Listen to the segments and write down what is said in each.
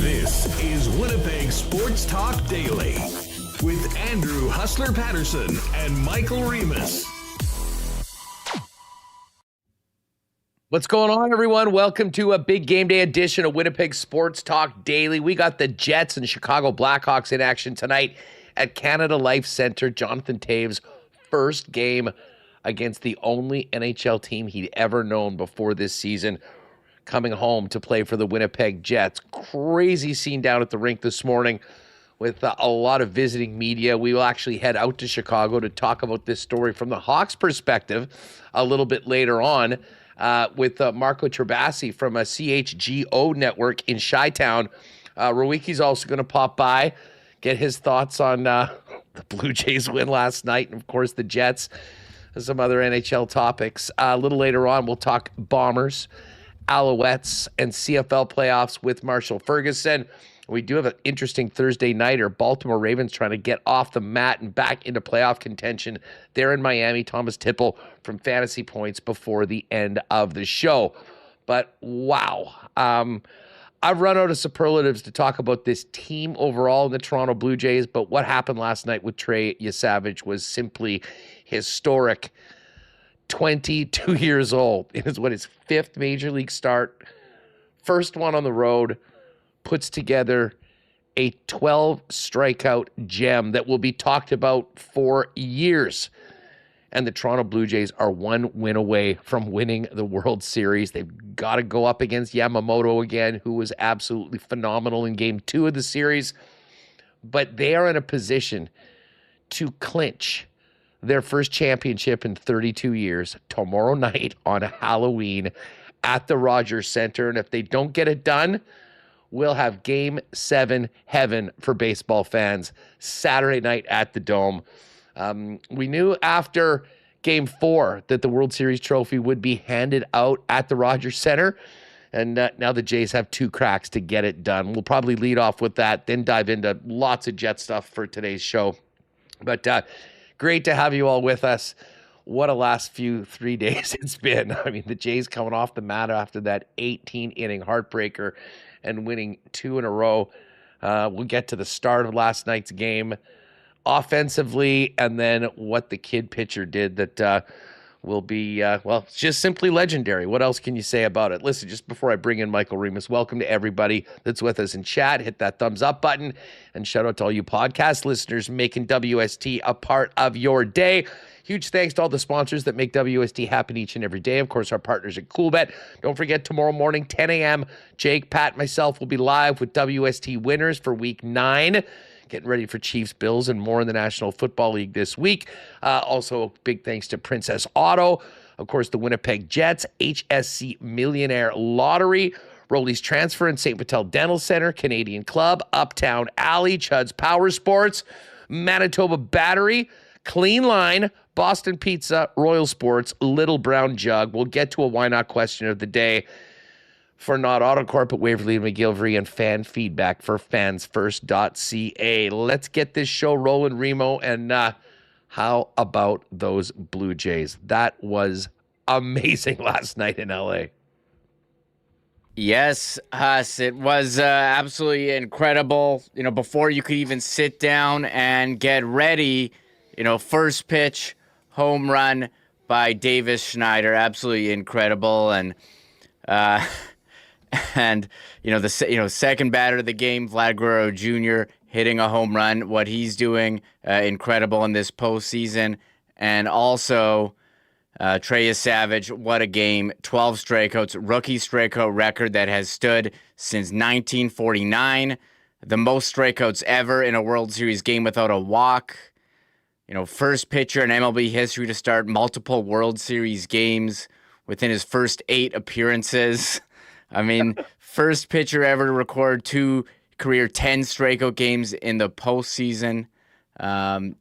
This is Winnipeg Sports Talk Daily with Andrew Hustler Paterson and Michael Remis. What's going on, everyone? Welcome to a big game day edition of Winnipeg Sports Talk Daily. We got the Jets and Chicago Blackhawks in action tonight at Canada Life Centre. Jonathan Toews' first game against the only NHL team he'd ever known before this season, coming home to play for the Winnipeg Jets. Crazy scene down at the rink this morning with a lot of visiting media. We will actually head out to Chicago to talk about this story from the Hawks' perspective a little bit later on with Marco Tirabassi from a CHGO network in Chi-Town. Rewucki's also going to pop by, get his thoughts on the Blue Jays win last night, and of course the Jets, and some other NHL topics. A little later on, we'll talk Bombers, Alouettes, and CFL playoffs with Marshall Ferguson. We do have an interesting Thursday nighter. Baltimore Ravens trying to get off the mat and back into playoff contention there in Miami. Thomas Tipple from Fantasy Points before the end of the show. But wow, I've run out of superlatives to talk about this team overall in the Toronto Blue Jays, but what happened last night with Tirabassi was simply historic. 22 years old. It is his fifth major league start. First one on the road. Puts together a 12 strikeout gem that will be talked about for years. And the Toronto Blue Jays are one win away from winning the World Series. They've got to go up against Yamamoto again, who was absolutely phenomenal in Game 2 of the series. But they are in a position to clinch their first championship in 32 years tomorrow night on Halloween at the Rogers Center. And if they don't get it done, we'll have Game 7 heaven for baseball fans Saturday night at the Dome. We knew after Game 4 that the World Series trophy would be handed out at the Rogers Center. And now the Jays have two cracks to get it done. We'll probably lead off with that, then dive into lots of Jet stuff for today's show. But great to have you all with us. What a last 3 days it's been. I mean, the Jays coming off the mat after that 18-inning heartbreaker and winning 2 in a row. We'll get to the start of last night's game offensively, and then what the kid pitcher did that will be, it's just simply legendary. What else can you say about it? Listen, just before I bring in Michael Remis, welcome to everybody that's with us in chat. Hit that thumbs up button, and shout out to all you podcast listeners making WST a part of your day. Huge thanks to all the sponsors that make WST happen each and every day. Of course, our partners at CoolBet. Don't forget, tomorrow morning, 10 a.m., Jake, Pat, myself will be live with WST winners for Week 9. Getting ready for Chiefs, Bills, and more in the National Football League this week. Also, big thanks to Princess Auto. Of course, the Winnipeg Jets, HSC Millionaire Lottery, Rolly's Transfer and St. Patel Dental Center, Canadian Club, Uptown Alley, Chud's Power Sports, Manitoba Battery, Clean Line, Boston Pizza, Royal Sports, Little Brown Jug. We'll get to a why not question of the day for Not Autocorp at Waverly and McGillivray, and fan feedback for fansfirst.ca. Let's get this show rolling, Remo. And how about those Blue Jays? That was amazing last night in LA. Yes, Huss, it was absolutely incredible. You know, before you could even sit down and get ready, first pitch, home run by Davis Schneider. Absolutely incredible. And the second batter of the game, Vlad Guerrero Jr. hitting a home run. What he's doing, incredible in this postseason. And also Trey Savage, what a game. 12 strikeouts, rookie strikeout record that has stood since 1949. The most strikeouts ever in a World Series game without a walk. first pitcher in MLB history to start multiple World Series games within his first 8 appearances. I mean, first pitcher ever to record 2 career 10 strikeout games in the postseason. The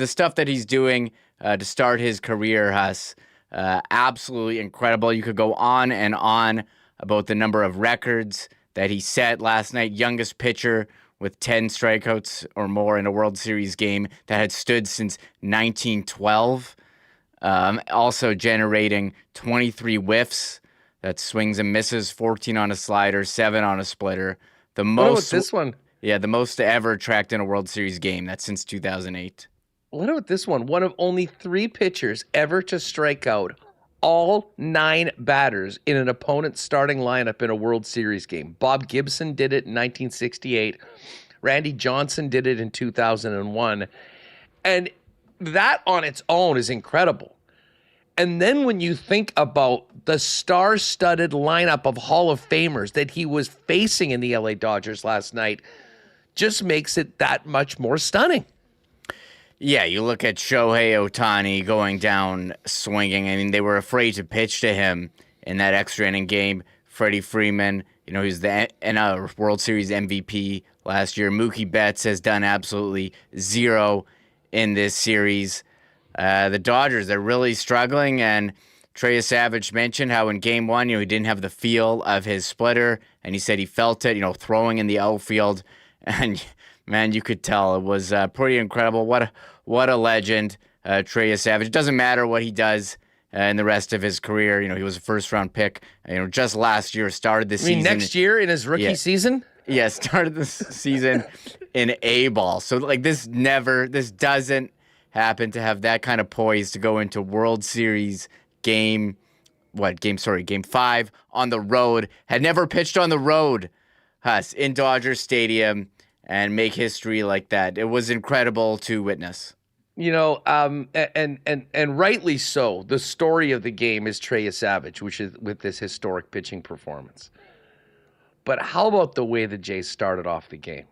stuff that he's doing to start his career has absolutely incredible. You could go on and on about the number of records that he set last night. Youngest pitcher with 10 strikeouts or more in a World Series game that had stood since 1912. Also generating 23 whiffs. That's swings and misses, 14 on a slider, 7 on a splitter. The most. What about this one? Yeah, the most ever tracked in a World Series game. That's since 2008. What about this one? One of only 3 pitchers ever to strike out all 9 batters in an opponent's starting lineup in a World Series game. Bob Gibson did it in 1968. Randy Johnson did it in 2001. And that on its own is incredible. And then when you think about the star-studded lineup of Hall of Famers that he was facing in the LA Dodgers last night, just makes it that much more stunning. Yeah, you look at Shohei Ohtani going down swinging. I mean, they were afraid to pitch to him in that extra inning game. Freddie Freeman, he's the World Series MVP last year. Mookie Betts has done absolutely zero in this series. The Dodgers, they're really struggling, and Trey Savage mentioned how in Game 1, he didn't have the feel of his splitter, and he said he felt it, throwing in the outfield, and man, you could tell it was pretty incredible. What a legend, Trey Savage. It doesn't matter what he does in the rest of his career. He was a first-round pick. Just last year, started the season. Next year in his rookie season? Yeah, started the season in A-ball. So this doesn't happen to have that kind of poise to go into World Series Game 5 on the road. Had never pitched on the road, Huss, in Dodger Stadium, and make history like that. It was incredible to witness. And rightly so. The story of the game is Trey Savage, which is with this historic pitching performance. But how about the way the Jays started off the game?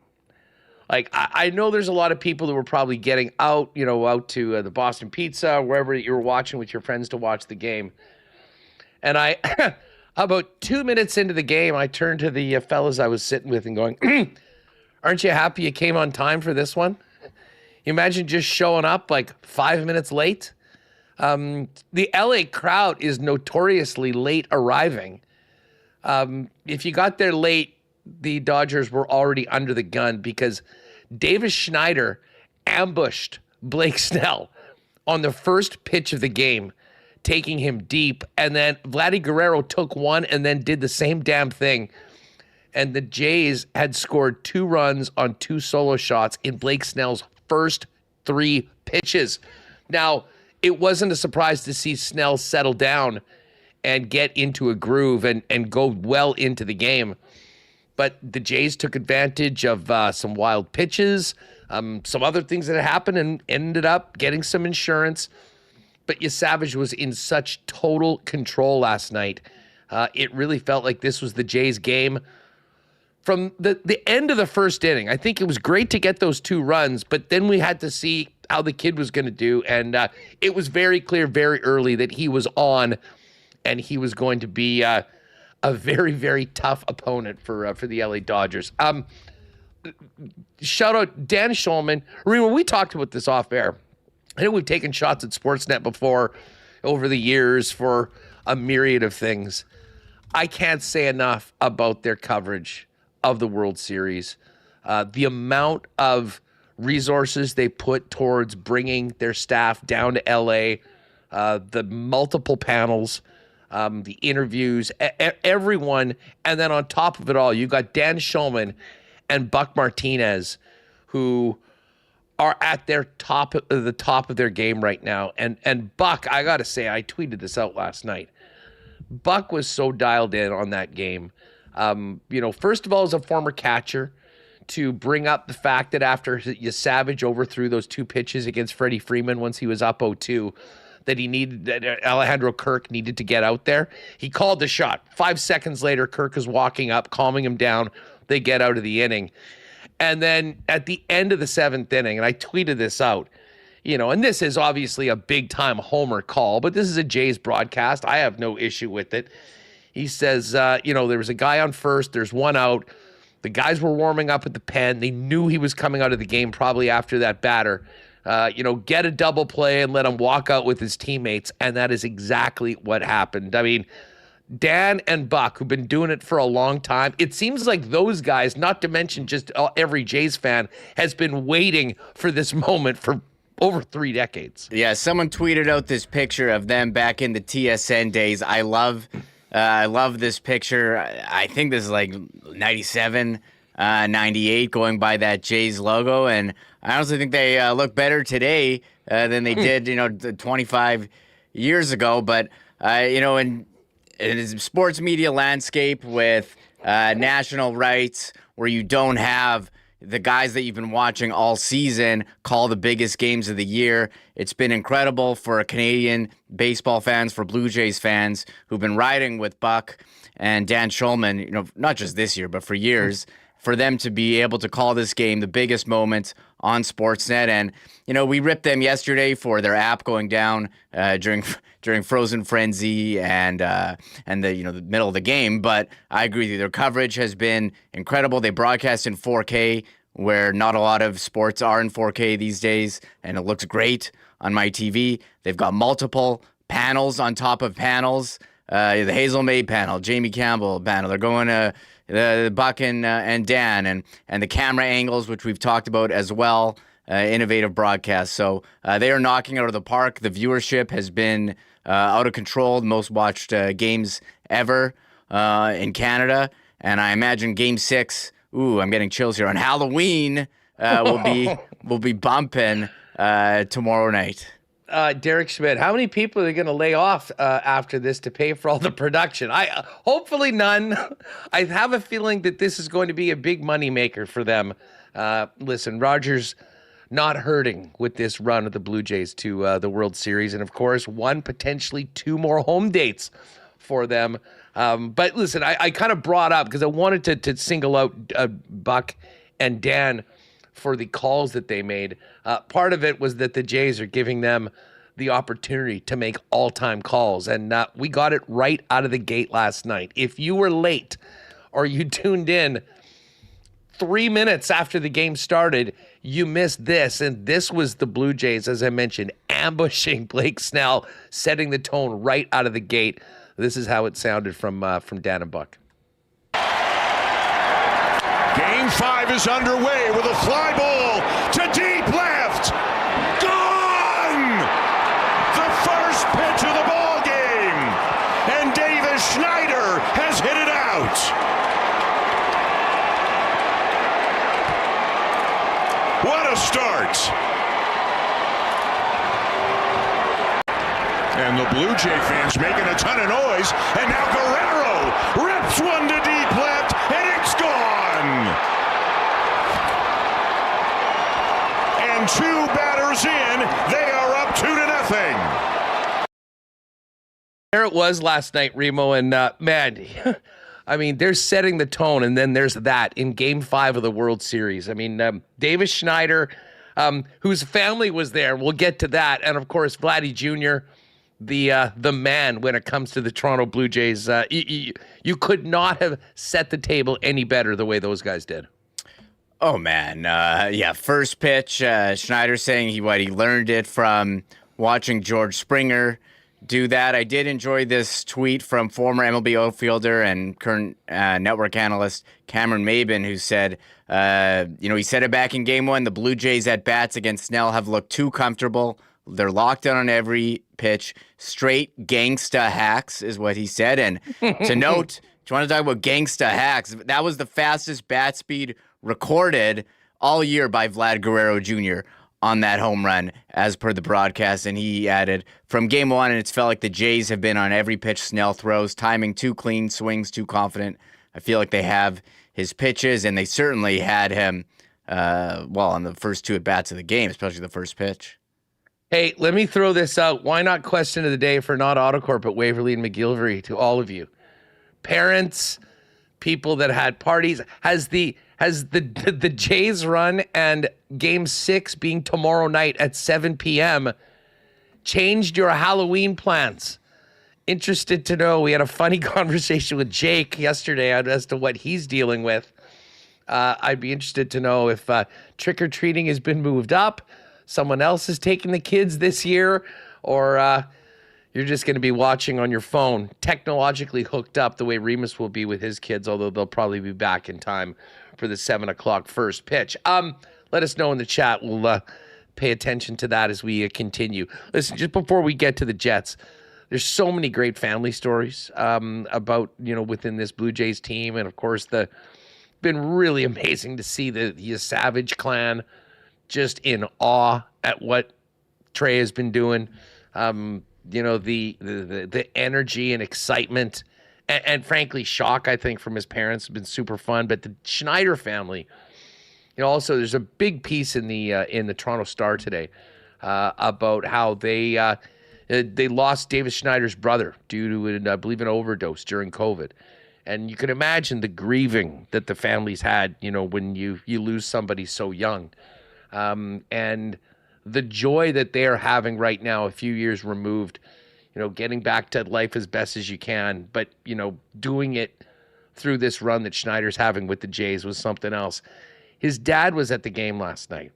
Like, I know there's a lot of people that were probably getting out to the Boston Pizza, wherever you were watching with your friends to watch the game. And I, about 2 minutes into the game, I turned to the fellas I was sitting with and going, aren't you happy you came on time for this one? You imagine just showing up like 5 minutes late? The LA crowd is notoriously late arriving. If you got there late, the Dodgers were already under the gun because Davis Schneider ambushed Blake Snell on the first pitch of the game, taking him deep. And then Vladdy Guerrero took one and then did the same damn thing. And the Jays had scored 2 runs on 2 solo shots in Blake Snell's first 3 pitches. Now, it wasn't a surprise to see Snell settle down and get into a groove and go well into the game. But the Jays took advantage of some wild pitches, some other things that happened, and ended up getting some insurance. But Savage was in such total control last night. It really felt like this was the Jays' game. From the end of the first inning, I think it was great to get those 2 runs, but then we had to see how the kid was going to do. And it was very clear very early that he was on, and he was going to be a very, very tough opponent for the LA Dodgers. Shout out Dan Shulman. When we talked about this off air, I know we've taken shots at Sportsnet before over the years for a myriad of things. I can't say enough about their coverage of the World Series. The amount of resources they put towards bringing their staff down to LA, the multiple panels, the interviews, everyone. And then on top of it all, you got Dan Shulman and Buck Martinez, who are at the top of their game right now. And Buck, I got to say, I tweeted this out last night. Buck was so dialed in on that game. First of all, as a former catcher, to bring up the fact that after Savage overthrew those 2 pitches against Freddie Freeman once he was up 0-2, that Alejandro Kirk needed to get out there. He called the shot. 5 seconds later, Kirk is walking up, calming him down. They get out of the inning. And then at the end of the 7th inning, and I tweeted this out, and this is obviously a big-time homer call, but this is a Jays broadcast. I have no issue with it. He says, there was a guy on first. There's one out. The guys were warming up at the pen. They knew he was coming out of the game probably after that batter. Get a double play and let him walk out with his teammates, and that is exactly what happened. I mean, Dan and Buck, who've been doing it for a long time, it seems like those guys, not to mention just every Jays fan, has been waiting for this moment for over 3 decades. Yeah, someone tweeted out this picture of them back in the TSN days. I love this picture. I think this is like 97, 98, going by that Jays logo, and I honestly think they look better today than they did, 25 years ago. But in a sports media landscape with national rights where you don't have the guys that you've been watching all season call the biggest games of the year, it's been incredible for Canadian baseball fans, for Blue Jays fans who've been riding with Buck and Dan Shulman, not just this year, but for years, for them to be able to call this game the biggest moment on Sportsnet. And, we ripped them yesterday for their app going down during Frozen Frenzy and the middle of the game. But I agree with you. Their coverage has been incredible. They broadcast in 4K, where not a lot of sports are in 4K these days, and it looks great on my TV. They've got multiple panels on top of panels. The Hazel May panel, Jamie Campbell panel. They're going to the Buck and Dan, and the camera angles, which we've talked about as well. Innovative broadcast. So they are knocking out of the park. The viewership has been out of control. The most watched games ever in Canada. And I imagine Game 6, I'm getting chills here, on Halloween will be bumping tomorrow night. Derek Schmidt, how many people are they going to lay off after this to pay for all the production? Hopefully none. I have a feeling that this is going to be a big moneymaker for them. Listen, Rogers not hurting with this run of the Blue Jays to the World Series, and of course, potentially 2 more home dates for them. But listen, I kind of brought up because I wanted to single out Buck and Dan for the calls that they made. Part of it was that the Jays are giving them the opportunity to make all-time calls, and we got it right out of the gate last night. If you were late or you tuned in 3 minutes after the game started, you missed this, and this was the Blue Jays, as I mentioned, ambushing Blake Snell, setting the tone right out of the gate. This is how it sounded from Dan and Buck. Game 5 is underway with a fly ball to deep left. Gone! The first pitch of the ball game, and Davis Schneider has hit it out. What a start! And the Blue Jay fans making a ton of noise, and now Guerrero rips one to deep left, and it's gone! And 2 batters in, they are up 2-0. There it was last night, Remo, and man, I mean, they're setting the tone, and then there's that in Game 5 of the World Series. I mean, Davis Schneider, whose family was there, we'll get to that, and of course, Vladdy Jr., the man when it comes to the Toronto Blue Jays. You could not have set the table any better the way those guys did. Oh, man. First pitch, Schneider saying he learned it from watching George Springer do that. I did enjoy this tweet from former MLB outfielder and current network analyst Cameron Maben, who said, he said it back in Game 1, the Blue Jays at-bats against Snell have looked too comfortable. They're locked in on every pitch. Straight gangsta hacks is what he said. And to note, do you want to talk about gangsta hacks? That was the fastest bat speed recorded all year by Vlad Guerrero Jr. on that home run, as per the broadcast. And he added, from Game 1, and it's felt like the Jays have been on every pitch Snell throws, timing too clean, swings too confident. I feel like they have his pitches, and they certainly had him, on the first 2 at-bats of the game, especially the first pitch. Hey, let me throw this out. Why not question of the day for not Autocorp at Waverly and McGillivray to all of you? Parents, people that had parties. Has the Jays run and Game 6 being tomorrow night at 7 p.m. changed your Halloween plans? Interested to know. We had a funny conversation with Jake yesterday as to what he's dealing with. I'd be interested to know if trick-or-treating has been moved up, someone else is taking the kids this year, or you're just going to be watching on your phone, technologically hooked up the way Remis will be with his kids, although they'll probably be back in time for the 7 o'clock first pitch. Let us know in the chat. We'll pay attention to that as we continue. Listen, just before we get to the Jets, there's so many great family stories about, within this Blue Jays team. And of course, been really amazing to see the Savage clan just in awe at what Trey has been doing. The energy and excitement and frankly, shock, I think, from his parents has been super fun. But the Schneider family, also there's a big piece in the Toronto Star today about how they lost Davis Schneider's brother due to, I believe, an overdose during COVID. And you can imagine the grieving that the families had, when you lose somebody so young. And the joy that they are having right now, a few years removed, getting back to life as best as you can. But, doing it through this run that Schneider's having with the Jays was something else. His dad was at the game last night.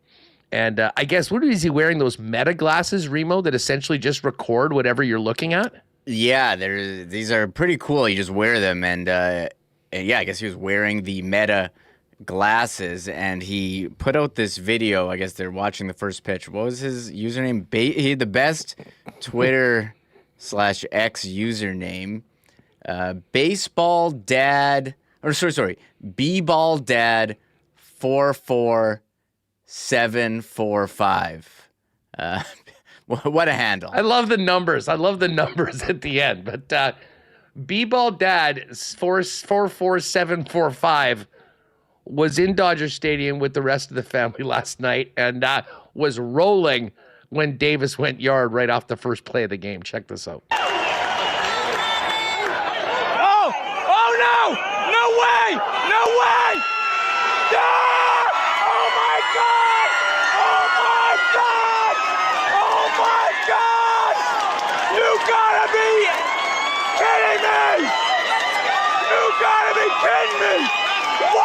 And I guess, what is he wearing? Those Meta glasses, Remo, that essentially just record whatever you're looking at? Yeah, these are pretty cool. You just wear them. And yeah, I guess he was wearing the Meta glasses, and he put out this video. I guess they're watching the first pitch. What was his username? He had the best Twitter /X username. Baseball Dad, or sorry, B-Ball Dad 44745. What a handle. I love the numbers. I love the numbers at the end. But B-Ball Dad 44745 was in Dodger Stadium with the rest of the family last night and was rolling when Davis went yard right off the first play of the game. Check this out. Oh no! No way! No way! Ah! Oh my God! Oh my God! Oh my God! You gotta be kidding me! You gotta be kidding me! Woo!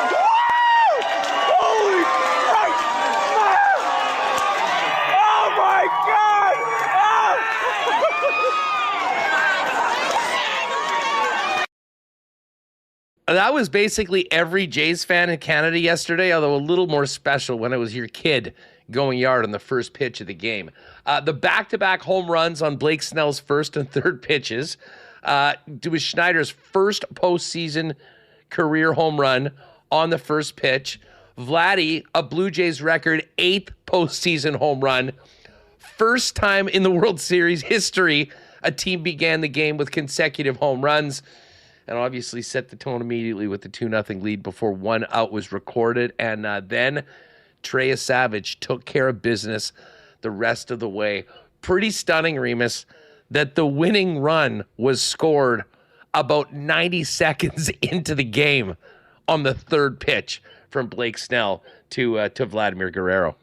Woo! Holy Christ! Oh my God! That was basically every Jays fan in Canada yesterday, although a little more special when it was your kid going yard on the first pitch of the game. The back-to-back home runs on Blake Snell's first and third pitches. It was Schneider's first postseason career home run on the first pitch. Vladdy, a Blue Jays record 8th postseason home run. First time in the World Series history a team began the game with consecutive home runs, and obviously set the tone immediately with the 2-0 lead before one out was recorded. And then Trey Savage took care of business the rest of the way. Pretty stunning, Remis, that the winning run was scored about 90 seconds into the game on the third pitch from Blake Snell to Vladimir Guerrero.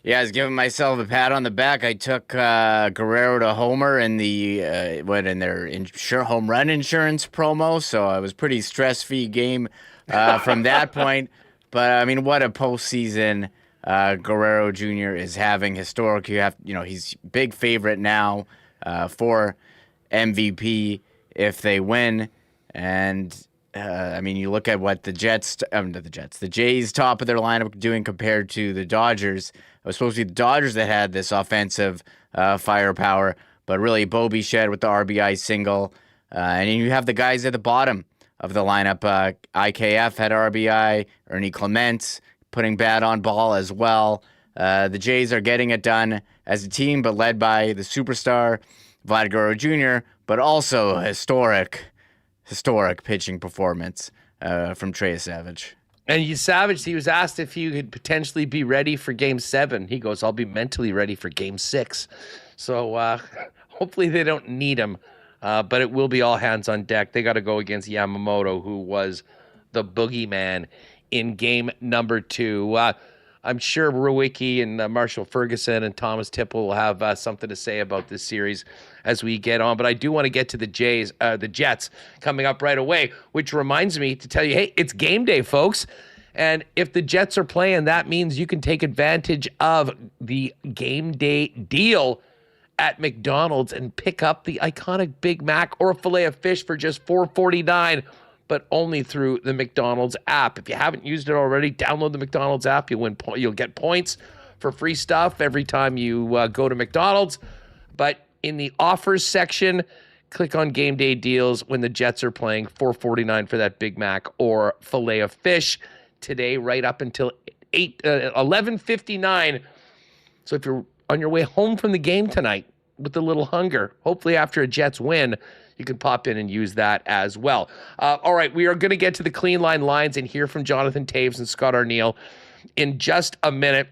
Yeah, I was giving myself a pat on the back. I took Guerrero to homer in the their home run insurance promo, so it was pretty stress-free game from that point. But I mean, what a postseason Guerrero Jr. is having. Historic. He's big favorite now for MVP if they win. And I mean, you look at what the Jays top of their lineup doing compared to the Dodgers. It was supposed to be the Dodgers that had this offensive firepower, but really Bo Bichette with the RBI single. And you have the guys at the bottom of the lineup. IKF had RBI, Ernie Clements putting bat on ball as well. The Jays are getting it done as a team, but led by the superstar, Vlad Guerrero Jr., but also a historic pitching performance from Trey Savage. And Savage, he was asked if he could potentially be ready for Game 7. He goes, I'll be mentally ready for Game 6. So hopefully they don't need him but it will be all hands on deck. They got to go against Yamamoto, who was the boogeyman in game number 2. I'm sure Rewucki and Marshall Ferguson and Thomas Tipple will have something to say about this series as we get on. But I do want to get to the Jets coming up right away, which reminds me to tell you, hey, it's game day, folks. And if the Jets are playing, that means you can take advantage of the game day deal at McDonald's and pick up the iconic Big Mac or a filet of fish for just $4.49, but only through the McDonald's app. If you haven't used it already, download the McDonald's app. You'll get points for free stuff every time you go to McDonald's. But in the offers section, click on game day deals when the Jets are playing. $4.49 for that Big Mac or filet of fish today, right up until 11:59. So if you're on your way home from the game tonight with a little hunger, hopefully after a Jets win, you can pop in and use that as well. All right, we are going to get to the clean line lines and hear from Jonathan Toews and Scott Arniel in just a minute.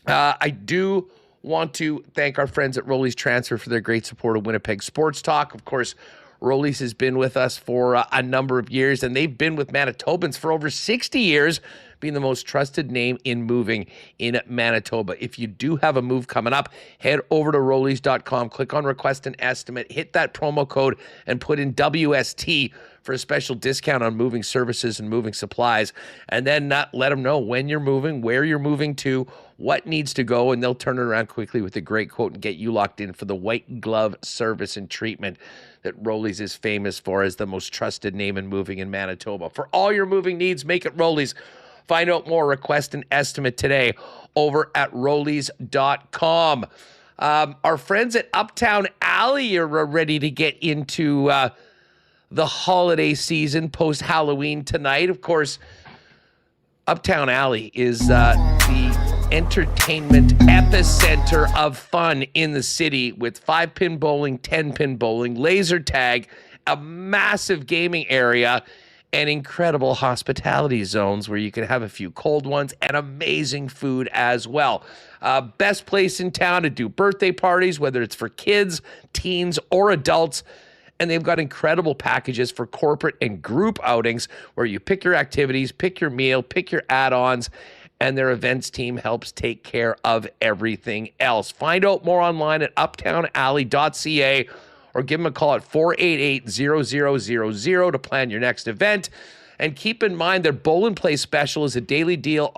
I do want to thank our friends at Rolly's Transfer for their great support of Winnipeg Sports Talk. Of course, Rolly's has been with us for a number of years, and they've been with Manitobans for over 60 years, being the most trusted name in moving in Manitoba. If you do have a move coming up, head over to Rollies.com, click on Request an Estimate, hit that promo code, and put in WST for a special discount on moving services and moving supplies. And then let them know when you're moving, where you're moving to, what needs to go, and they'll turn it around quickly with a great quote and get you locked in for the white glove service and treatment that Rollies is famous for as the most trusted name in moving in Manitoba. For all your moving needs, make it Rollies. Find out more, request an estimate today over at Rollies.com. Our friends at Uptown Alley are ready to get into the holiday season post-Halloween tonight. Of course, Uptown Alley is the entertainment epicenter of fun in the city with 5-pin bowling, 10-pin bowling, laser tag, a massive gaming area, and incredible hospitality zones where you can have a few cold ones and amazing food as well. Best place in town to do birthday parties, whether it's for kids, teens, or adults. And they've got incredible packages for corporate and group outings where you pick your activities, pick your meal, pick your add-ons, and their events team helps take care of everything else. Find out more online at uptownalley.ca or give them a call at 488-0000 to plan your next event. And keep in mind their Bowl and Play special is a daily deal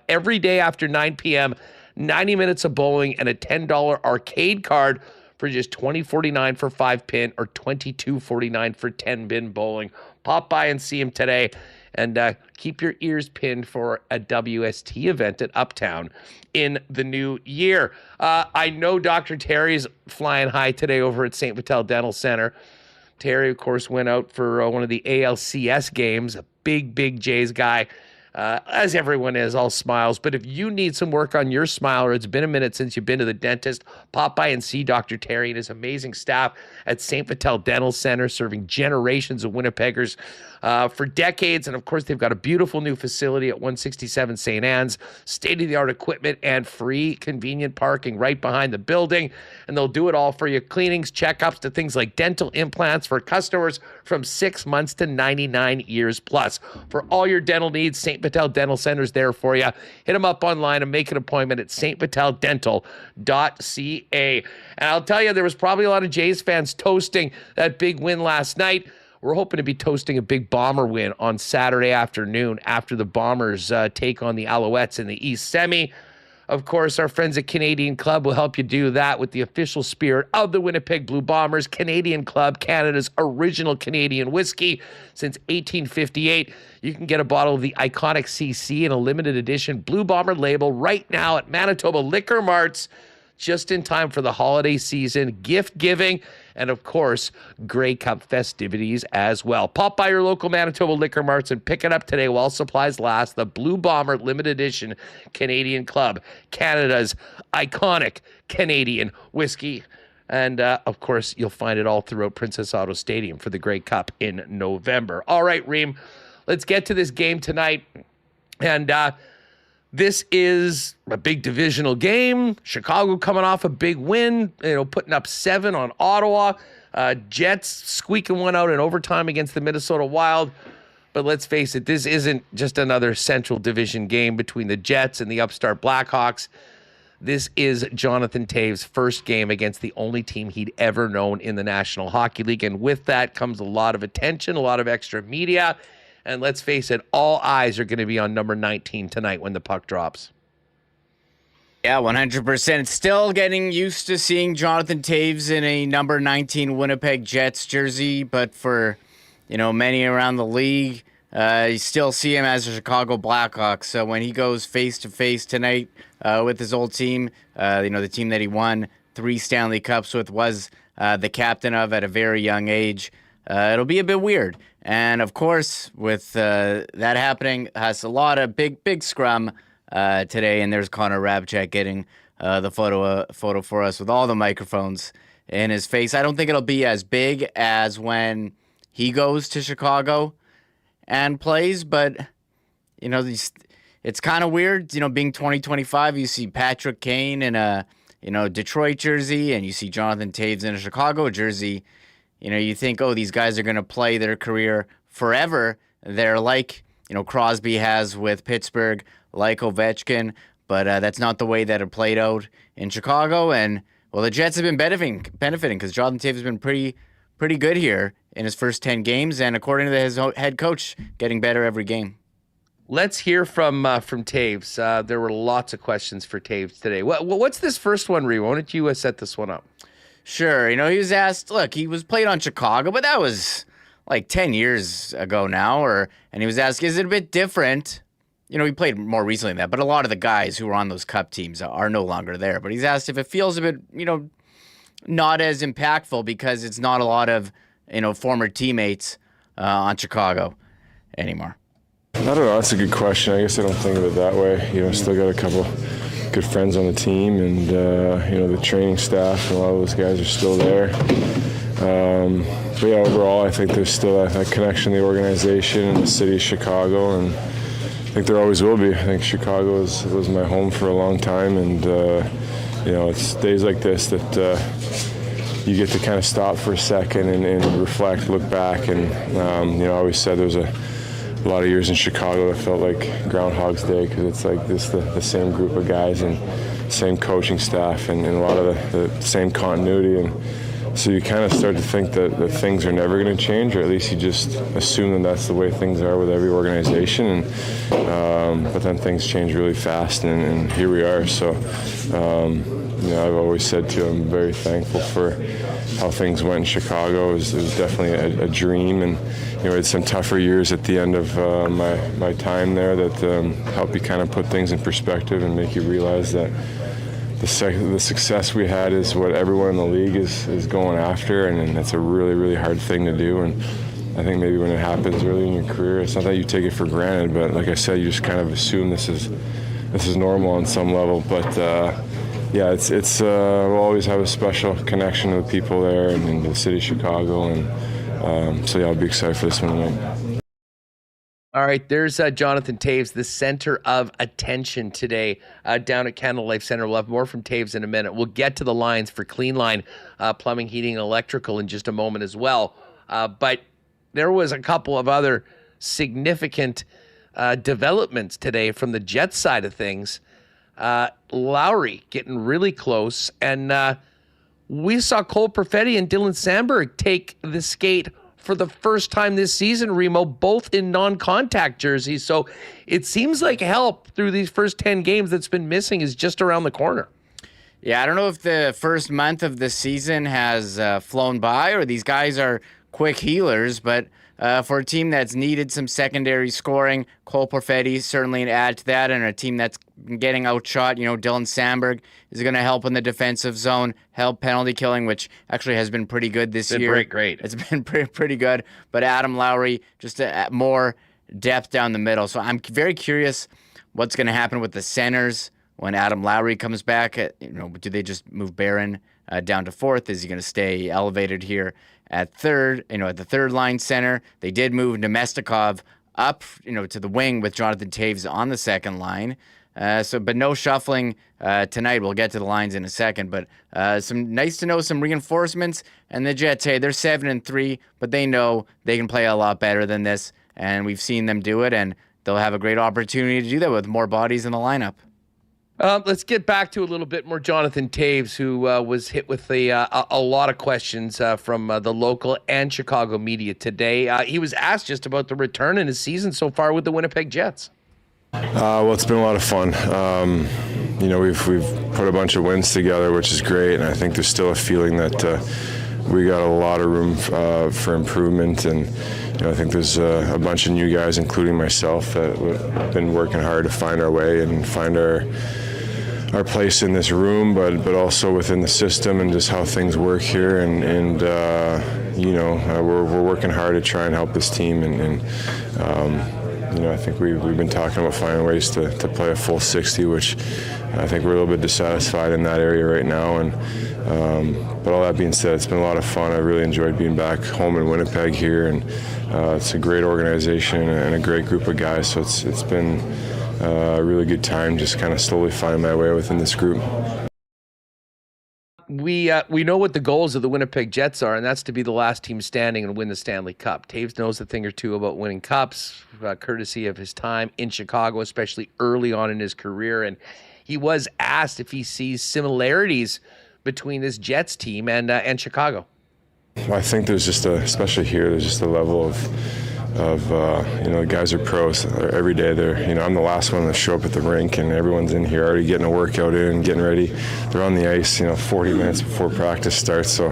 every day after 9 p.m., 90 minutes of bowling and a $10 arcade card for just $20.49 for 5-pin or $22.49 for 10-pin bowling. Pop by and see them today. And keep your ears pinned for a WST event at Uptown in the new year. I know Dr. Terry's flying high today over at St. Vital Dental Center. Terry, of course, went out for one of the ALCS games, a big Jays guy, as everyone is, all smiles. But if you need some work on your smile or it's been a minute since you've been to the dentist, pop by and see Dr. Terry and his amazing staff at St. Vital Dental Center, serving generations of Winnipeggers for decades. And of course, they've got a beautiful new facility at 167 St. Anne's, state-of-the-art equipment and free convenient parking right behind the building. And they'll do it all for you. Cleanings, checkups, to things like dental implants for customers from 6 months to 99 years plus. For all your dental needs, St. Vital Dental Center's there for you. Hit them up online and make an appointment at stvitaldental.ca. And I'll tell you, there was probably a lot of Jays fans toasting that big win last night. We're hoping to be toasting a big Bomber win on Saturday afternoon after the Bombers take on the Alouettes in the East Semi. Of course, our friends at Canadian Club will help you do that with the official spirit of the Winnipeg Blue Bombers. Canadian Club, Canada's original Canadian whiskey since 1858. You can get a bottle of the iconic CC in a limited edition Blue Bomber label right now at Manitoba Liquor Marts, just in time for the holiday season, gift giving, and of course, Grey Cup festivities as well. Pop by your local Manitoba Liquor Marts and pick it up today while supplies last. The Blue Bomber Limited Edition Canadian Club, Canada's iconic Canadian whiskey. And, of course, you'll find it all throughout Princess Auto Stadium for the Grey Cup in November. All right, Reem, let's get to this game tonight. And this is a big divisional game. Chicago coming off a big win, putting up 7 on Ottawa. Jets squeaking one out in overtime against the Minnesota Wild. But let's face it, this isn't just another Central Division game between the Jets and the upstart Blackhawks. This is Jonathan Toews' first game against the only team he'd ever known in the National Hockey League. And with that comes a lot of attention, a lot of extra media. And let's face it, all eyes are going to be on number 19 tonight when the puck drops. Yeah, 100%. Still getting used to seeing Jonathan Toews in a number 19 Winnipeg Jets jersey, but for many around the league, you still see him as a Chicago Blackhawks. So when he goes face-to-face tonight with his old team, the team that he won 3 Stanley Cups with, was the captain of at a very young age, it'll be a bit weird. And, of course, with that happening, has a lot of big scrum today, and there's Connor Rabchak getting the photo for us with all the microphones in his face. I don't think it'll be as big as when he goes to Chicago and plays, but it's kind of weird. Being 2025, you see Patrick Kane in a Detroit jersey, and you see Jonathan Toews in a Chicago jersey. You think, oh, these guys are going to play their career forever. They're like Crosby has with Pittsburgh, like Ovechkin, but that's not the way that it played out in Chicago. And well, the Jets have been benefiting because Jonathan Toews has been pretty good here in his first 10 games, and according to his head coach, getting better every game. Let's hear from Toews. There were lots of questions for Toews today. What's this first one, Rew? Why don't you set this one up? Sure. He was asked, look, he was played on Chicago, but that was like 10 years ago now, and he was asked, is it a bit different? He played more recently than that, but a lot of the guys who were on those cup teams are no longer there. But he's asked if it feels a bit, not as impactful because it's not a lot of, former teammates on Chicago anymore. I don't know. That's a good question. I guess I don't think of it that way. Still got a couple good friends on the team, and the training staff and a lot of those guys are still there. But yeah, overall, I think there's still a connection to the organization and the city of Chicago, and I think there always will be. I think Chicago was my home for a long time, and it's days like this that you get to kind of stop for a second and reflect, look back, and I always said there was a lot of years in Chicago that felt like Groundhog's Day because it's like the same group of guys and same coaching staff and a lot of the same continuity, and so you kind of start to think that things are never going to change, or at least you just assume that that's the way things are with every organization, and but then things change really fast, and here we are. So I've always said too, I'm very thankful for how things went in Chicago. It was definitely a dream, and we had some tougher years at the end of my time there that helped you kind of put things in perspective and make you realize that the success we had is what everyone in the league is going after, and that's a really, really hard thing to do. And I think maybe when it happens early in your career, it's not that you take it for granted, but like I said, you just kind of assume this is normal on some level. But yeah, we'll always have a special connection to the people there and the city of Chicago, and so yeah, I'll be excited for this one tonight. All right, there's Jonathan Toews, the center of attention today down at Canada Life Center. We'll have more from Toews in a minute. We'll get to the lines for Clean Line, plumbing, heating, and electrical in just a moment as well. But there was a couple of other significant developments today from the Jets side of things. Lowry getting really close, and we saw Cole Perfetti and Dylan Sandberg take the skate for the first time this season, Remo, both in non-contact jerseys. So it seems like help through these first 10 games that's been missing is just around the corner. Yeah, I don't know if the first month of the season has flown by or these guys are quick healers, but for a team that's needed some secondary scoring, Cole Perfetti certainly an add to that, and a team that's getting outshot, Dylan Sandberg is going to help in the defensive zone, help penalty killing, which actually has been pretty good this year. Great. It's been pretty good, but Adam Lowry, just more depth down the middle. So I'm very curious what's going to happen with the centers when Adam Lowry comes back. Do they just move Barron down to fourth? Is he going to stay elevated here at third? At the third line center, they did move Nemestikov up, to the wing with Jonathan Toews on the second line. But no shuffling tonight. We'll get to the lines in a second. But some nice to know some reinforcements. And the Jets, hey, they're 7-3, but they know they can play a lot better than this. And we've seen them do it, and they'll have a great opportunity to do that with more bodies in the lineup. Let's get back to a little bit more Jonathan Toews, who was hit with a lot of questions from the local and Chicago media today. He was asked just about the return in his season so far with the Winnipeg Jets. Well, it's been a lot of fun. We've put a bunch of wins together, which is great, and I think there's still a feeling that we got a lot of room for improvement, and I think there's a bunch of new guys, including myself, that have been working hard to find our way and find our place in this room, but also within the system and just how things work here. And we're working hard to try and help this team. And I think we've been talking about finding ways to play a full 60, which I think we're a little bit dissatisfied in that area right now. And but all that being said, it's been a lot of fun. I really enjoyed being back home in Winnipeg here, and it's a great organization and a great group of guys. So it's been a really good time just kind of slowly finding my way within this group. We know what the goals of the Winnipeg Jets are, and that's to be the last team standing and win the Stanley Cup. Toews knows a thing or two about winning cups, courtesy of his time in Chicago, especially early on in his career. And he was asked if he sees similarities between this Jets team and Chicago. Well, I think there's just especially here, there's just a level of the guys are pros every day. I'm the last one to show up at the rink, and everyone's in here already getting a workout in, getting ready. They're on the ice 40 minutes before practice starts, so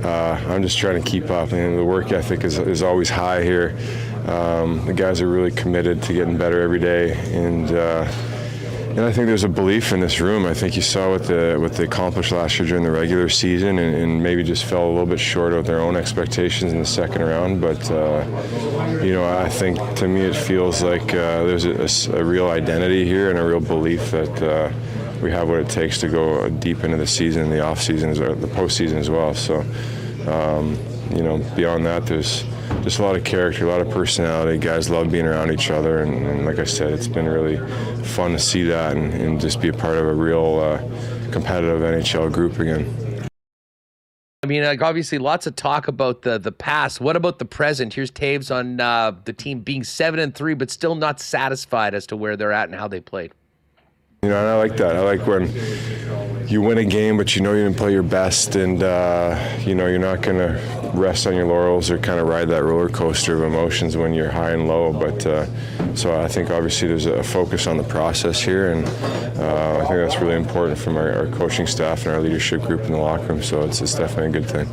I'm just trying to keep up. And the work ethic is always high here. The guys are really committed to getting better every day, and I think there's a belief in this room. I think you saw what they accomplished last year during the regular season, and maybe just fell a little bit short of their own expectations in the second round. But I think to me it feels like there's a real identity here and a real belief that we have what it takes to go deep into the season, and the off season, the postseason as well. So beyond that, there's just a lot of character, a lot of personality. Guys love being around each other, and like I said, it's been really fun to see that and just be a part of a real competitive NHL group again. I mean, obviously lots of talk about the past. What about the present? Here's Toews on the team being 7-3, but still not satisfied as to where they're at and how they played. And I like that. I like when you win a game, but you didn't play your best, and you're not going to rest on your laurels or kind of ride that roller coaster of emotions when you're high and low. But so I think obviously there's a focus on the process here, and I think that's really important from our coaching staff and our leadership group in the locker room. So it's definitely a good thing.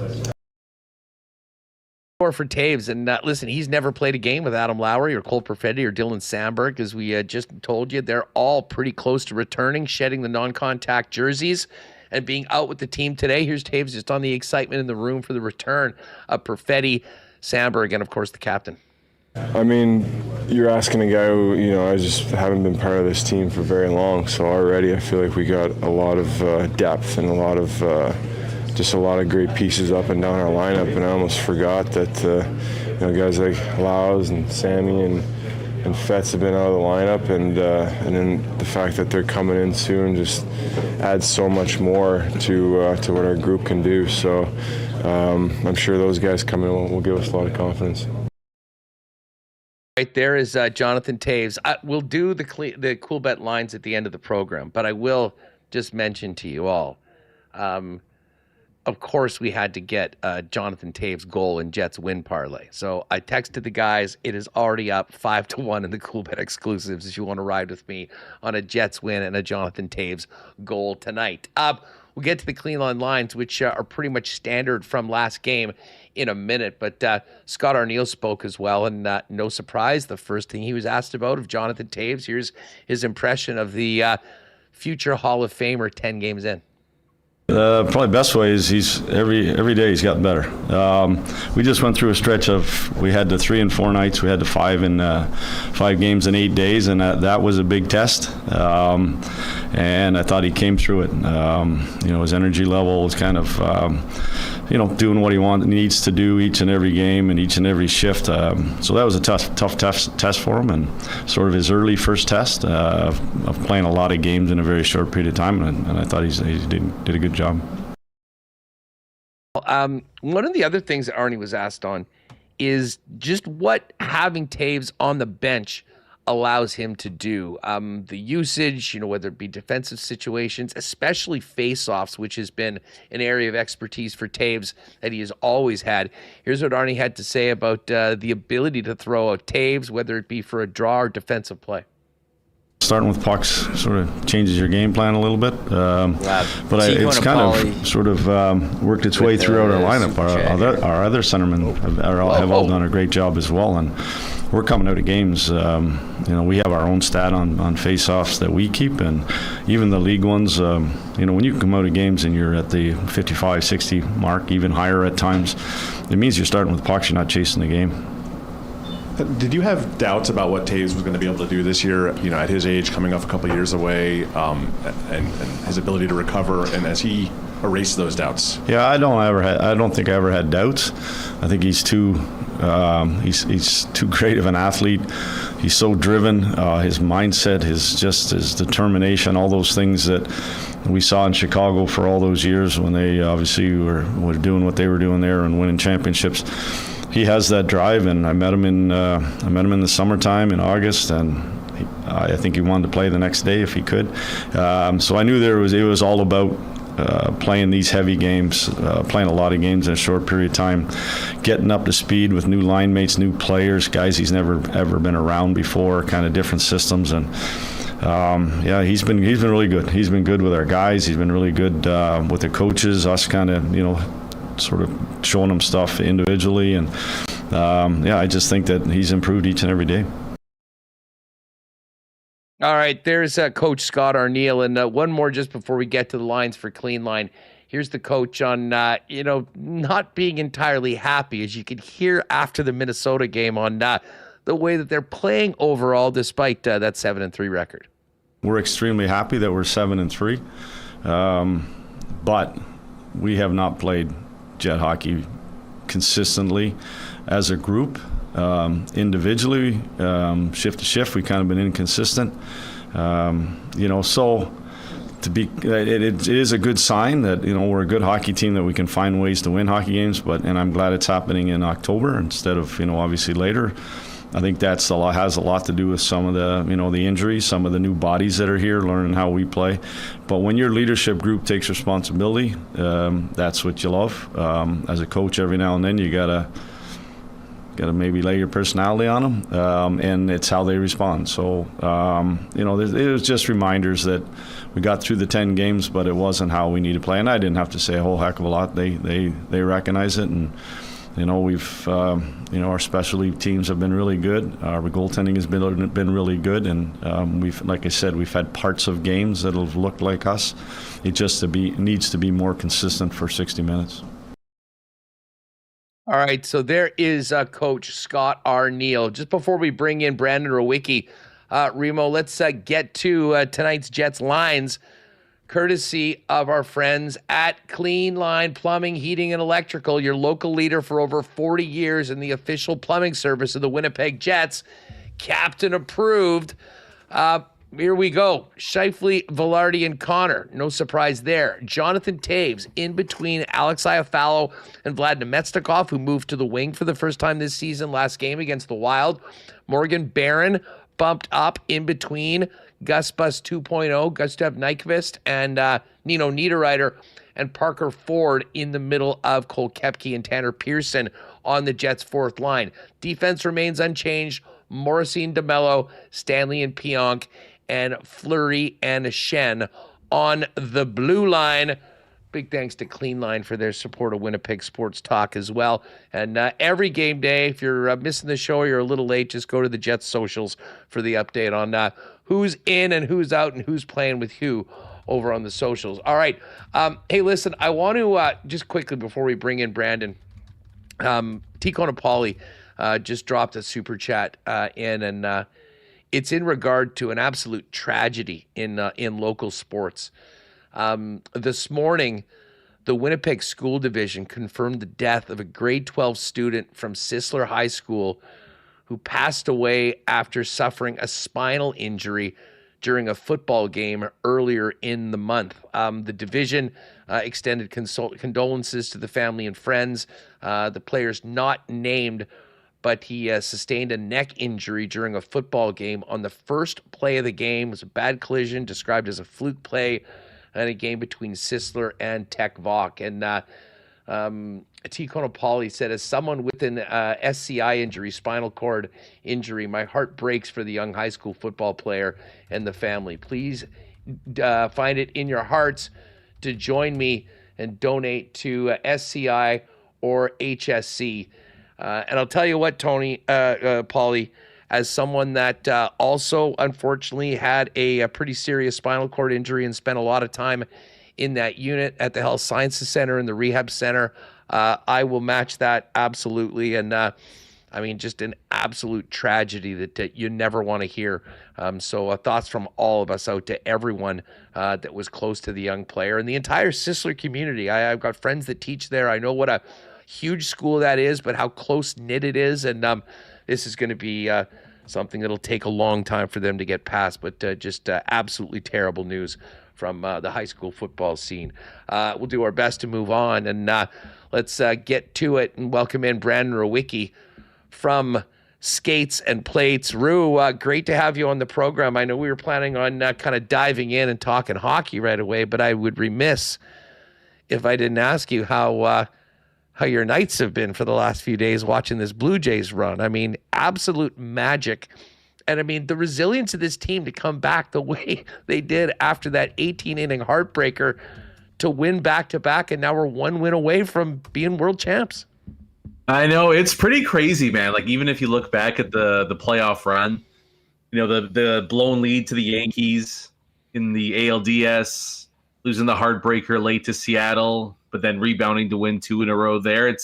For Toews, and listen, he's never played a game with Adam Lowry or Cole Perfetti or Dylan Sandberg. As we just told you, they're all pretty close to returning, shedding the non-contact jerseys and being out with the team today. Here's Toews just on the excitement in the room for the return of Perfetti, Sandberg, and of course the captain. I mean, you're asking a guy who, I just haven't been part of this team for very long, so already I feel like we got a lot of depth and a lot of great pieces up and down our lineup, and I almost forgot that guys like Laus and Sammy and Fetz have been out of the lineup, and then the fact that they're coming in soon just adds so much more to what our group can do. So I'm sure those guys coming in will give us a lot of confidence. Right there is Jonathan Toews. We'll do the Cool Bet lines at the end of the program, but I will just mention to you all. Of course, we had to get Jonathan Toews' goal in Jets win parlay. So I texted the guys. It is already up 5-1 in the Cool Bet exclusives if you want to ride with me on a Jets win and a Jonathan Toews goal tonight. We'll get to the clean line lines, which are pretty much standard from last game in a minute. But Scott Arniel spoke as well, and no surprise, the first thing he was asked about of Jonathan Toews, here's his impression of the future Hall of Famer 10 games in. Probably best way is he's every day he's gotten better. We just went through a stretch of, we had the 3 and 4 nights, we had the 5 games in 8 days, and that was a big test. And I thought he came through it. His energy level was kind of doing what he needs to do each and every game and each and every shift. So that was a tough test for him, and sort of his early first test of playing a lot of games in a very short period of time, and I thought he did a good job. One of the other things that Arnie was asked on is just what having Toews on the bench allows him to do. The usage, whether it be defensive situations, especially face-offs, which has been an area of expertise for Toews that he has always had. Here's what Arnie had to say about the ability to throw a Toews, whether it be for a draw or defensive play. Starting with pucks sort of changes your game plan a little bit, but it's kind of sort of worked its way throughout our lineup. Our other centermen have all done a great job as well, and we're coming out of games. We have our own stat on face-offs that we keep, and even the league ones. When you come out of games and you're at the 55, 60 mark, even higher at times, it means you're starting with pucks. You're not chasing the game. Did you have doubts about what Toews was going to be able to do this year, at his age, coming off a couple of years away, and his ability to recover, and as he erased those doubts? Yeah, I don't think I ever had doubts. I think he's too great of an athlete. He's so driven. His mindset, his determination, all those things that we saw in Chicago for all those years when they obviously were doing what they were doing there and winning championships. He has that drive, and I met him in the summertime in August, and I think he wanted to play the next day if he could. So I knew it was all about playing these heavy games, playing a lot of games in a short period of time, getting up to speed with new line mates, new players, guys he's never ever been around before, kind of different systems, and he's been really good. He's been good with our guys. He's been really good with the coaches. Us kind of sort of showing him stuff individually, and I just think that he's improved each and every day. All right, there's Coach Scott Arniel, and one more just before we get to the lines for Clean Line. Here's the coach on not being entirely happy, as you could hear after the Minnesota game, on the way that they're playing overall, despite that 7-3 record. We're extremely happy that we're 7-3, but we have not played Jet hockey consistently as a group. Individually, shift to shift, we've kind of been inconsistent. So it is a good sign that we're a good hockey team, that we can find ways to win hockey games. And I'm glad it's happening in October instead of obviously later. I think has a lot to do with some of the injuries, some of the new bodies that are here, learning how we play. But when your leadership group takes responsibility, that's what you love. As a coach, every now and then you gotta maybe lay your personality on them, and it's how they respond. So it was just reminders that we got through the 10 games, but it wasn't how we need to play. And I didn't have to say a whole heck of a lot. They recognize it, and we've our specialty teams have been really good. Our goaltending has been really good, and we've, like I said, we've had parts of games that have looked like us. It just needs to be more consistent for 60 minutes. All right, so there is Coach Scott Arniel. Just before we bring in Brandon Rewucki, Remo, let's get to tonight's Jets lines, courtesy of our friends at Clean Line Plumbing, Heating, and Electrical, your local leader for over 40 years in the official plumbing service of the Winnipeg Jets. Captain approved. Here we go. Scheifele, Velarde, and Connor. No surprise there. Jonathan Toews in between Alex Iafallo and Vlad Nemetsnikov, who moved to the wing for the first time this season last game against the Wild. Morgan Barron bumped up in between Gus Bus 2.0, Gustav Nyquist, and Nino Niederreiter, and Parker Ford in the middle of Cole Koepke and Tanner Pearson on the Jets' fourth line. Defense remains unchanged. Morrissey and DeMello, Stanley and Pionk, and Fleury and Shen on the blue line. Big thanks to Clean Line for their support of Winnipeg Sports Talk as well. And every game day, if you're missing the show or you're a little late, just go to the Jets socials for the update on who's in and who's out and who's playing with who over on the socials. All right. Hey, listen, I want to just quickly before we bring in Brandon, Tico Napoli just dropped a super chat in, and it's in regard to an absolute tragedy in local sports. This morning, the Winnipeg School Division confirmed the death of a grade 12 student from Sisler High School who passed away after suffering a spinal injury during a football game earlier in the month. The division extended condolences to the family and friends. The player's not named, but he sustained a neck injury during a football game on the first play of the game. It was a bad collision described as a fluke play in a game between Sisler and Tech Vok. And T. Konopali said, as someone with an SCI injury, spinal cord injury, my heart breaks for the young high school football player and the family. Please find it in your hearts to join me and donate to SCI or HSC. And I'll tell you what, Tony, Paulie, as someone that also unfortunately had a pretty serious spinal cord injury and spent a lot of time in that unit at the Health Sciences Center and the Rehab Center, I will match that absolutely. And I mean, just an absolute tragedy that you never want to hear. So thoughts from all of us out to everyone that was close to the young player and the entire Sisler community. I've got friends that teach there. I know what a huge school that is, but how close-knit it is. And this is going to be something that'll take a long time for them to get past, but just absolutely terrible news from the high school football scene. We'll do our best to move on, and let's get to it and welcome in Brandon Rewucki from Skates and Plates. Rew, great to have you on the program. I know we were planning on kind of diving in and talking hockey right away, but I would remiss if I didn't ask you how your nights have been for the last few days watching this Blue Jays run. I mean, absolute magic. And I mean, the resilience of this team to come back the way they did after that 18-inning heartbreaker to win back-to-back, and now we're one win away from being world champs. I know, it's pretty crazy, man. Like, even if you look back at the playoff run, you know, the blown lead to the Yankees in the ALDS, losing the heartbreaker late to Seattle, but then rebounding to win 2 in a row there.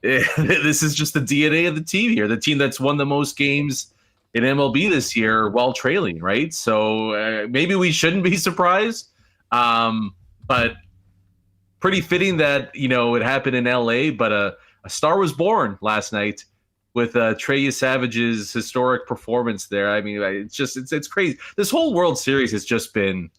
This is just the DNA of the team here. The team that's won the most games in MLB this year while trailing, right? So maybe we shouldn't be surprised, but pretty fitting that, you know, it happened in LA, but a star was born last night with Trey Savage's historic performance there. I mean, it's crazy. This whole World Series has just been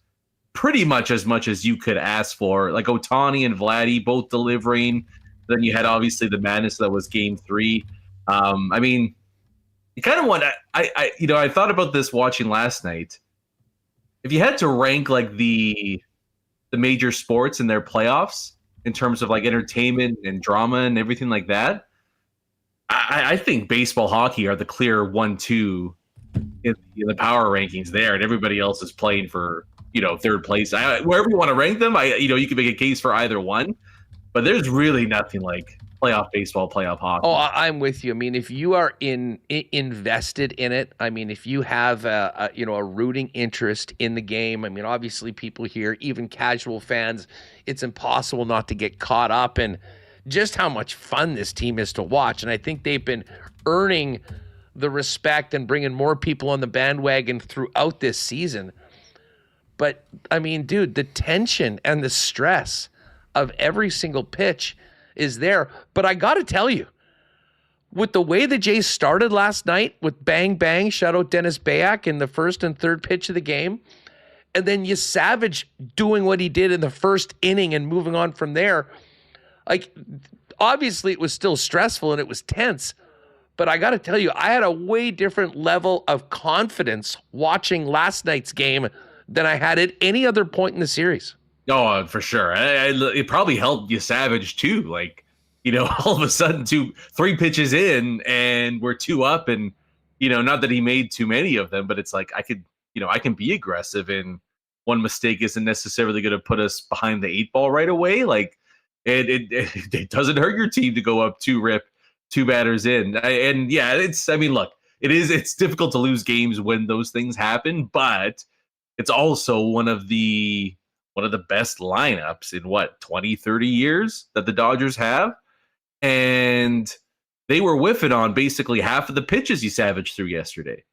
pretty much as you could ask for. Like Ohtani and Vladdy both delivering. Then you had obviously the madness that was Game 3. I mean, you kind of want I thought about this watching last night. If you had to rank like the major sports in their playoffs in terms of like entertainment and drama and everything like that, I think baseball, hockey are the clear 1-2 in the power rankings there, and everybody else is playing for, you know, third place. Wherever you want to rank them, you can make a case for either one, but there's really nothing like playoff baseball, playoff hockey. Oh, I'm with you. I mean, if you are invested in it, I mean, if you have a rooting interest in the game, I mean, obviously people here, even casual fans, it's impossible not to get caught up in just how much fun this team is to watch. And I think they've been earning the respect and bringing more people on the bandwagon throughout this season. But I mean, dude, the tension and the stress of every single pitch is there. But I got to tell you, with the way the Jays started last night with bang, bang, shout out Dennis Bayak in the first and third pitch of the game, and then you Savage doing what he did in the first inning and moving on from there, like, obviously it was still stressful and it was tense, but I got to tell you, I had a way different level of confidence watching last night's game than I had at any other point in the series. Oh, for sure. It probably helped you Savage too. Like, you know, all of a sudden 3 pitches in and we're 2 up, and, you know, not that he made too many of them, but it's like, I can be aggressive, and one mistake isn't necessarily going to put us behind the 8 ball right away. Like, it doesn't hurt your team to go up 2 batters in. It's difficult to lose games when those things happen, but it's also one of the best lineups in 20, 30 years that the Dodgers have. And they were whiffing on basically half of the pitches he Savage threw yesterday.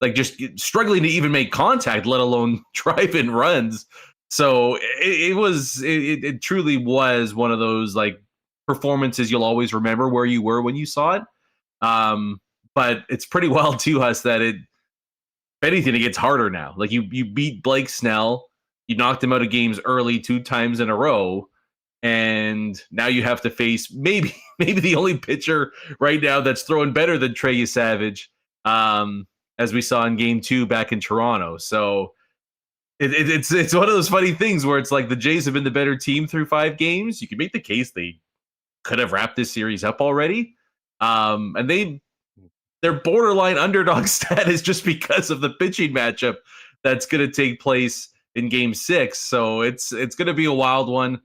Like, just struggling to even make contact, let alone drive in runs. So it truly was one of those like performances you'll always remember where you were when you saw it. But it's pretty wild to us that if anything, it gets harder now. Like you beat Blake Snell, you knocked him out of games early 2 times in a row, and now you have to face maybe the only pitcher right now that's throwing better than Trey Savage, as we saw in Game 2 back in Toronto. So it's one of those funny things where it's like the Jays have been the better team through 5 games. You can make the case they could have wrapped this series up already, and they're borderline underdog status just because of the pitching matchup that's going to take place in Game 6. So it's going to be a wild one.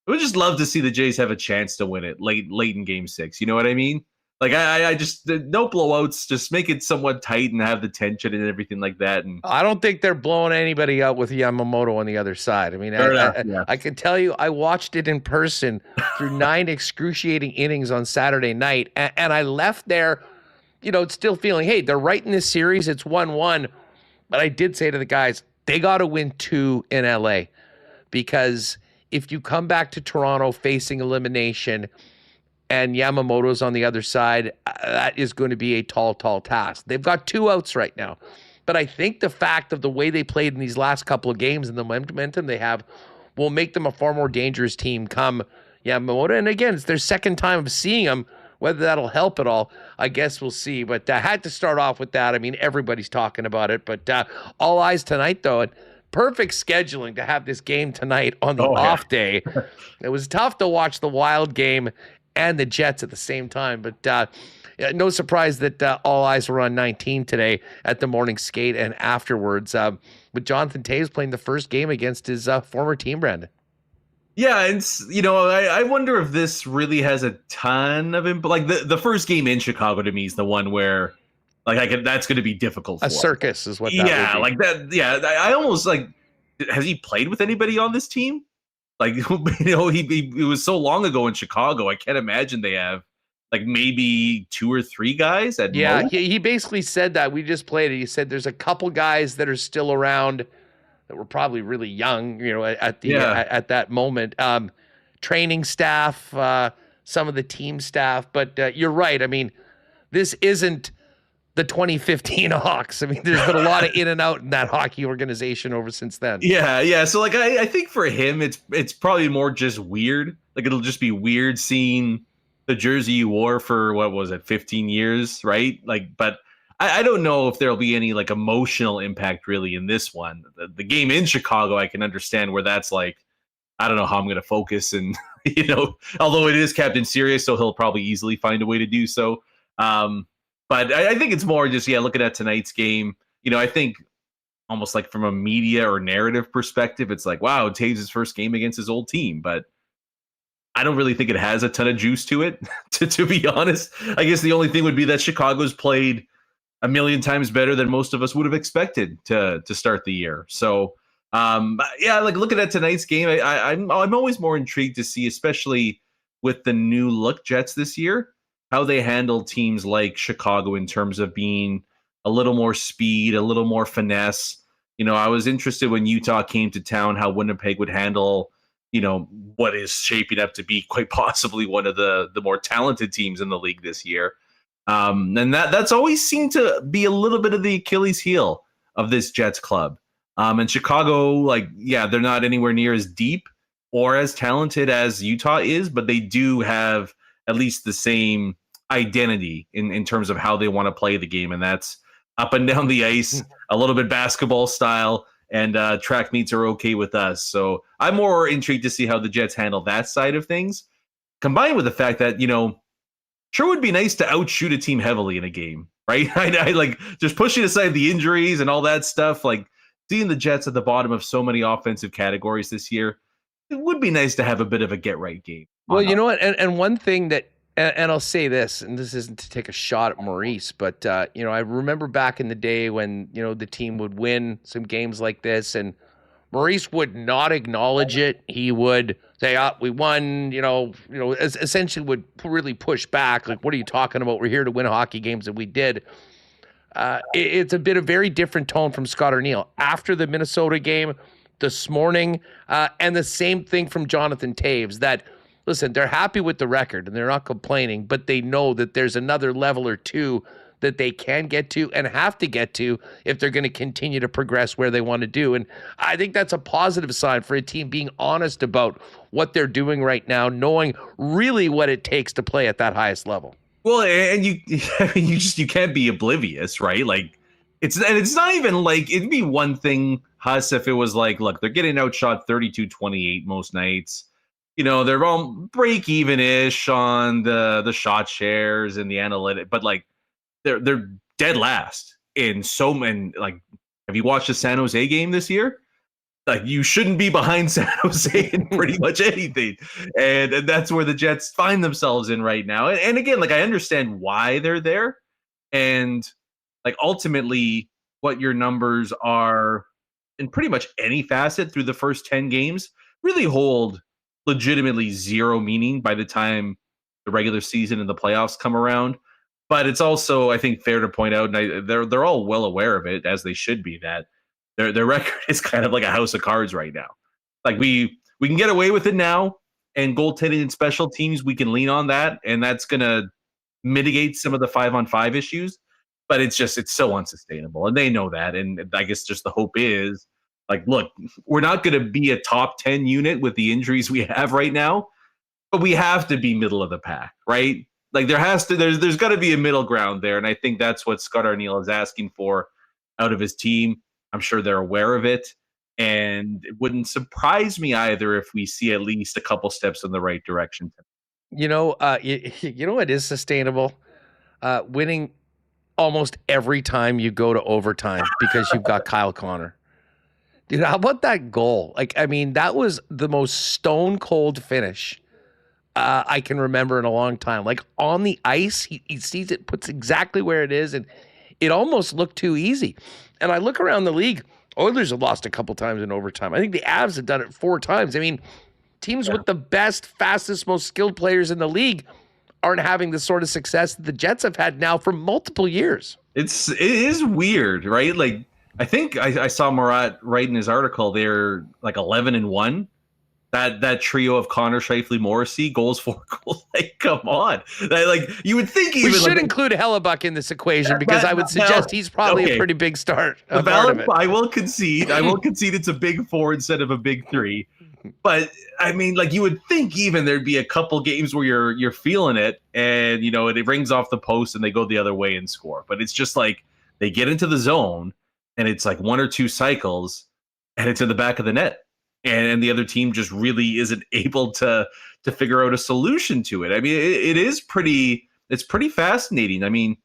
I would just love to see the Jays have a chance to win it late in Game 6. You know what I mean? Like I just no blowouts. Just make it somewhat tight and have the tension and everything like that. And I don't think they're blowing anybody out with Yamamoto on the other side. I mean, I can tell you, I watched it in person through 9 excruciating innings on Saturday night, and I left there, still feeling, hey, they're right in this series. It's 1-1. But I did say to the guys, they got to win 2 in LA, because if you come back to Toronto facing elimination and Yamamoto's on the other side, that is going to be a tall task. They've got 2 outs right now. But I think the fact of the way they played in these last couple of games and the momentum they have will make them a far more dangerous team come Yamamoto. And again, it's their second time of seeing them. Whether that'll help at all, I guess we'll see. But I had to start off with that. I mean, everybody's talking about it. But all eyes tonight, though. And perfect scheduling to have this game tonight on the off day. It was tough to watch the Wild game and the Jets at the same time. But no surprise that all eyes were on 19 today at the morning skate and afterwards. With Jonathan Toews playing the first game against his former team, Brandon. Yeah, and I wonder if this really has a ton of him. Like the first game in Chicago to me is the one where, like, that's going to be difficult. A circus is what. That would be. Like that. Yeah, I almost like. Has he played with anybody on this team? Like, he was so long ago in Chicago. I can't imagine they have like maybe 2 or 3 guys. He basically said that. We just played it. He said there's a couple guys that are still around that were probably really young, at that moment. Training staff, some of the team staff, but you're right. I mean, this isn't the 2015 Hawks. I mean, there's been a lot of in and out in that hockey organization over since then. Yeah. So like, I think for him, it's probably more just weird. Like it'll just be weird seeing the jersey you wore for, what was it, 15 years, right? Like, but I don't know if there'll be any like emotional impact really in this one. The game in Chicago, I can understand where that's like, I don't know how I'm going to focus. And, although it is Captain Serious, so he'll probably easily find a way to do so. But I think it's more just, looking at tonight's game, I think almost like from a media or narrative perspective, it's like, wow, Toews' first game against his old team. But I don't really think it has a ton of juice to it, to be honest. I guess the only thing would be that Chicago's played a million times better than most of us would have expected to start the year. So, like looking at tonight's game, I'm always more intrigued to see, especially with the new look Jets this year, how they handle teams like Chicago in terms of being a little more speed, a little more finesse. I was interested when Utah came to town, how Winnipeg would handle, what is shaping up to be quite possibly one of the more talented teams in the league this year. And that's always seemed to be a little bit of the Achilles heel of this Jets club. And Chicago, they're not anywhere near as deep or as talented as Utah is, but they do have at least the same identity in terms of how they want to play the game. And that's up and down the ice, a little bit basketball style, and track meets are okay with us. So I'm more intrigued to see how the Jets handle that side of things, combined with the fact that, sure would be nice to outshoot a team heavily in a game, right? I like just pushing aside the injuries and all that stuff, like seeing the Jets at the bottom of so many offensive categories this year, it would be nice to have a bit of a get-right game. Well, you know what? And one thing that, and I'll say this, and this isn't to take a shot at Maurice, but, I remember back in the day when, the team would win some games like this, and Maurice would not acknowledge it. He would say, we won, essentially would really push back. Like, what are you talking about? We're here to win hockey games, and we did. It's a bit of very different tone from Scott Arniel. After the Minnesota game, this morning. And the same thing from Jonathan Toews, that, listen, they're happy with the record and they're not complaining, but they know that there's another level or two that they can get to and have to get to if they're going to continue to progress where they want to do. And I think that's a positive sign for a team being honest about what they're doing right now, knowing really what it takes to play at that highest level. Well, and you can't be oblivious, right? Like, it's not even like, it'd be one thing, Huss, if it was like, look, they're getting outshot 32-28 most nights. You know, they're all break even-ish on the shot shares and the analytic, but like, they're dead last in so many. Like, have you watched the San Jose game this year? Like, you shouldn't be behind San Jose in pretty much anything, and that's where the Jets find themselves in right now. And again, like, I understand why they're there, and like, ultimately what your numbers are in pretty much any facet through the first 10 games really hold legitimately zero meaning by the time the regular season and the playoffs come around. But it's also, I think, fair to point out, and they're all well aware of it, as they should be, that their record is kind of like a house of cards right now. Like, we can get away with it now, and goaltending and special teams, we can lean on that, and that's going to mitigate some of the 5-on-5 issues. But it's so unsustainable, and they know that. And I guess just the hope is, like, look, we're not going to be a top 10 unit with the injuries we have right now, but we have to be middle of the pack, right? Like, there's got to be a middle ground there, and I think that's what Scott Arniel is asking for out of his team. I'm sure they're aware of it, and it wouldn't surprise me either if we see at least a couple steps in the right direction. You know what is sustainable? Winning almost every time you go to overtime because you've got Kyle Connor. Dude, how about that goal? Like, I mean, that was the most stone cold finish I can remember in a long time. Like, on the ice, he sees it, puts exactly where it is, and it almost looked too easy. And I look around the league, Oilers have lost a couple times in overtime. I think the Avs have done it 4 times. I mean, teams with the best, fastest, most skilled players in the league aren't having the sort of success that the Jets have had now for multiple years. It is weird, right? Like, I think I saw Murat write in his article, they're like 11-1. That trio of Connor, Scheifele, Morrissey, goals, 4 goals. Like, come on. Like, you would think even we should include Hellebuck in this equation, because I would suggest he's probably a pretty big start. I will concede. It's a big 4 instead of a big 3. But I mean, like, you would think even there'd be a couple games where you're feeling it, and you know, it rings off the post and they go the other way and score. But it's just like they get into the zone and it's like 1 or 2 cycles and it's in the back of the net. And the other team just really isn't able to figure out a solution to it. I mean, it's pretty fascinating. I mean,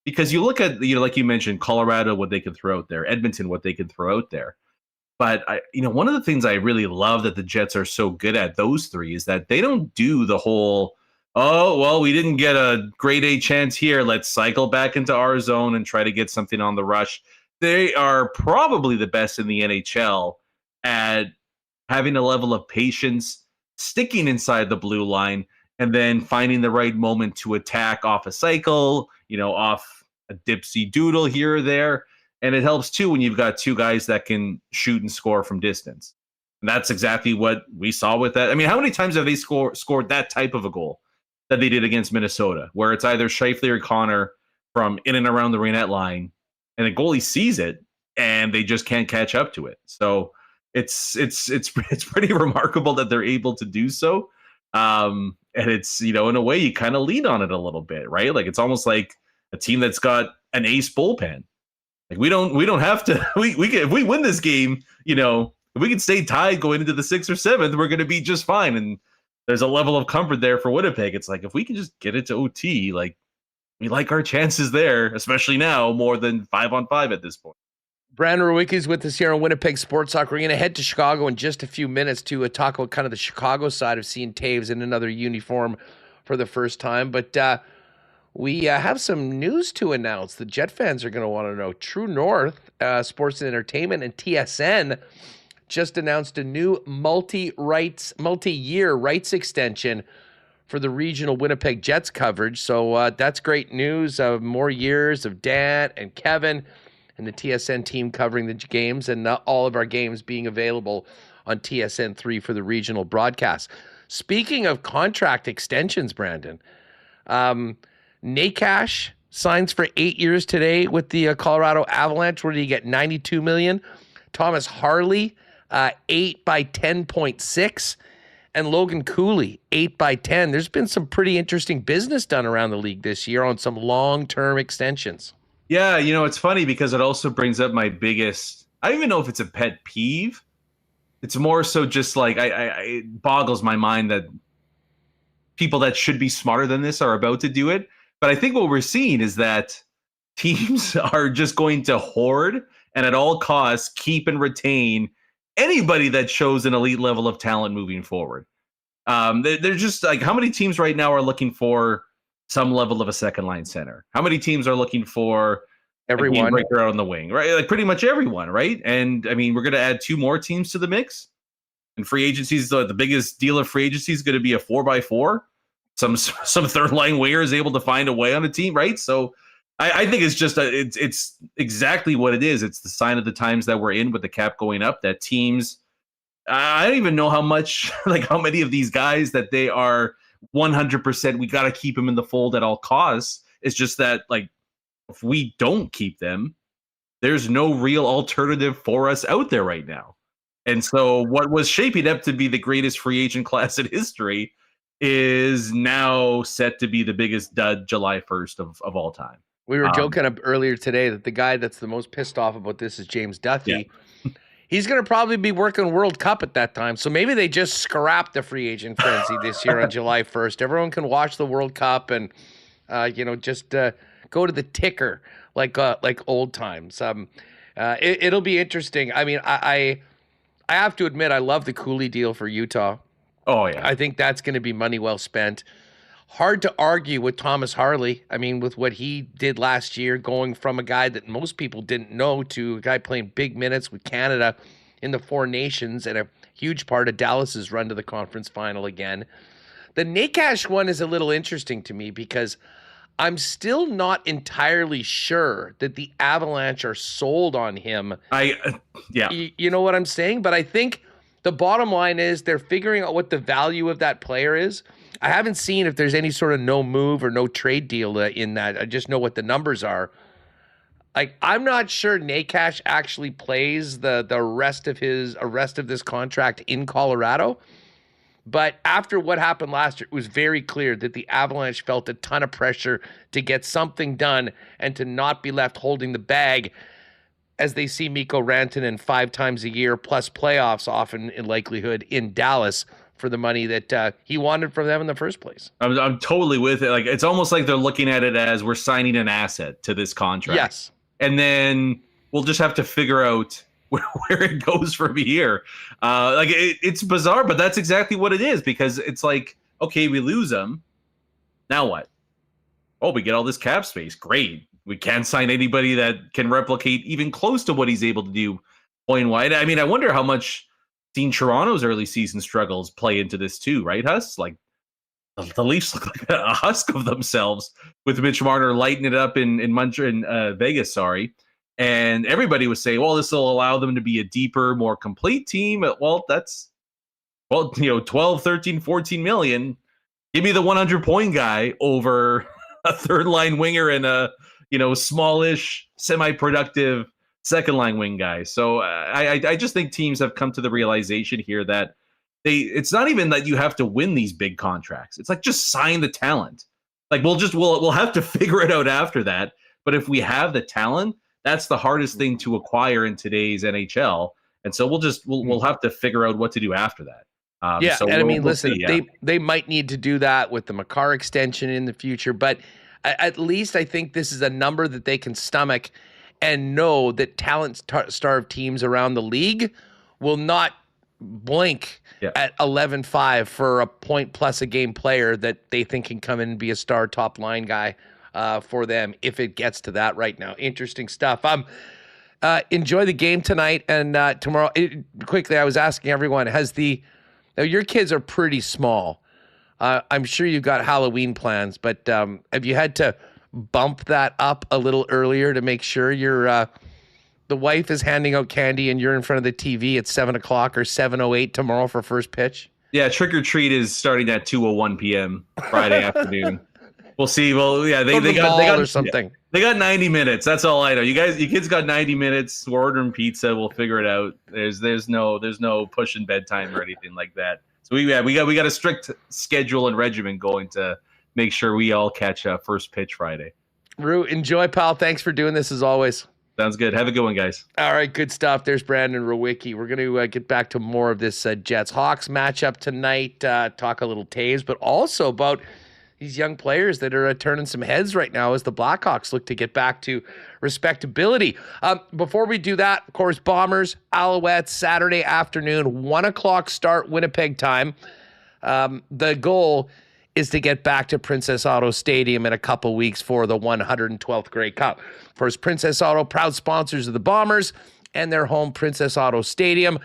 because you look at, like you mentioned, Colorado, what they could throw out there, Edmonton, what they could throw out there. But one of the things I really love that the Jets are so good at, those 3, is that they don't do the whole, oh, well, we didn't get a grade A chance here, let's cycle back into our zone and try to get something on the rush. They are probably the best in the NHL at having a level of patience, sticking inside the blue line, and then finding the right moment to attack off a cycle, off a dipsy doodle here or there. And it helps too when you've got 2 guys that can shoot and score from distance. And that's exactly what we saw with that. I mean, how many times have they scored that type of a goal that they did against Minnesota, where it's either Scheifele or Connor from in and around the Reinette line, and the goalie sees it and they just can't catch up to it. So it's pretty remarkable that they're able to do so. And it's, in a way you kind of lean on it a little bit, right? Like, it's almost like a team that's got an ace bullpen. Like, we don't have to, we can, if we win this game, if we can stay tied going into the 6th or 7th, we're going to be just fine. And there's a level of comfort there for Winnipeg. It's like, if we can just get it to OT, like, we like our chances there, especially now, more than 5-on-5 at this point. Brandon Rewucki is with us here on Winnipeg Sports Talk. We're going to head to Chicago in just a few minutes to talk about kind of the Chicago side of seeing Toews in another uniform for the first time. But we have some news to announce. The Jet fans are going to want to know. True North Sports and Entertainment and TSN just announced a new multi-year rights extension for the regional Winnipeg Jets coverage. So that's great news. More years of Dan and Kevin and the TSN team covering the games, and all of our games being available on TSN3 for the regional broadcast. Speaking of contract extensions, Brandon, Nakash signs for 8 years today with the Colorado Avalanche. Where did he get? $92 million. Thomas Harley, 8 by 10.6. And Logan Cooley, 8 by 10. There's been some pretty interesting business done around the league this year on some long-term extensions. Yeah, it's funny because it also brings up my biggest, I don't even know if it's a pet peeve. It's more so just like, it boggles my mind that people that should be smarter than this are about to do it. But I think what we're seeing is that teams are just going to hoard and at all costs keep and retain anybody that shows an elite level of talent moving forward. They're just like, how many teams right now are looking for some level of a second line center? How many teams are looking for everyone a breaker out on the wing, right? Like pretty much everyone, right? And I mean, we're going to add 2 more teams to the mix. And free agencies, the biggest deal of free agency is going to be a 4x4. Some third line winger is able to find a way on a team, right? So I think it's just it's exactly what it is. It's the sign of the times that we're in with the cap going up, that teams, I don't even know how much, like how many of these guys that they are 100%, we got to keep them in the fold at all costs. It's just that, like, if we don't keep them, there's no real alternative for us out there right now. And so what was shaping up to be the greatest free agent class in history is now set to be the biggest dud July 1st of all time. We were joking up earlier today that the guy that's the most pissed off about this is James Duthie. Yeah. He's going to probably be working World Cup at that time. So maybe they just scrapped the free agent frenzy this year on July 1st. Everyone can watch the World Cup and, just go to the ticker like old times. It'll be interesting. I mean, I have to admit, I love the Cooley deal for Utah. Oh, yeah. I think that's going to be money well spent. Hard to argue with Thomas Harley. I mean, with what he did last year, going from a guy that most people didn't know to a guy playing big minutes with Canada in the Four Nations and a huge part of Dallas's run to the conference final again. The Nakash one is a little interesting to me because I'm still not entirely sure that the Avalanche are sold on him. You know what I'm saying? But I think the bottom line is they're figuring out what the value of that player is. I haven't seen if there's any sort of no move or no trade deal in that. I just know what the numbers are. Like, I'm not sure Nakash actually plays the rest of this contract in Colorado. But after what happened last year, it was very clear that the Avalanche felt a ton of pressure to get something done and to not be left holding the bag as they see Mikko Rantanen 5 times a year plus playoffs, often in likelihood in Dallas, for the money that he wanted from them in the first place. I'm totally with it. Like, it's almost like they're looking at it as we're signing an asset to this contract. Yes. And then we'll just have to figure out where it goes from here. It's bizarre, but that's exactly what it is, because it's like, okay, we lose him. Now what? Oh, we get all this cap space. Great. We can't sign anybody that can replicate even close to what he's able to do point wide. I mean, I wonder how much seeing Toronto's early season struggles play into this too, right, Huss? Like, the Leafs look like a husk of themselves with Mitch Marner lighting it up in Vegas, and everybody was saying, well, this will allow them to be a deeper, more complete team. Well, 12, 13, 14 million. Give me the 100-point guy over a third-line winger and a, smallish, semi-productive second-line wing guy. So I just think teams have come to the realization here that it's not even that you have to win these big contracts. It's like, just sign the talent. Like, we'll have to figure it out after that. But if we have the talent, that's the hardest thing to acquire in today's NHL. And so we'll have to figure out what to do after that. So listen, they might need to do that with the Makar extension in the future, but at least I think this is a number that they can stomach and know that talent-starved teams around the league will not blink at 11-5 for a point-plus a game player that they think can come in and be a star top-line guy for them if it gets to that right now. Interesting stuff. Enjoy the game tonight and tomorrow. Quickly, I was asking everyone, now your kids are pretty small. I'm sure you've got Halloween plans, but have you had to bump that up a little earlier to make sure you're the wife is handing out candy and you're in front of the TV at 7 o'clock or 7:08 tomorrow for first pitch? Yeah, trick or treat is starting at 2:01 p.m. Friday afternoon. We'll see. Well, yeah, they got or something. Yeah, they got 90 minutes. That's all I know. You kids got 90 minutes. We're ordering pizza. We'll figure it out. There's no pushing bedtime or anything like that. So we got a strict schedule and regimen going to make sure we all catch first pitch Friday. Rue, enjoy, pal. Thanks for doing this as always. Sounds good. Have a good one, guys. All right, good stuff. There's Brandon Rewucki. We're going to get back to more of this Jets-Hawks matchup tonight, talk a little Toews, but also about these young players that are turning some heads right now as the Blackhawks look to get back to respectability. Before we do that, of course, Bombers, Alouettes, Saturday afternoon, 1 o'clock start Winnipeg time. The goal is to get back to Princess Auto Stadium in a couple weeks for the 112th Grey Cup. First, Princess Auto, proud sponsors of the Bombers and their home Princess Auto Stadium.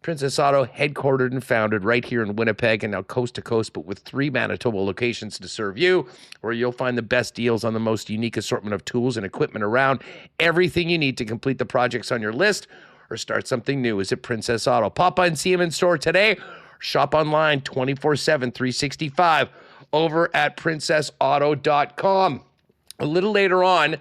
Princess Auto, headquartered and founded right here in Winnipeg and now coast to coast, but with 3 Manitoba locations to serve you, where you'll find the best deals on the most unique assortment of tools and equipment around. Everything you need to complete the projects on your list or start something new is at Princess Auto. Pop by and see them in store today. Shop online 24/7, 365 over at princessauto.com. A little later on,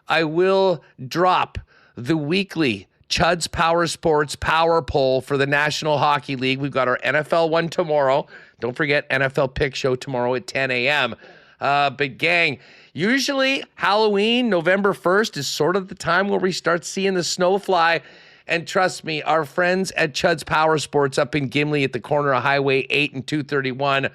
I will drop the weekly Chud's Power Sports Power Poll for the National Hockey League. We've got our NFL one tomorrow. Don't forget NFL Pick Show tomorrow at 10 a.m. But gang, usually Halloween, November 1st, is sort of the time where we start seeing the snow fly. And trust me, our friends at Chud's Power Sports up in Gimli at the corner of Highway 8 and 231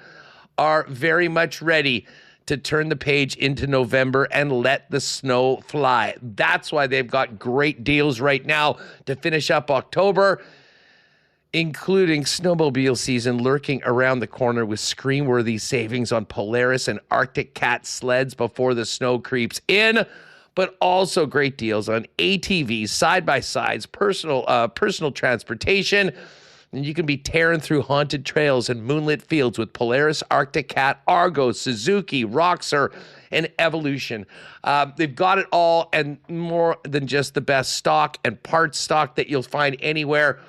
are very much ready to turn the page into November and let the snow fly. That's why they've got great deals right now to finish up October, including snowmobile season lurking around the corner with screen-worthy savings on Polaris and Arctic Cat sleds before the snow creeps in, but also great deals on ATVs, side-by-sides, personal transportation. And you can be tearing through haunted trails and moonlit fields with Polaris, Arctic Cat, Argo, Suzuki, Roxor, and Evolution. They've got it all and more than just the best stock and parts stock that you'll find anywhere.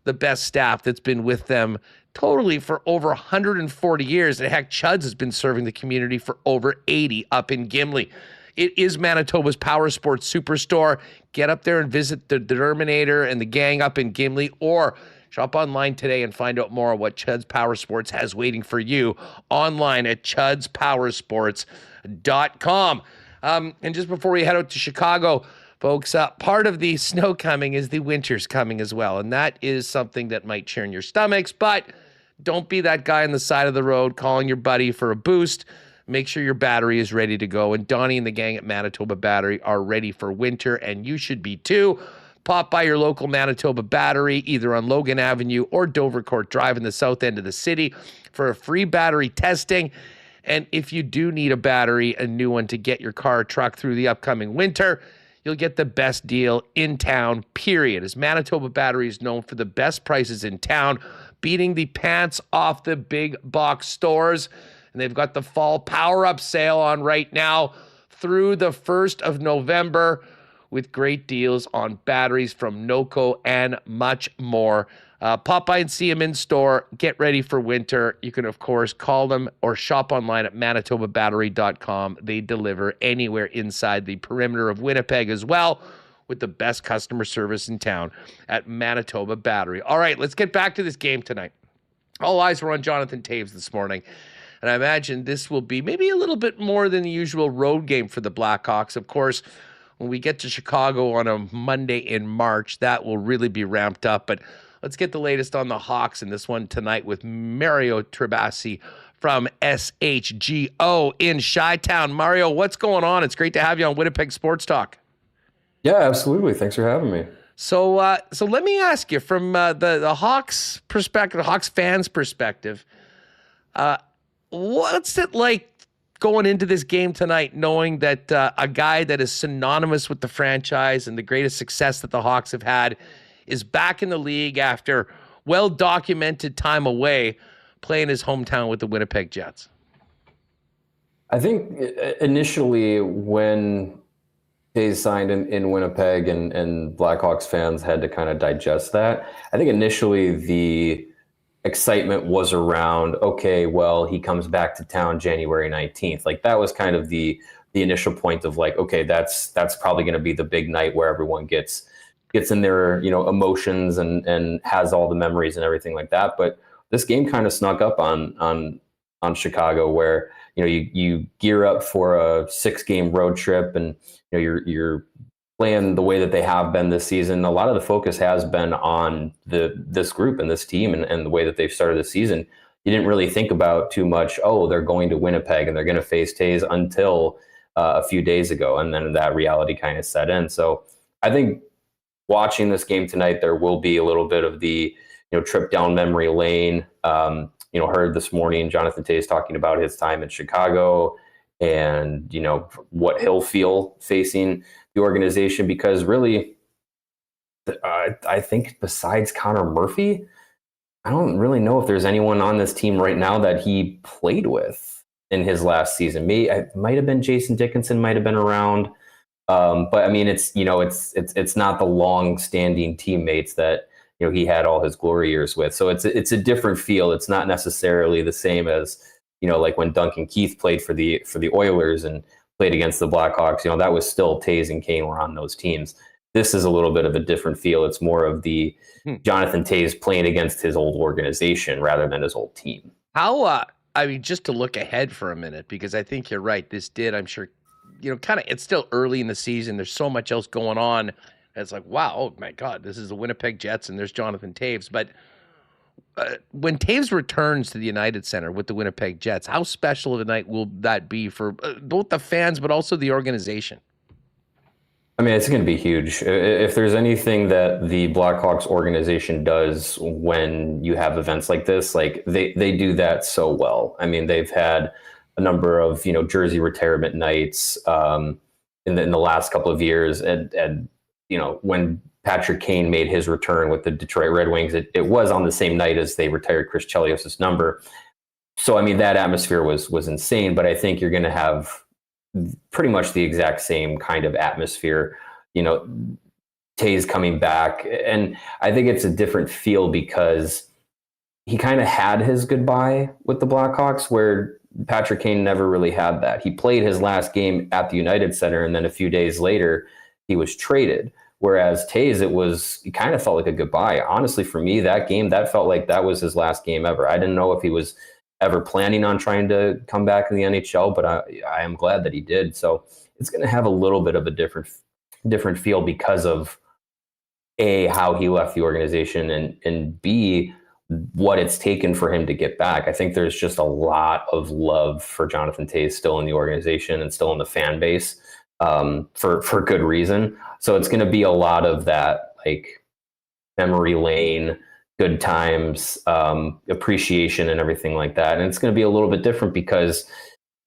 The best staff that's been with them totally for over 140 years. And heck, Chuds has been serving the community for over 80 up in Gimli. It is Manitoba's Power Sports Superstore. Get up there and visit the Terminator and the gang up in Gimli, or shop online today and find out more on what Chuds Power Sports has waiting for you online at chudspowersports.com. And just before we head out to Chicago, folks, part of the snow coming is the winter's coming as well. And that is something that might churn your stomachs, but don't be that guy on the side of the road calling your buddy for a boost. Make sure your battery is ready to go. And Donnie and the gang at Manitoba Battery are ready for winter, and you should be too. Pop by your local Manitoba Battery, either on Logan Avenue or Dovercourt Drive in the south end of the city for a free battery testing. And if you do need a battery, a new one to get your car or truck through the upcoming winter, you'll get the best deal in town, period. As Manitoba Battery is known for the best prices in town, beating the pants off the big box stores. And they've got the fall power-up sale on right now through the 1st of November with great deals on batteries from NOCO and much more. Pop by and see them in store. Get ready for winter. You can, of course, call them or shop online at manitobabattery.com. They deliver anywhere inside the perimeter of Winnipeg as well, with the best customer service in town at Manitoba Battery. All right, let's get back to this game tonight. All eyes were on Jonathan Toews this morning, and I imagine this will be maybe a little bit more than the usual road game for the Blackhawks. Of course, when we get to Chicago on a Monday in March, that will really be ramped up. But let's get the latest on the Hawks in this one tonight with Mario Tirabassi from SHGO in Chi-Town. Mario, what's going on? It's great to have you on Winnipeg Sports Talk. Yeah, absolutely. Thanks for having me. So let me ask you, from the Hawks perspective, the Hawks fans' perspective, what's it like going into this game tonight, knowing that a guy that is synonymous with the franchise and the greatest success that the Hawks have had is back in the league after well-documented time away, playing his hometown with the Winnipeg Jets? I think initially when Toews signed in Winnipeg, and Blackhawks fans had to kind of digest that. I think initially the excitement was around, okay, well, he comes back to town January 19th. Like that was kind of the initial point of like, okay, that's probably going to be the big night where everyone gets in their, emotions and has all the memories and everything like that. But this game kind of snuck up on Chicago, where you gear up for a 6-game road trip, and you're playing the way that they have been this season. A lot of the focus has been on this group and this team and the way that they've started the season. You didn't really think about too much, they're going to Winnipeg and they're going to face Toews until a few days ago, and then that reality kind of set in. So I think watching this game tonight, there will be a little bit of the trip down memory lane. Heard this morning Jonathan Toews talking about his time in Chicago and what he'll feel facing the organization, because really I think besides Connor Murphy, I don't really know if there's anyone on this team right now that he played with in his last season. It might have been Jason Dickinson, might have been around, but I mean it's not the long standing teammates that he had all his glory years with. So it's a different feel. It's not necessarily the same as like when Duncan Keith played for the Oilers and played against the Blackhawks. That was still Toews and Kane were on those teams. This is a little bit of a different feel. It's more of the Jonathan Toews playing against his old organization rather than his old team. How, just to look ahead for a minute, because I think you're right. This I'm sure, it's still early in the season. There's so much else going on. It's like, wow, oh my God, this is the Winnipeg Jets and there's Jonathan Toews. But when Toews returns to the United Center with the Winnipeg Jets, how special of a night will that be for both the fans but also the organization? I mean, it's going to be huge. If there's anything that the Blackhawks organization does when you have events like this, like they do that so well. I mean, they've had a number of jersey retirement nights in the last couple of years, and when Patrick Kane made his return with the Detroit Red Wings, it was on the same night as they retired Chris Chelios' number. So, I mean, that atmosphere was insane, but I think you're going to have pretty much the exact same kind of atmosphere, Toews coming back. And I think it's a different feel because he kind of had his goodbye with the Blackhawks, where Patrick Kane never really had that. He played his last game at the United Center, and then a few days later, he was traded. Whereas Toews, it kind of felt like a goodbye. Honestly, for me, that game, that felt like that was his last game ever. I didn't know if he was ever planning on trying to come back in the NHL, but I am glad that he did. So it's going to have a little bit of a different feel because of A, how he left the organization, and B, what it's taken for him to get back. I think there's just a lot of love for Jonathan Toews still in the organization and still in the fan base, for good reason. So it's going to be a lot of that, like memory lane, good times, appreciation and everything like that. And it's going to be a little bit different because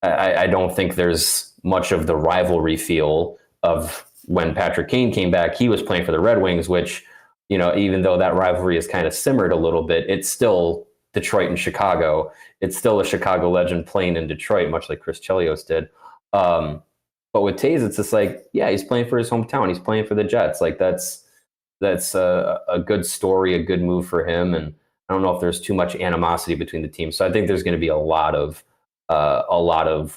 I don't think there's much of the rivalry feel of when Patrick Kane came back. He was playing for the Red Wings, which, even though that rivalry has kind of simmered a little bit, it's still Detroit and Chicago. It's still a Chicago legend playing in Detroit, much like Chris Chelios did. But with Toews, it's just like, yeah, he's playing for his hometown. He's playing for the Jets. Like that's a good story, a good move for him. And I don't know if there's too much animosity between the teams. So I think there's going to be a lot of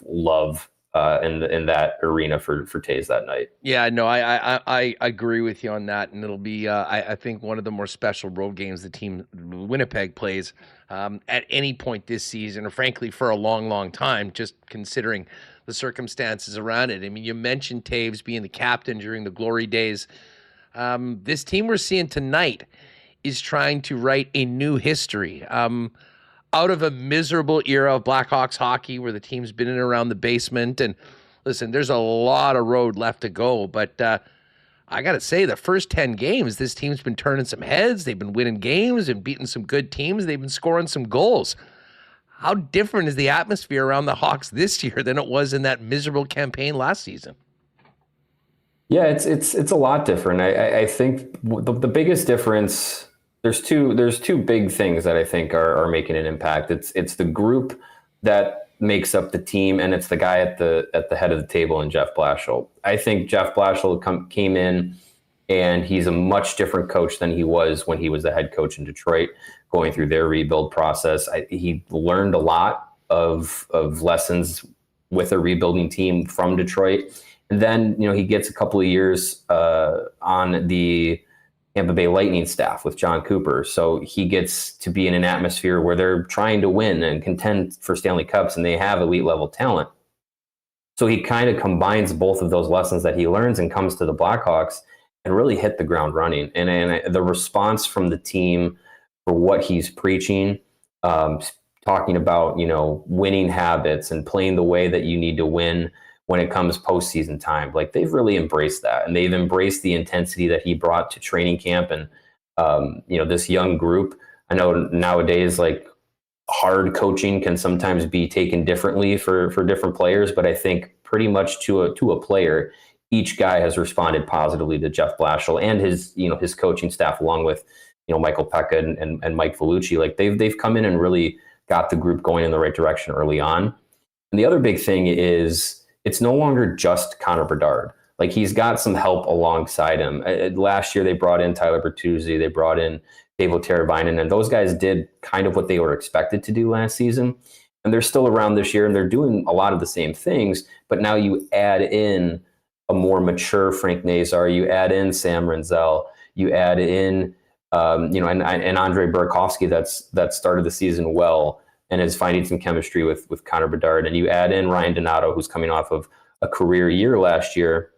love in that arena for Toews that night. Yeah, no, I agree with you on that, and it'll be I think one of the more special road games the team Winnipeg plays at any point this season, or frankly for a long time, just considering the circumstances around it. I mean, you mentioned Toews being the captain during the glory days. This team we're seeing tonight is trying to write a new history. Out of a miserable era of Blackhawks hockey where the team's been in and around the basement. And listen, there's a lot of road left to go, but I got to say, the first 10 games, this team's been turning some heads. They've been winning games and beating some good teams. They've been scoring some goals. How different is the atmosphere around the Hawks this year than it was in that miserable campaign last season? Yeah, it's a lot different. I think the biggest difference, there's two big things that I think are making an impact. It's the group that makes up the team, and it's the guy at the head of the table in Jeff Blashill. I think Jeff Blashill came in, and he's a much different coach than he was when he was the head coach in Detroit, going through their rebuild process. He learned a lot of lessons with a rebuilding team from Detroit. And then, he gets a couple of years on the Tampa Bay Lightning staff with John Cooper. So he gets to be in an atmosphere where they're trying to win and contend for Stanley Cups, and they have elite level talent. So he kind of combines both of those lessons that he learns and comes to the Blackhawks and really hit the ground running. And the response from the team for what he's preaching, talking about, winning habits and playing the way that you need to win when it comes postseason time. Like, they've really embraced that, and they've embraced the intensity that he brought to training camp. And, this young group, I know nowadays, like, hard coaching can sometimes be taken differently for different players, but I think pretty much to a player, each guy has responded positively to Jeff Blashill and his coaching staff, along with, Michael Pekka and Mike Vellucci. Like, they've come in and really got the group going in the right direction early on. And the other big thing is, it's no longer just Connor Bedard. Like, he's got some help alongside him. Last year, they brought in Tyler Bertuzzi, they brought in Teuvo Teravainen, and those guys did kind of what they were expected to do last season. And they're still around this year, and they're doing a lot of the same things. But now you add in a more mature Frank Nazar, you add in Sam Renzel, you add in, and Andre Burakovsky that started the season well and is finding some chemistry with Connor Bedard. And you add in Ryan Donato, who's coming off of a career year last year,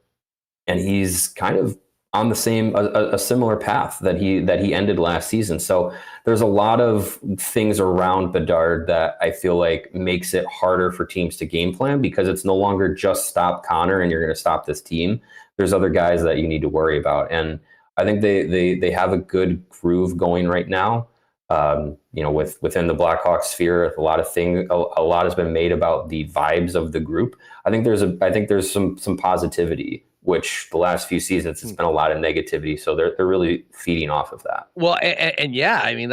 and he's kind of on the same, a similar path that he ended last season. So there's a lot of things around Bedard that I feel like makes it harder for teams to game plan, because it's no longer just stop Connor and you're going to stop this team. There's other guys that you need to worry about. And I think they have a good groove going right now. Within the Blackhawks sphere, a lot has been made about the vibes of the group. I think there's some positivity, which the last few seasons it's been a lot of negativity. So they're really feeding off of that. Well, and yeah, I mean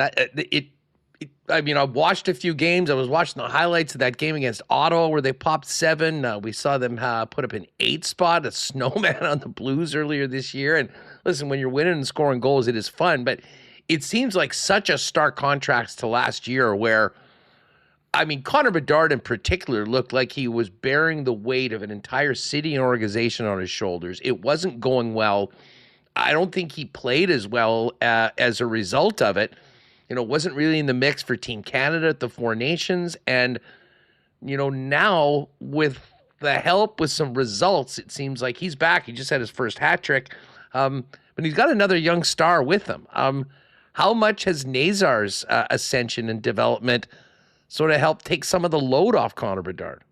I watched a few games. I was watching the highlights of that game against Ottawa where they popped 7. We saw them put up an 8 spot, a snowman on the Blues earlier this year. And listen, when you're winning and scoring goals, it is fun, but it seems like such a stark contrast to last year where, Connor Bedard in particular looked like he was bearing the weight of an entire city and organization on his shoulders. It wasn't going well. I don't think he played as well as a result of it. Wasn't really in the mix for Team Canada at the Four Nations. And, now with the help with some results, it seems like he's back. He just had his first hat trick. But he's got another young star with him. How much has Nazar's ascension and development sort of helped take some of the load off Connor Bedard?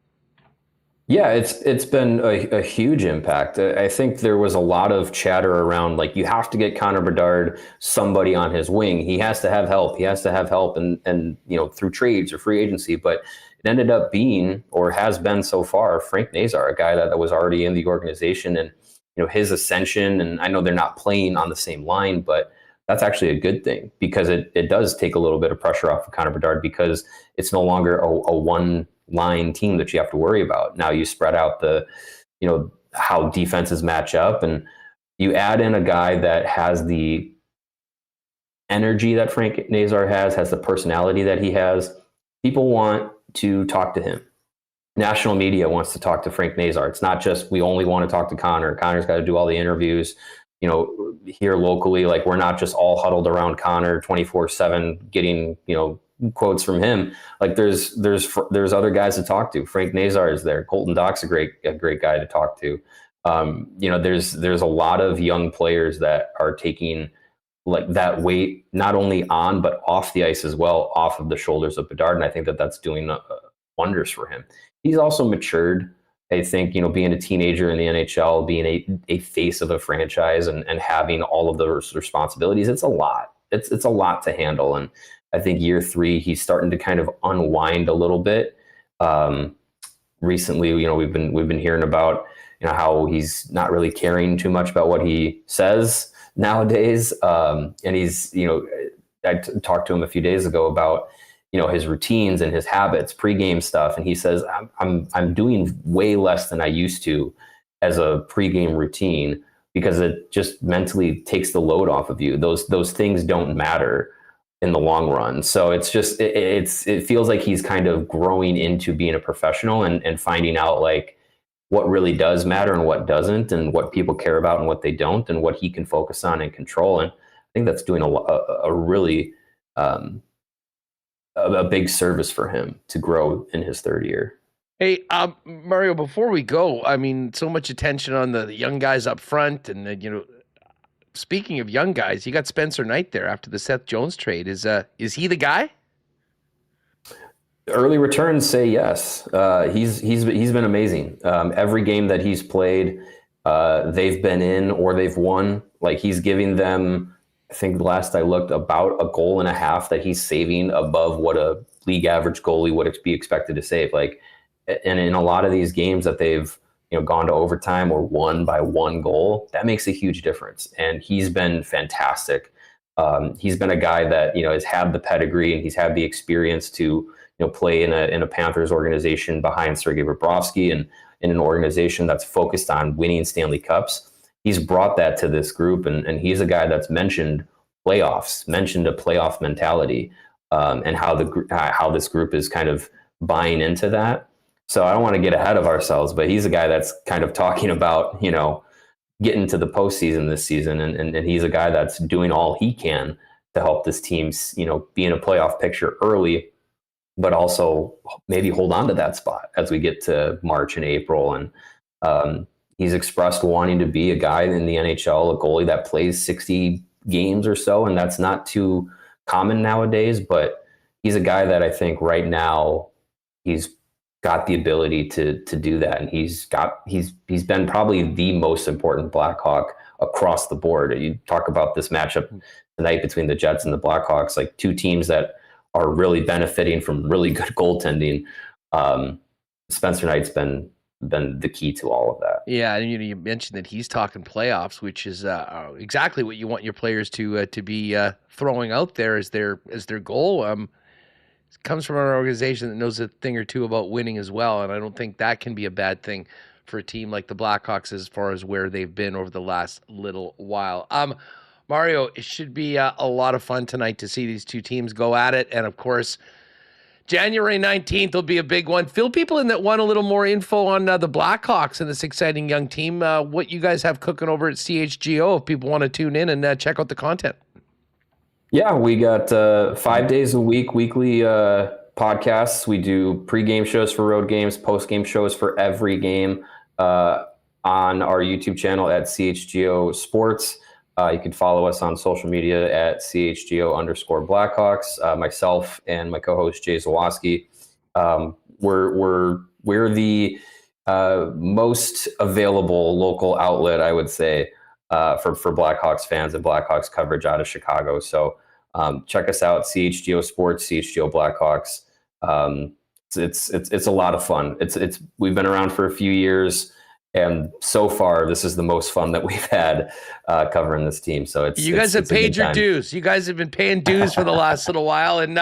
Yeah, it's been a huge impact. I think there was a lot of chatter around, like, you have to get Connor Bedard somebody on his wing. He has to have help. He has to have help and through trades or free agency. But it ended up being, or has been so far, Frank Nazar, a guy that was already in the organization, and his ascension. And I know they're not playing on the same line, but that's actually a good thing, because it does take a little bit of pressure off of Connor Bedard, because it's no longer a one-line team that you have to worry about. Now you spread out how defenses match up, and you add in a guy that has the energy that Frank Nazar has the personality that he has. People want to talk to him. National media wants to talk to Frank Nazar. It's not just, we only want to talk to Connor. Connor's got to do all the interviews. Here locally, like, we're not just all huddled around Connor 24/7 getting, quotes from him. Like, there's other guys to talk to. Frank Nazar is there. Colton Dock's a great guy to talk to. There's a lot of young players that are taking like that weight, not only on, but off the ice as well, off of the shoulders of Bedard. And I think that's doing wonders for him. He's also matured. I think, being a teenager in the NHL, being a face of a franchise and having all of those responsibilities, it's a lot. It's a lot to handle. And I think year 3, he's starting to kind of unwind a little bit. Recently, we've been hearing about, how he's not really caring too much about what he says nowadays. And he's, I talked to him a few days ago about, his routines and his habits, pregame stuff. And he says, I'm doing way less than I used to as a pregame routine because it just mentally takes the load off of you. Those things don't matter in the long run. So it's just, it feels like he's kind of growing into being a professional and finding out like what really does matter and what doesn't, and what people care about and what they don't, and what he can focus on and control. And I think that's doing a really, a big service for him to grow in his third year. Hey, Mario, before we go, I mean, so much attention on the young guys up front. And, speaking of young guys, you got Spencer Knight there after the Seth Jones trade. Is he the guy? Early returns say yes. He's been amazing. Every game that he's played, they've been in or they've won. Like, he's giving them, I think last I looked, about a goal and a half that he's saving above what a league average goalie would be expected to save. Like, and in a lot of these games that they've gone to overtime or won by one goal, that makes a huge difference. And he's been fantastic. He's been a guy that has had the pedigree, and he's had the experience to play in a Panthers organization behind Sergei Bobrovsky and in an organization that's focused on winning Stanley Cups. He's brought that to this group, and he's a guy that's mentioned playoffs, mentioned a playoff mentality, and how this group is kind of buying into that. So I don't want to get ahead of ourselves, but he's a guy that's kind of talking about, getting to the postseason this season. And he's a guy that's doing all he can to help this team, be in a playoff picture early, but also maybe hold on to that spot as we get to March and April. And he's expressed wanting to be a guy in the NHL, a goalie that plays 60 games or so. And that's not too common nowadays, but he's a guy that I think right now he's got the ability to do that. And he's been probably the most important Blackhawk across the board. You talk about this matchup tonight between the Jets and the Blackhawks, like two teams that are really benefiting from really good goaltending. Spencer Knight's been the key to all of that. Yeah, and you mentioned that he's talking playoffs, which is exactly what you want your players to be throwing out there as their goal. It comes from an organization that knows a thing or two about winning as well, and I don't think that can be a bad thing for a team like the Blackhawks as far as where they've been over the last little while. Mario, it should be a lot of fun tonight to see these two teams go at it, and of course, January 19th will be a big one. Fill people in that want a little more info on the Blackhawks and this exciting young team, what you guys have cooking over at CHGO if people want to tune in and check out the content. Yeah, we got 5 days a week, weekly podcasts. We do pregame shows for road games, postgame shows for every game on our YouTube channel at CHGO Sports. You can follow us on social media at CHGO_Blackhawks. Myself and my co-host Jay Zawoski. We're the most available local outlet, I would say, for Blackhawks fans and Blackhawks coverage out of Chicago. So check us out, CHGO Sports, CHGO Blackhawks. It's a lot of fun. We've been around for a few years, and so far this is the most fun that we've had covering this team. So you guys have paid your dues. You guys have been paying dues for the last little while, and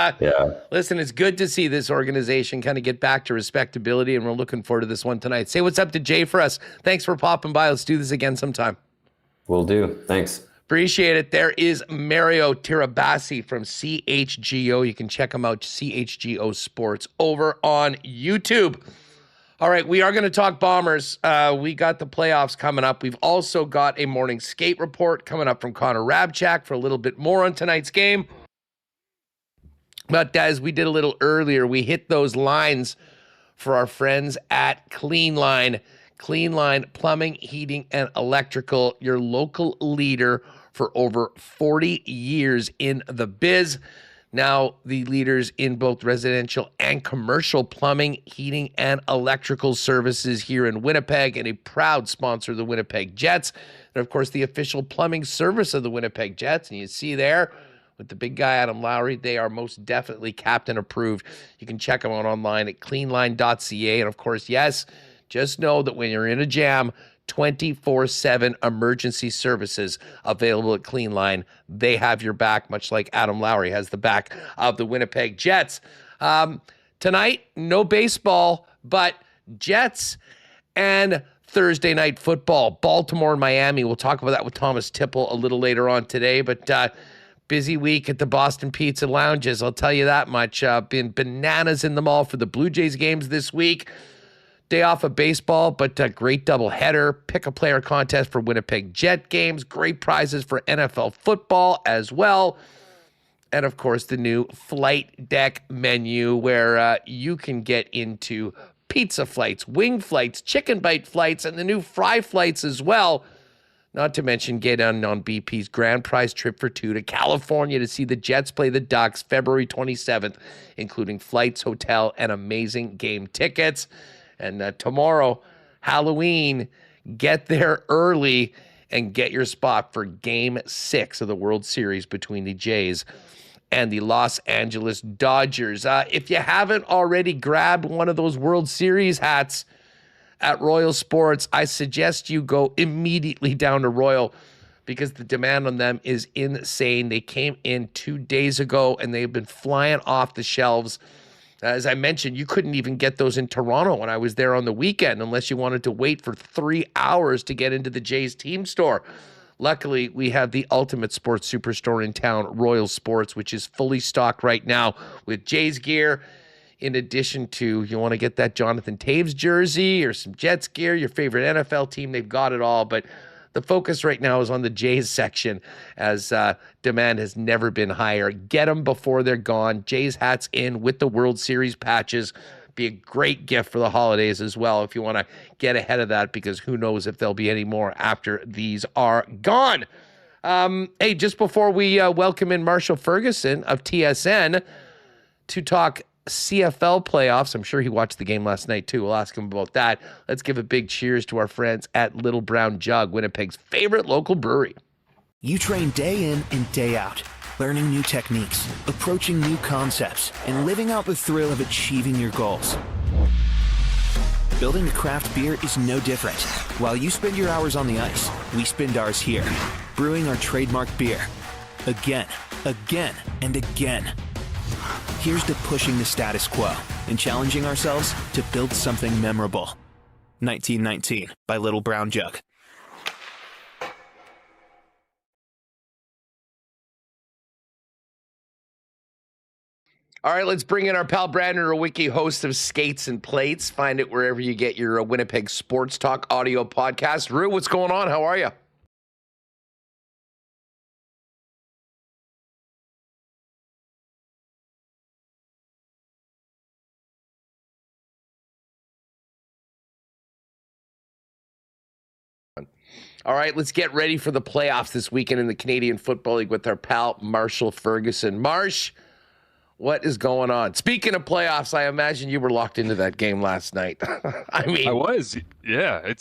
listen, it's good to see this organization kind of get back to respectability, and we're looking forward to this one tonight. Say what's up to Jay for us. Thanks for popping by. Let's do this again sometime. Will do. Thanks. Appreciate it. There is Mario Tirabassi from CHGO. You can check him out, CHGO Sports, over on YouTube. All right, we are going to talk Bombers. We got the playoffs coming up. We've also got a morning skate report coming up from Connor Rabchak for a little bit more on tonight's game. But as we did a little earlier, we hit those lines for our friends at Clean Line. Clean Line Plumbing, Heating, and Electrical, your local leader for over 40 years in the biz. Now the leaders in both residential and commercial plumbing, heating, and electrical services here in Winnipeg, and a proud sponsor of the Winnipeg Jets. And of course, the official plumbing service of the Winnipeg Jets. And you see there with the big guy, Adam Lowry, they are most definitely captain approved. You can check them out online at cleanline.ca. And of course, yes, just know that when you're in a jam, 24/7 emergency services available at Clean Line. They have your back, much like Adam Lowry has the back of the Winnipeg Jets. Tonight, no baseball, but Jets and Thursday night football. Baltimore and Miami. We'll talk about that with Thomas Tipple a little later on today, but busy week at the Boston Pizza Lounges, I'll tell you that much. Been bananas in the mall for the Blue Jays games this week. Day off of baseball, but a great doubleheader. Pick a player contest for Winnipeg Jet games. Great prizes for NFL football as well. And, of course, the new flight deck menu where you can get into pizza flights, wing flights, chicken bite flights, and the new fry flights as well. Not to mention get on BP's grand prize trip for two to California to see the Jets play the Ducks February 27th, including flights, hotel, and amazing game tickets. And tomorrow, Halloween, get there early and get your spot for Game 6 of the World Series between the Jays and the Los Angeles Dodgers. If you haven't already grabbed one of those World Series hats at Royal Sports, I suggest you go immediately down to Royal because the demand on them is insane. They came in 2 days ago and they've been flying off the shelves. As I mentioned, you couldn't even get those in Toronto when I was there on the weekend unless you wanted to wait for 3 hours to get into the Jays team store. Luckily, we have the ultimate sports superstore in town, Royal Sports, which is fully stocked right now with Jays gear. In addition to, you want to get that Jonathan Toews jersey or some Jets gear, your favorite NFL team, they've got it all. But the focus right now is on the Jays section as demand has never been higher. Get them before they're gone. Jays hats in with the World Series patches. Be a great gift for the holidays as well if you want to get ahead of that, because who knows if there'll be any more after these are gone. Hey, just before we welcome in Marshall Ferguson of TSN to talk CFL playoffs. I'm sure he watched the game last night too. We'll ask him about that. Let's give a big cheers to our friends at Little Brown Jug, Winnipeg's favorite local brewery. You train day in and day out, learning new techniques, approaching new concepts, and living out the thrill of achieving your goals. Building a craft beer is no different. While you spend your hours on the ice, we spend ours here, brewing our trademark beer. Again, and again. Here's to pushing the status quo and challenging ourselves to build something memorable. 1919 by Little Brown Jug. All right, let's bring in our pal Brandon Rewucki, host of Skates and Plates. Find it wherever you get your Winnipeg Sports Talk audio podcast. Rew, what's going on? How are you? All right, let's get ready for the playoffs this weekend in the Canadian Football League with our pal Marshall Ferguson. Marsh, what is going on? Speaking of playoffs, I imagine you were locked into that game last night. I was. Yeah,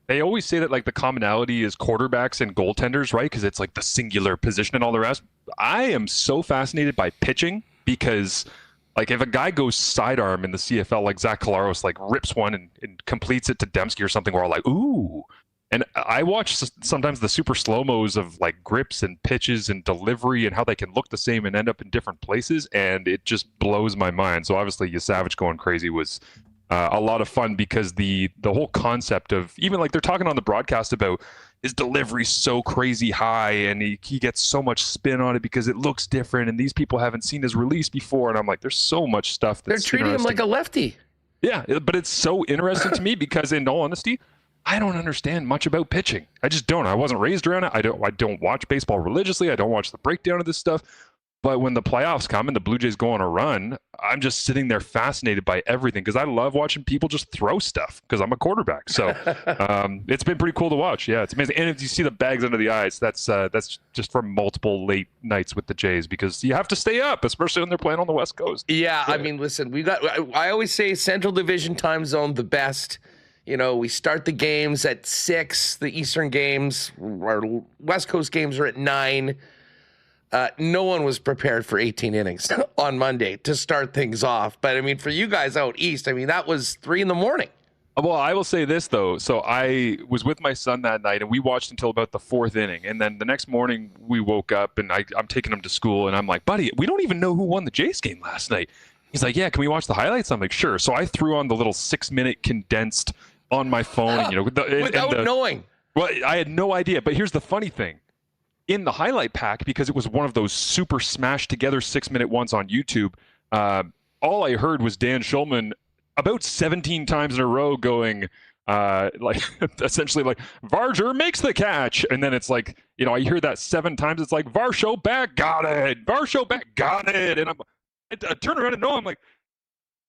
they always say that like the commonality is quarterbacks and goaltenders, right? Because it's like the singular position and all the rest. I am so fascinated by pitching because like if a guy goes sidearm in the CFL, like Zach Collaros, like rips one and completes it to Dembski or something, we're all like, ooh. And I watch sometimes the super slow-mos of like grips and pitches and delivery and how they can look the same and end up in different places, and it just blows my mind. So obviously Yasavage going crazy was a lot of fun because the whole concept of even like they're talking on the broadcast about his delivery so crazy high and he gets so much spin on it because it looks different and these people haven't seen his release before, and I'm like, there's so much stuff that's they're treating him like a lefty. Yeah, but it's so interesting to me because in all honesty, I don't understand much about pitching. I just don't. I wasn't raised around it. I don't watch baseball religiously. I don't watch the breakdown of this stuff. But when the playoffs come and the Blue Jays go on a run, I'm just sitting there fascinated by everything because I love watching people just throw stuff because I'm a quarterback. So it's been pretty cool to watch. Yeah, it's amazing. And if you see the bags under the eyes, that's just from multiple late nights with the Jays because you have to stay up, especially when they're playing on the West Coast. Yeah, I mean, listen, I always say Central Division time zone the best. You know, we start the games at 6. The Eastern games, our West Coast games are at 9. No one was prepared for 18 innings on Monday to start things off. But, I mean, for you guys out east, I mean, that was 3 in the morning. Well, I will say this, though. So I was with my son that night, and we watched until about the 4th inning. And then the next morning, we woke up, and I'm taking him to school, and I'm like, buddy, we don't even know who won the Jays game last night. He's like, yeah, can we watch the highlights? I'm like, sure. So I threw on the little 6-minute condensed on my phone. Without knowing. Well, I had no idea. But here's the funny thing. In the highlight pack, because it was one of those super smashed together 6-minute ones on YouTube, all I heard was Dan Schulman about 17 times in a row going essentially like Varger makes the catch, and then it's like, I hear that 7 times. It's like Varsho back, got it. Varsho back, got it. And I turn around and know, I'm like,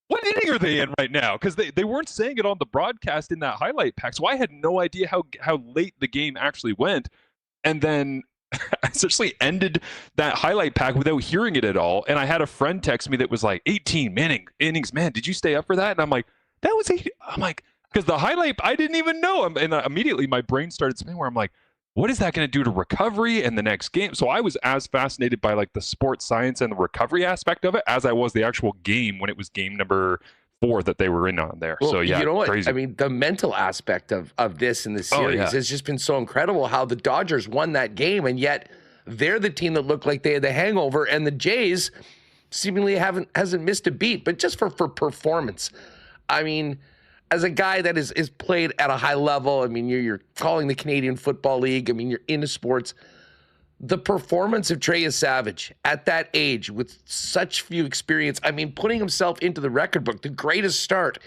what inning are they in right now? Because they weren't saying it on the broadcast in that highlight pack, so I had no idea how late the game actually went, and then I essentially ended that highlight pack without hearing it at all. And I had a friend text me that was like, 18 innings, man, did you stay up for that? And I'm like, that was 18. I'm like, because the highlight, I didn't even know. And immediately my brain started spinning where I'm like, what is that going to do to recovery and the next game? So I was as fascinated by like the sports science and the recovery aspect of it as I was the actual game when it was game number 4 that they were in on there. Well, so yeah, you know what? crazy. I mean, the mental aspect of this in the series has just been so incredible. How the Dodgers won that game, and yet they're the team that looked like they had the hangover, and the Jays seemingly hasn't missed a beat. But just for performance, I mean, as a guy that is played at a high level, I mean, you're calling the Canadian Football League. I mean, you're into sports. The performance of Trey Savage at that age with such few experience, I mean, putting himself into the record book, the greatest start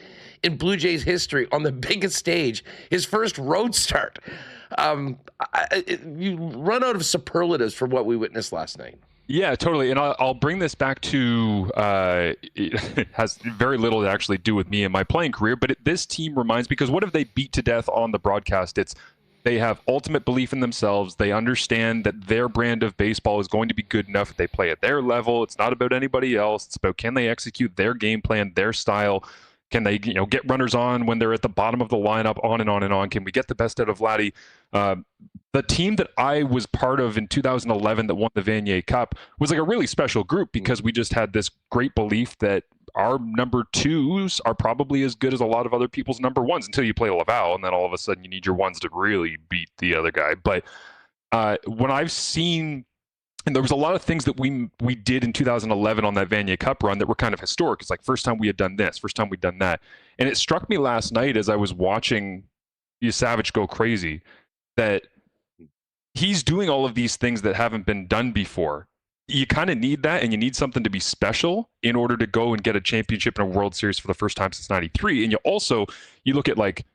in Blue Jays history on the biggest stage, his first road start. You run out of superlatives for what we witnessed last night. Yeah, totally. And I'll bring this back to, it has very little to actually do with me and my playing career, but this team reminds, because what have they beat to death on the broadcast? They have ultimate belief in themselves. They understand that their brand of baseball is going to be good enough if they play at their level. It's not about anybody else. It's about, can they execute their game plan, their style? Can they, get runners on when they're at the bottom of the lineup, on and on and on? Can we get the best out of Vladdy? The team that I was part of in 2011 that won the Vanier Cup was like a really special group, because we just had this great belief that our number 2s are probably as good as a lot of other people's number 1s until you play Laval, and then all of a sudden you need your 1s to really beat the other guy. But when I've seen, and there was a lot of things that we did in 2011 on that Vanier Cup run that were kind of historic. It's like, first time we had done this, first time we'd done that. And it struck me last night as I was watching Savage go crazy that he's doing all of these things that haven't been done before. You kind of need that, and you need something to be special in order to go and get a championship in a World Series for the first time since 93. And you look at like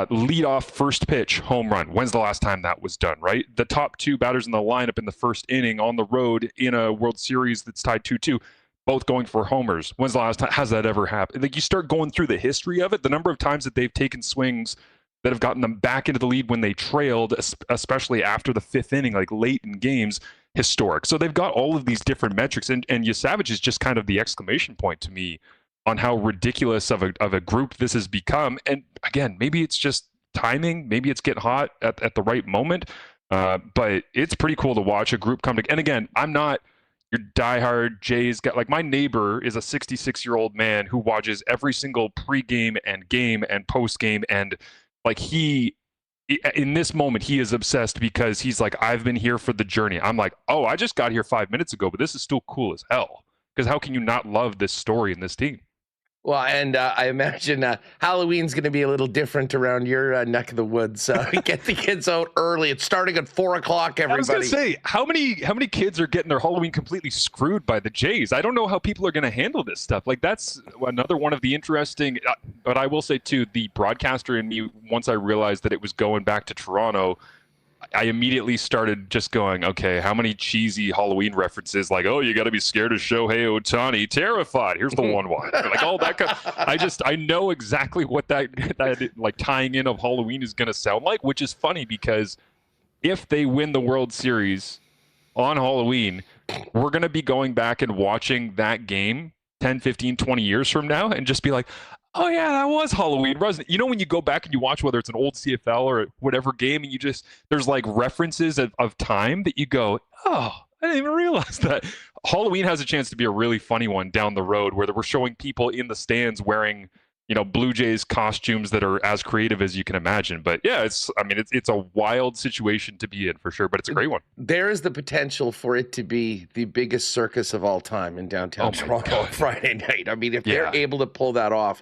lead off first pitch home run. When's the last time that was done, right? The top 2 batters in the lineup in the first inning on the road in a World Series that's tied 2-2, both going for homers. When's the last time? Has that ever happened? Like, you start going through the history of it, the number of times that they've taken swings that have gotten them back into the lead when they trailed, especially after the 5th inning, like late in games, historic. So they've got all of these different metrics, and Savage is just kind of the exclamation point to me on how ridiculous of a group this has become. And again, maybe it's just timing, maybe it's getting hot at the right moment, but it's pretty cool to watch a group come together. And again, I'm not your diehard Jays guy. Like, my neighbor is a 66-year-old man who watches every single pregame and game and postgame, and like, in this moment, he is obsessed because he's like, I've been here for the journey. I'm like, oh, I just got here 5 minutes ago, but this is still cool as hell. Because how can you not love this story and this team? Well, and I imagine Halloween's going to be a little different around your neck of the woods. So get the kids out early. It's starting at 4 o'clock, everybody. I was going to say, how many kids are getting their Halloween completely screwed by the Jays? I don't know how people are going to handle this stuff. Like, that's another one of the interesting, but I will say too, the broadcaster in me, once I realized that it was going back to Toronto, I immediately started just going, okay, how many cheesy Halloween references, like, oh, you got to be scared of Shohei Ohtani, terrified. Here's the one. Like, all that kind of, I know exactly what that like tying in of Halloween is going to sound like, which is funny because if they win the World Series on Halloween, we're going to be going back and watching that game 10, 15, 20 years from now and just be like, oh yeah, that was Halloween, wasn't it? You know, when you go back and you watch, whether it's an old CFL or whatever game, and there's like references of time that you go, oh, I didn't even realize that. Halloween has a chance to be a really funny one down the road where we're showing people in the stands wearing Blue Jays costumes that are as creative as you can imagine. But yeah, it's a wild situation to be in for sure, but it's a great one. There is the potential for it to be the biggest circus of all time in downtown Toronto on Friday night. I mean, if they're able to pull that off,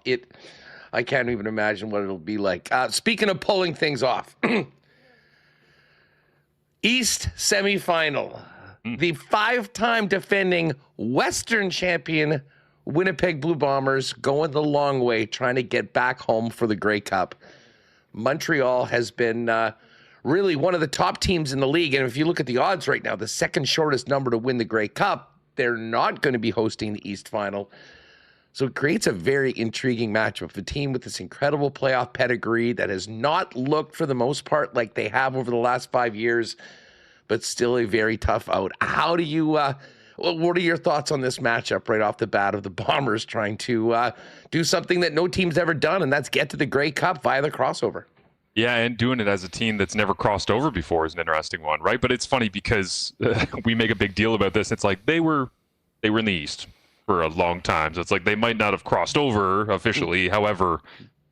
I can't even imagine what it'll be like. Speaking of pulling things off, East semifinal, the 5-time defending Western champion Winnipeg Blue Bombers going the long way, trying to get back home for the Grey Cup. Montreal has been really one of the top teams in the league. And if you look at the odds right now, the second shortest number to win the Grey Cup, they're not going to be hosting the East Final. So it creates a very intriguing matchup. A team with this incredible playoff pedigree that has not looked, for the most part, like they have over the last 5 years, but still a very tough out. How do you... what are your thoughts on this matchup right off the bat of the Bombers trying to do something that no team's ever done, and that's get to the Grey Cup via the crossover? Yeah, and doing it as a team that's never crossed over before is an interesting one, right? But it's funny because we make a big deal about this. It's like they were in the East for a long time, so it's like they might not have crossed over officially. However,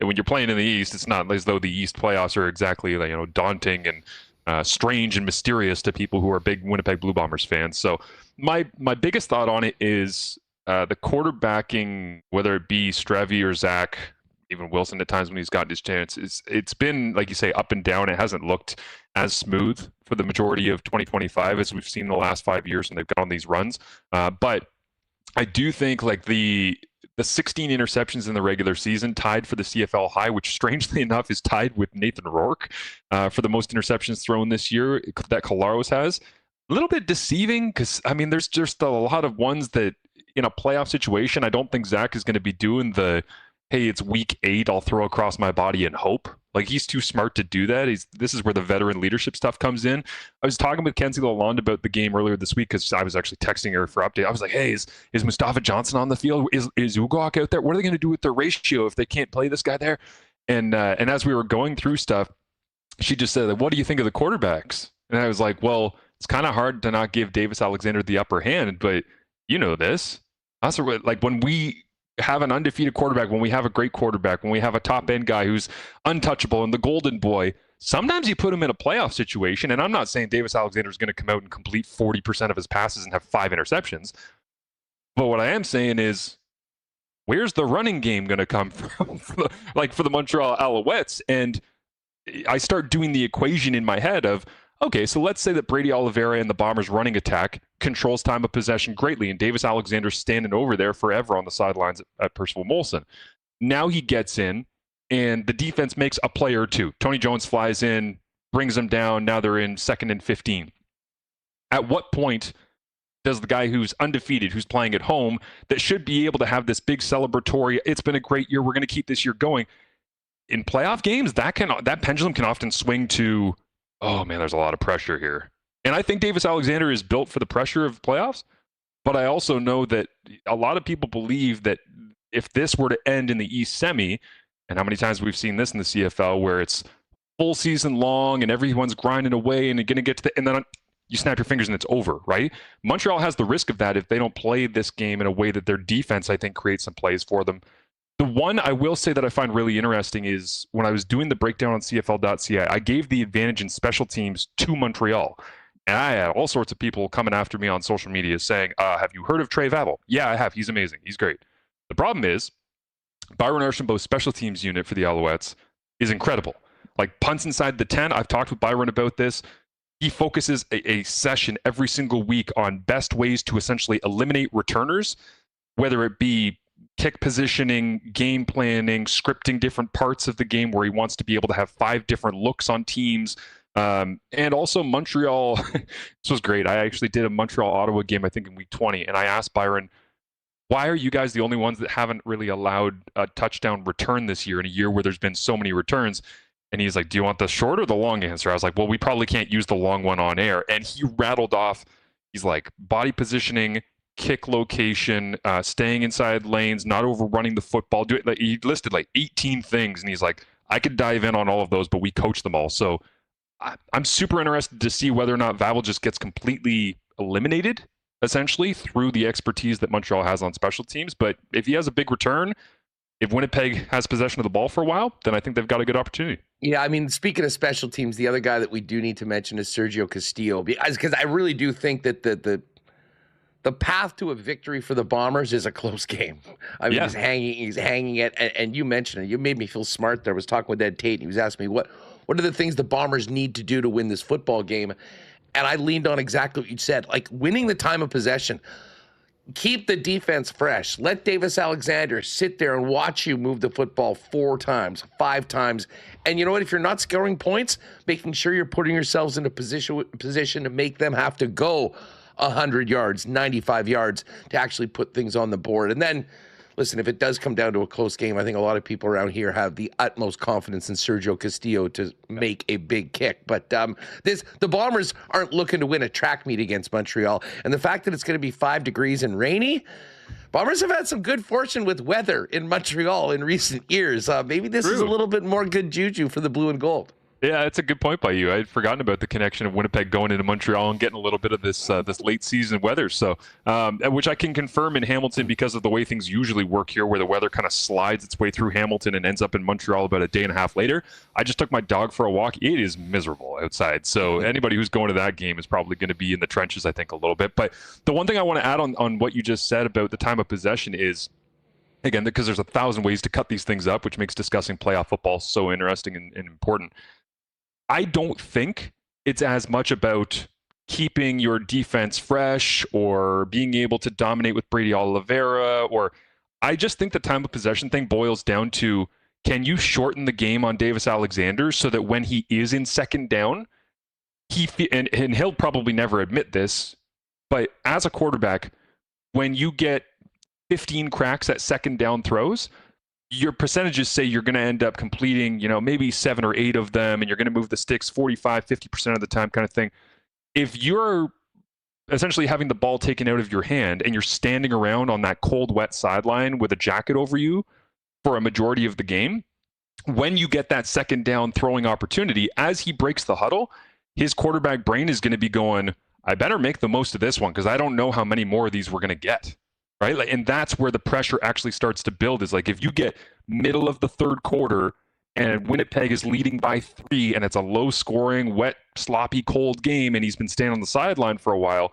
when you're playing in the East, it's not as though the East playoffs are exactly daunting and strange and mysterious to people who are big Winnipeg Blue Bombers fans. So my biggest thought on it is the quarterbacking, whether it be Strevy or Zach, even Wilson at times when he's gotten his chance, it's been, like you say, up and down. It hasn't looked as smooth for the majority of 2025 as we've seen in the last 5 years when they've gone on these runs. But I do think like the 16 interceptions in the regular season tied for the CFL high, which strangely enough is tied with Nathan Rourke for the most interceptions thrown this year that Colaros has. A little bit deceiving because, there's just a lot of ones that in a playoff situation, I don't think Zach is going to be doing the, hey, it's week 8, I'll throw across my body and hope. Like, he's too smart to do that. This is where the veteran leadership stuff comes in. I was talking with Kenzie Lalonde about the game earlier this week because I was actually texting her for update. I was like, hey, is Mustafa Johnson on the field? Is Ugok out there? What are they going to do with their ratio if they can't play this guy there? And as we were going through stuff, she just said, what do you think of the quarterbacks? And I was like, well, it's kind of hard to not give Davis Alexander the upper hand, but you know this. That's like when we have an undefeated quarterback, when we have a great quarterback, when we have a top end guy who's untouchable and the golden boy, sometimes you put him in a playoff situation. And I'm not saying Davis Alexander is going to come out and complete 40% of his passes and have 5 interceptions. But what I am saying is, where's the running game going to come from for the Montreal Alouettes? And I start doing the equation in my head of, okay, so let's say that Brady Oliveira and the Bombers' running attack controls time of possession greatly, and Davis Alexander's standing over there forever on the sidelines at Percival Molson. Now he gets in, and the defense makes a play or two. Tony Jones flies in, brings them down. Now they're in 2nd and 15. At what point does the guy who's undefeated, who's playing at home, that should be able to have this big celebratory, it's been a great year, we're going to keep this year going. In playoff games, that pendulum can often swing to, oh man, there's a lot of pressure here. And I think Davis Alexander is built for the pressure of playoffs, but I also know that a lot of people believe that if this were to end in the East semi, and how many times we've seen this in the CFL where it's full season long and everyone's grinding away and going to get to and then you snap your fingers and it's over, right? Montreal has the risk of that if they don't play this game in a way that their defense, I think, creates some plays for them. The one I will say that I find really interesting is when I was doing the breakdown on CFL.ca, I gave the advantage in special teams to Montreal. And I had all sorts of people coming after me on social media saying, have you heard of Trey Vavel? Yeah, I have. He's amazing. He's great. The problem is Byron Archambault's special teams unit for the Alouettes is incredible. Like punts inside the 10, I've talked with Byron about this. He focuses a session every single week on best ways to essentially eliminate returners, whether it be kick positioning, game planning, scripting different parts of the game where he wants to be able to have 5 different looks on teams. And also Montreal, this was great. I actually did a Montreal-Ottawa game, I think in week 20, and I asked Byron, why are you guys the only ones that haven't really allowed a touchdown return this year in a year where there's been so many returns? And he's like, do you want the short or the long answer? I was like, well, we probably can't use the long one on air. And he rattled off, he's like, body positioning, kick location, staying inside lanes, not overrunning the football. He listed like 18 things, and he's like, I could dive in on all of those, but we coach them all. So I'm super interested to see whether or not Vavel just gets completely eliminated, essentially, through the expertise that Montreal has on special teams. But if he has a big return, if Winnipeg has possession of the ball for a while, then I think they've got a good opportunity. Yeah, I mean, speaking of special teams, the other guy that we do need to mention is Sergio Castillo, because I really do think that the path to a victory for the Bombers is a close game. I mean, he's hanging it, and you mentioned it. You made me feel smart there. I was talking with Ed Tate, and he was asking me, what are the things the Bombers need to do to win this football game? And I leaned on exactly what you said, like winning the time of possession. Keep the defense fresh. Let Davis Alexander sit there and watch you move the football 4 times, 5 times. And you know what? If you're not scoring points, making sure you're putting yourselves in a position to make them have to go 100 yards, 95 yards to actually put things on the board. And then, listen, if it does come down to a close game, I think a lot of people around here have the utmost confidence in Sergio Castillo to make a big kick. But the Bombers aren't looking to win a track meet against Montreal. And the fact that it's going to be 5 degrees and rainy, Bombers have had some good fortune with weather in Montreal in recent years. Maybe this is a little bit more good juju for the blue and gold. Yeah, that's a good point by you. I had forgotten about the connection of Winnipeg going into Montreal and getting a little bit of this late season weather. So, which I can confirm in Hamilton because of the way things usually work here, where the weather kind of slides its way through Hamilton and ends up in Montreal about a day and a half later. I just took my dog for a walk. It is miserable outside. So anybody who's going to that game is probably going to be in the trenches, I think, a little bit. But the one thing I want to add on what you just said about the time of possession is, again, because there's 1,000 ways to cut these things up, which makes discussing playoff football so interesting and important. I don't think it's as much about keeping your defense fresh or being able to dominate with Brady Oliveira, or I just think the time of possession thing boils down to, can you shorten the game on Davis Alexander so that when he is in second down, and he'll probably never admit this, but as a quarterback, when you get 15 cracks at second down throws, your percentages say you're going to end up completing, maybe 7 or 8 of them, and you're going to move the sticks 45, 50% of the time kind of thing. If you're essentially having the ball taken out of your hand and you're standing around on that cold, wet sideline with a jacket over you for a majority of the game, when you get that second down throwing opportunity, as he breaks the huddle, his quarterback brain is going to be going, I better make the most of this one because I don't know how many more of these we're going to get. Right? And that's where the pressure actually starts to build, is like if you get middle of the third quarter and Winnipeg is leading by 3 and it's a low scoring, wet, sloppy, cold game and he's been standing on the sideline for a while,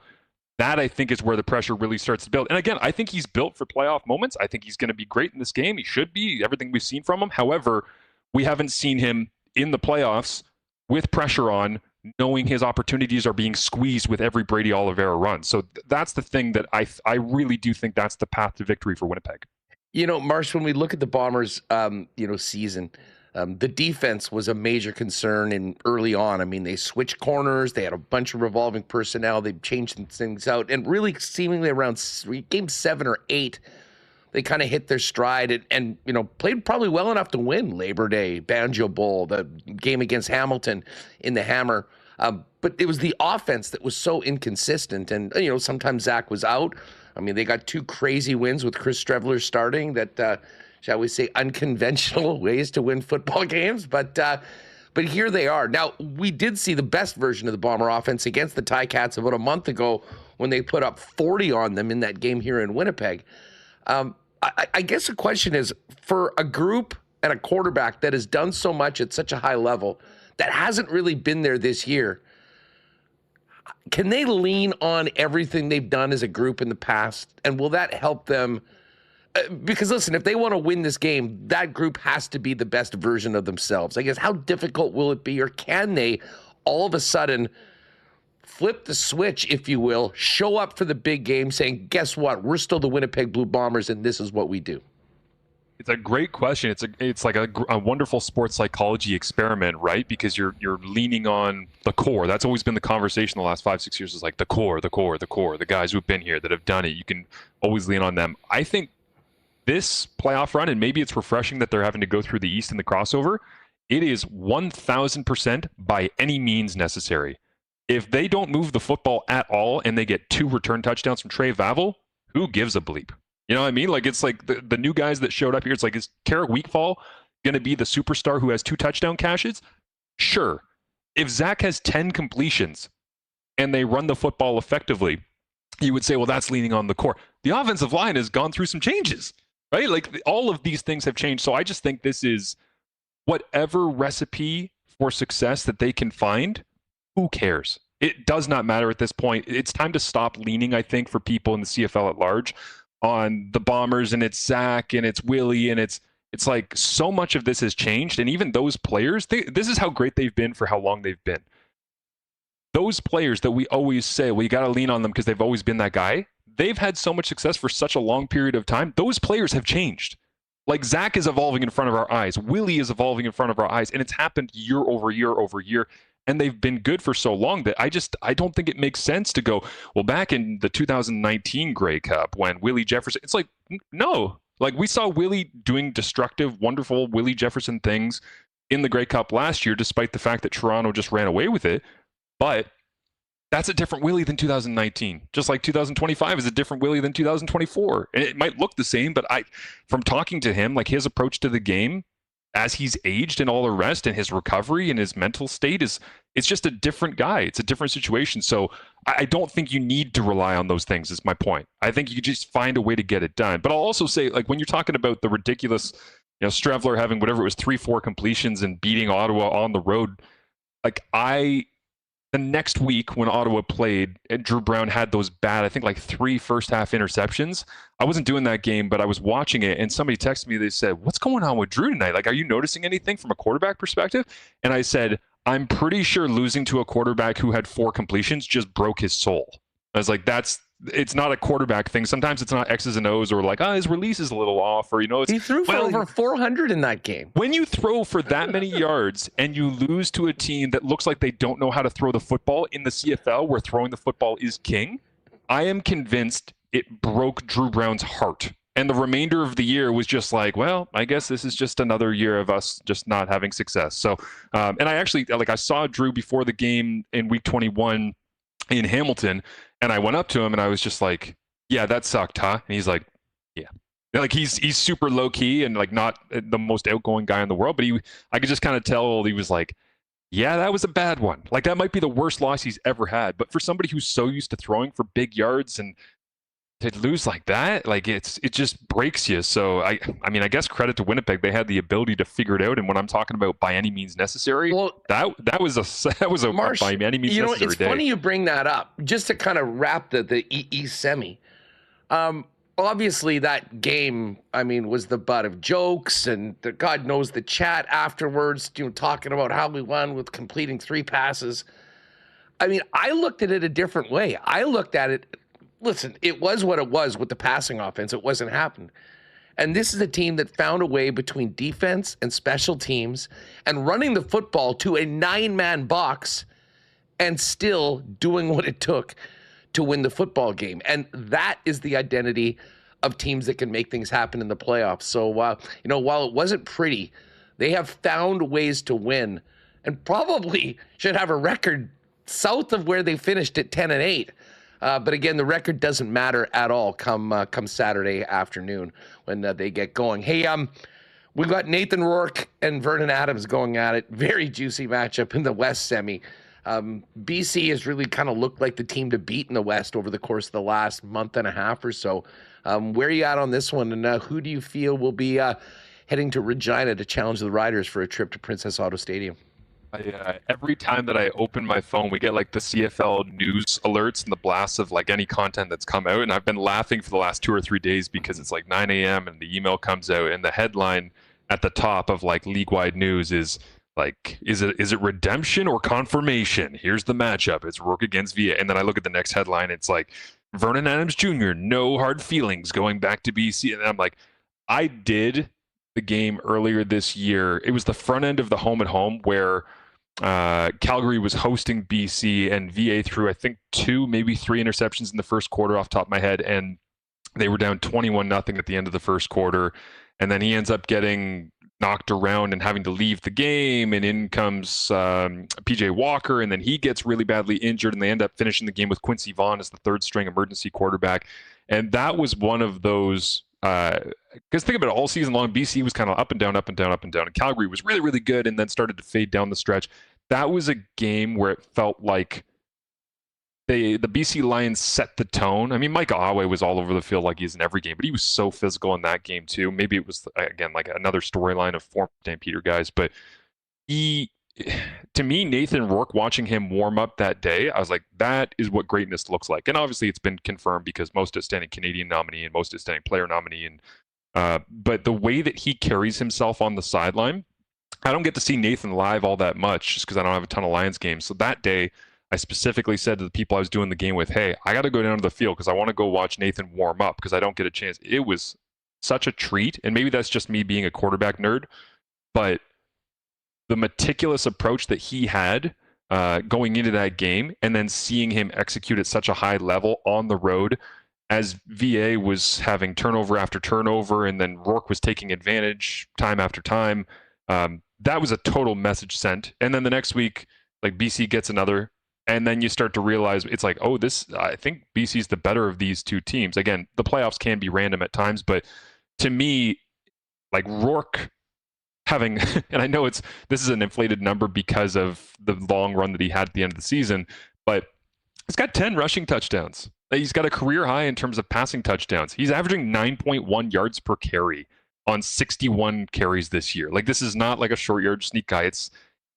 that I think is where the pressure really starts to build. And again, I think he's built for playoff moments. I think he's going to be great in this game. He should be, everything we've seen from him. However, we haven't seen him in the playoffs with pressure on, knowing his opportunities are being squeezed with every Brady Oliveira run. So that's the thing that I really do think that's the path to victory for Winnipeg. Marsh, when we look at the Bombers, season, the defense was a major concern in early on. I mean, they switched corners. They had a bunch of revolving personnel. They changed things out. And really, seemingly around game 7 or 8, they kind of hit their stride and played probably well enough to win Labor Day, Banjo Bowl, the game against Hamilton in the Hammer. But it was the offense that was so inconsistent. And, sometimes Zach was out. I mean, they got 2 crazy wins with Chris Streveler starting that, shall we say, unconventional ways to win football games. But here they are. Now, we did see the best version of the Bomber offense against the Ticats about a month ago when they put up 40 on them in that game here in Winnipeg. I guess the question is, for a group and a quarterback that has done so much at such a high level that hasn't really been there this year, can they lean on everything they've done as a group in the past? And will that help them? Because listen, if they want to win this game, that group has to be the best version of themselves. I guess, how difficult will it be, or can they all of a sudden flip the switch, if you will, show up for the big game saying, guess what? We're still the Winnipeg Blue Bombers, and this is what we do. It's a great question. It's like a wonderful sports psychology experiment, right? Because you're leaning on the core. That's always been the conversation the last 5-6 years, is like the core, the guys who've been here that have done it. You can always lean on them. I think this playoff run, and maybe it's refreshing that they're having to go through the East in the crossover, it is 1,000% by any means necessary. If they don't move the football at all and they get 2 return touchdowns from Trey Vavel, who gives a bleep? You know what I mean? Like, it's like the new guys that showed up here. It's like, is Carey Weekfall going to be the superstar who has 2 touchdown catches? Sure. If Zach has 10 completions and they run the football effectively, you would say, well, that's leaning on the core. The offensive line has gone through some changes. right? Like all of these things have changed. So I just think this is whatever recipe for success that they can find. Who cares? It does not matter at this point. It's time to stop leaning, I think, for people in the CFL at large on the Bombers and it's Zach and it's Willie and it's like so much of this has changed. And even those players, this is how great they've been for how long they've been. Those players that we always say, well, you got to lean on them because they've always been that guy. They've had so much success for such a long period of time. Those players have changed. Like Zach is evolving in front of our eyes. Willie is evolving in front of our eyes. And it's happened year over year over year. And they've been good for so long that I don't think it makes sense to go, well, back in the 2019 Grey Cup when Willie Jefferson, it's like, no. Like we saw Willie doing destructive, wonderful Willie Jefferson things in the Grey Cup last year, despite the fact that Toronto just ran away with it. But that's a different Willie than 2019. Just like 2025 is a different Willie than 2024. And it might look the same, but from talking to him, like his approach to the game as he's aged and all the rest and his recovery and his mental state it's just a different guy. It's a different situation. So I don't think you need to rely on those things is my point. I think you just find a way to get it done. But I'll also say, like, when you're talking about the ridiculous, Strevler having whatever it was, 3-4 completions and beating Ottawa on the road, like the next week when Ottawa played, Drew Brown had those bad, I think like 3 first-half interceptions. I wasn't doing that game, but I was watching it, and somebody texted me. They said, what's going on with Drew tonight? Like, are you noticing anything from a quarterback perspective? And I said, I'm pretty sure losing to a quarterback who had 4 completions just broke his soul. I was like, it's not a quarterback thing. Sometimes it's not X's and O's or like, his release is a little off, or he threw for over 400 in that game. When you throw for that many yards and you lose to a team that looks like they don't know how to throw the football in the CFL, where throwing the football is king, I am convinced it broke Drew Brown's heart. And the remainder of the year was just like, well, I guess this is just another year of us just not having success. So, and I actually, I saw Drew before the game in week 21 in Hamilton, and I went up to him and I was just like, yeah, that sucked, huh? And he's like, yeah. Like he's super low key and like not the most outgoing guy in the world, but I could just kind of tell he was like, yeah, that was a bad one. Like that might be the worst loss he's ever had. But for somebody who's so used to throwing for big yards and to lose like that, like it just breaks you. So I mean, I guess credit to Winnipeg, they had the ability to figure it out. And when I'm talking about by any means necessary, well, that was a Marsh, by any means necessary it's day. Funny you bring that up, just to kind of wrap the East semi. Obviously that game, I mean, was the butt of jokes, and God knows the chat afterwards, talking about how we won with completing 3 passes. I mean, I looked at it a different way. I looked at it. Listen, it was what it was with the passing offense. It wasn't happening. And this is a team that found a way between defense and special teams and running the football to a 9-man box and still doing what it took to win the football game. And that is the identity of teams that can make things happen in the playoffs. So, while it wasn't pretty, they have found ways to win and probably should have a record south of where they finished at 10-8. But again, the record doesn't matter at all come Saturday afternoon when they get going. Hey, we've got Nathan Rourke and Vernon Adams going at it. Very juicy matchup in the West semi. BC has really kind of looked like the team to beat in the West over the course of the last month and a half or so. Where are you at on this one? And who do you feel will be heading to Regina to challenge the Riders for a trip to Princess Auto Stadium? Every time that I open my phone, we get like the CFL news alerts and the blasts of like any content that's come out. And I've been laughing for the last 2 or 3 days because it's like 9 a.m. and the email comes out and the headline at the top of like league-wide news is like, is it redemption or confirmation? Here's the matchup. It's Rourke against VA. And then I look at the next headline. It's like Vernon Adams Jr., no hard feelings going back to BC. And I'm like, I did the game earlier this year. It was the front end of the home and home where Calgary was hosting BC and VA threw, I think, 2, maybe 3 interceptions in the first quarter off the top of my head. And they were down 21-0 at the end of the first quarter. And then he ends up getting knocked around and having to leave the game. And in comes PJ Walker. And then he gets really badly injured. And they end up finishing the game with Quincy Vaughn as the 3rd-string emergency quarterback. And that was one of those, because think about it, all season long, BC was kind of up and down, up and down, up and down. And Calgary was really, really good and then started to fade down the stretch. That was a game where it felt like the BC Lions set the tone. I mean, Mike Awe was all over the field like he is in every game, but he was so physical in that game too. Maybe it was, again, like another storyline of former Stampeder guys, but to me, Nathan Rourke, watching him warm up that day, I was like, that is what greatness looks like. And obviously it's been confirmed because most outstanding Canadian nominee and most outstanding player nominee. And but the way that he carries himself on the sideline, I don't get to see Nathan live all that much just because I don't have a ton of Lions games. So that day, I specifically said to the people I was doing the game with, hey, I got to go down to the field because I want to go watch Nathan warm up because I don't get a chance. It was such a treat. And maybe that's just me being a quarterback nerd, but the meticulous approach that he had going into that game and then seeing him execute at such a high level on the road as VA was having turnover after turnover and then Rourke was taking advantage time after time. That was a total message sent. And then the next week, like BC gets another. And then you start to realize it's like, oh, I think BC's the better of these two teams. Again, the playoffs can be random at times, but to me, like Rourke having, and I know this is an inflated number because of the long run that he had at the end of the season, but he's got 10 rushing touchdowns. He's got a career high in terms of passing touchdowns. He's averaging 9.1 yards per carry on 61 carries this year. Like, this is not like a short yard sneak guy.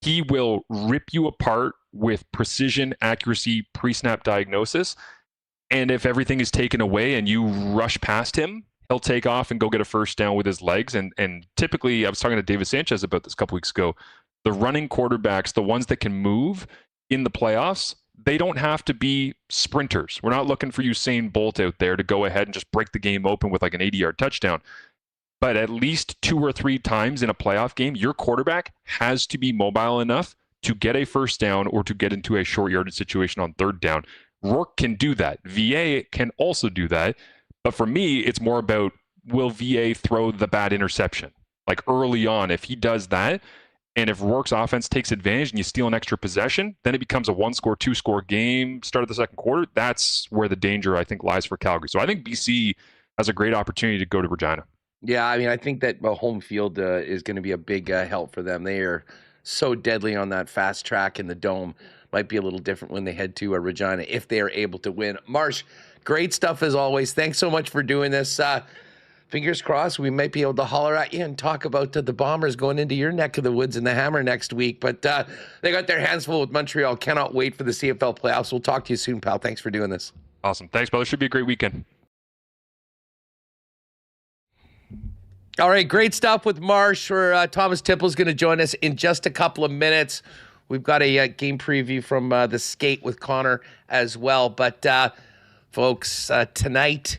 He will rip you apart with precision, accuracy, pre-snap diagnosis. And if everything is taken away and you rush past him, he'll take off and go get a first down with his legs. And typically, I was talking to David Sanchez about this a couple weeks ago, the running quarterbacks, the ones that can move in the playoffs, they don't have to be sprinters. We're not looking for Usain Bolt out there to go ahead and just break the game open with like an 80-yard touchdown. But at least 2 or 3 times in a playoff game, your quarterback has to be mobile enough to get a first down or to get into a short yardage situation on third down. Rourke can do that. VA can also do that. But for me, it's more about, will VA throw the bad interception? Like early on, if he does that, and if Rourke's offense takes advantage and you steal an extra possession, then it becomes a 1-score, 2-score game, start of the second quarter. That's where the danger, I think, lies for Calgary. So I think BC has a great opportunity to go to Regina. Yeah, I mean, I think that home field is going to be a big help for them. They are so deadly on that fast track in the Dome. Might be a little different when they head to Regina if they are able to win. Marsh, great stuff as always. Thanks so much for doing this. Fingers crossed we might be able to holler at you and talk about the Bombers going into your neck of the woods in the Hammer next week. But they got their hands full with Montreal. Cannot wait for the CFL playoffs. We'll talk to you soon, pal. Thanks for doing this. Awesome. Thanks, brother. Should be a great weekend. All right, great stuff with Marsh. Thomas Tipple is going to join us in just a couple of minutes. We've got a game preview from the skate with Connor as well. But, folks, tonight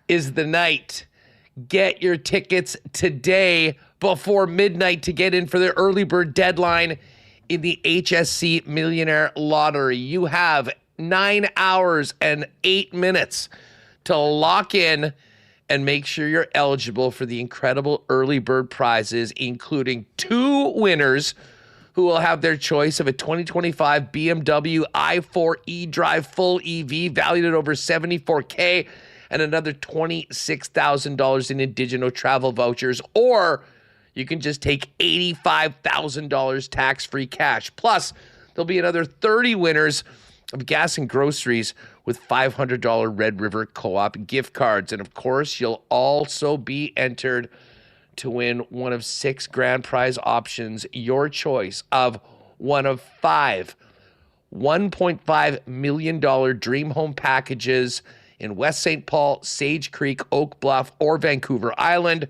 is the night. Get your tickets today before midnight to get in for the early bird deadline in the HSC Millionaire Lottery. You have 9 hours and 8 minutes to lock in and make sure you're eligible for the incredible early bird prizes, including 2 winners who will have their choice of a 2025 BMW i4 eDrive full EV valued at over $74K and another $26,000 in Indigeno travel vouchers, or you can just take $85,000 tax-free cash. Plus, there'll be another 30 winners of gas and groceries with $500 Red River Co-op gift cards. And of course, you'll also be entered to win one of 6 grand prize options, your choice of one of 5 $1.5 million dream home packages in West St. Paul, Sage Creek, Oak Bluff, or Vancouver Island,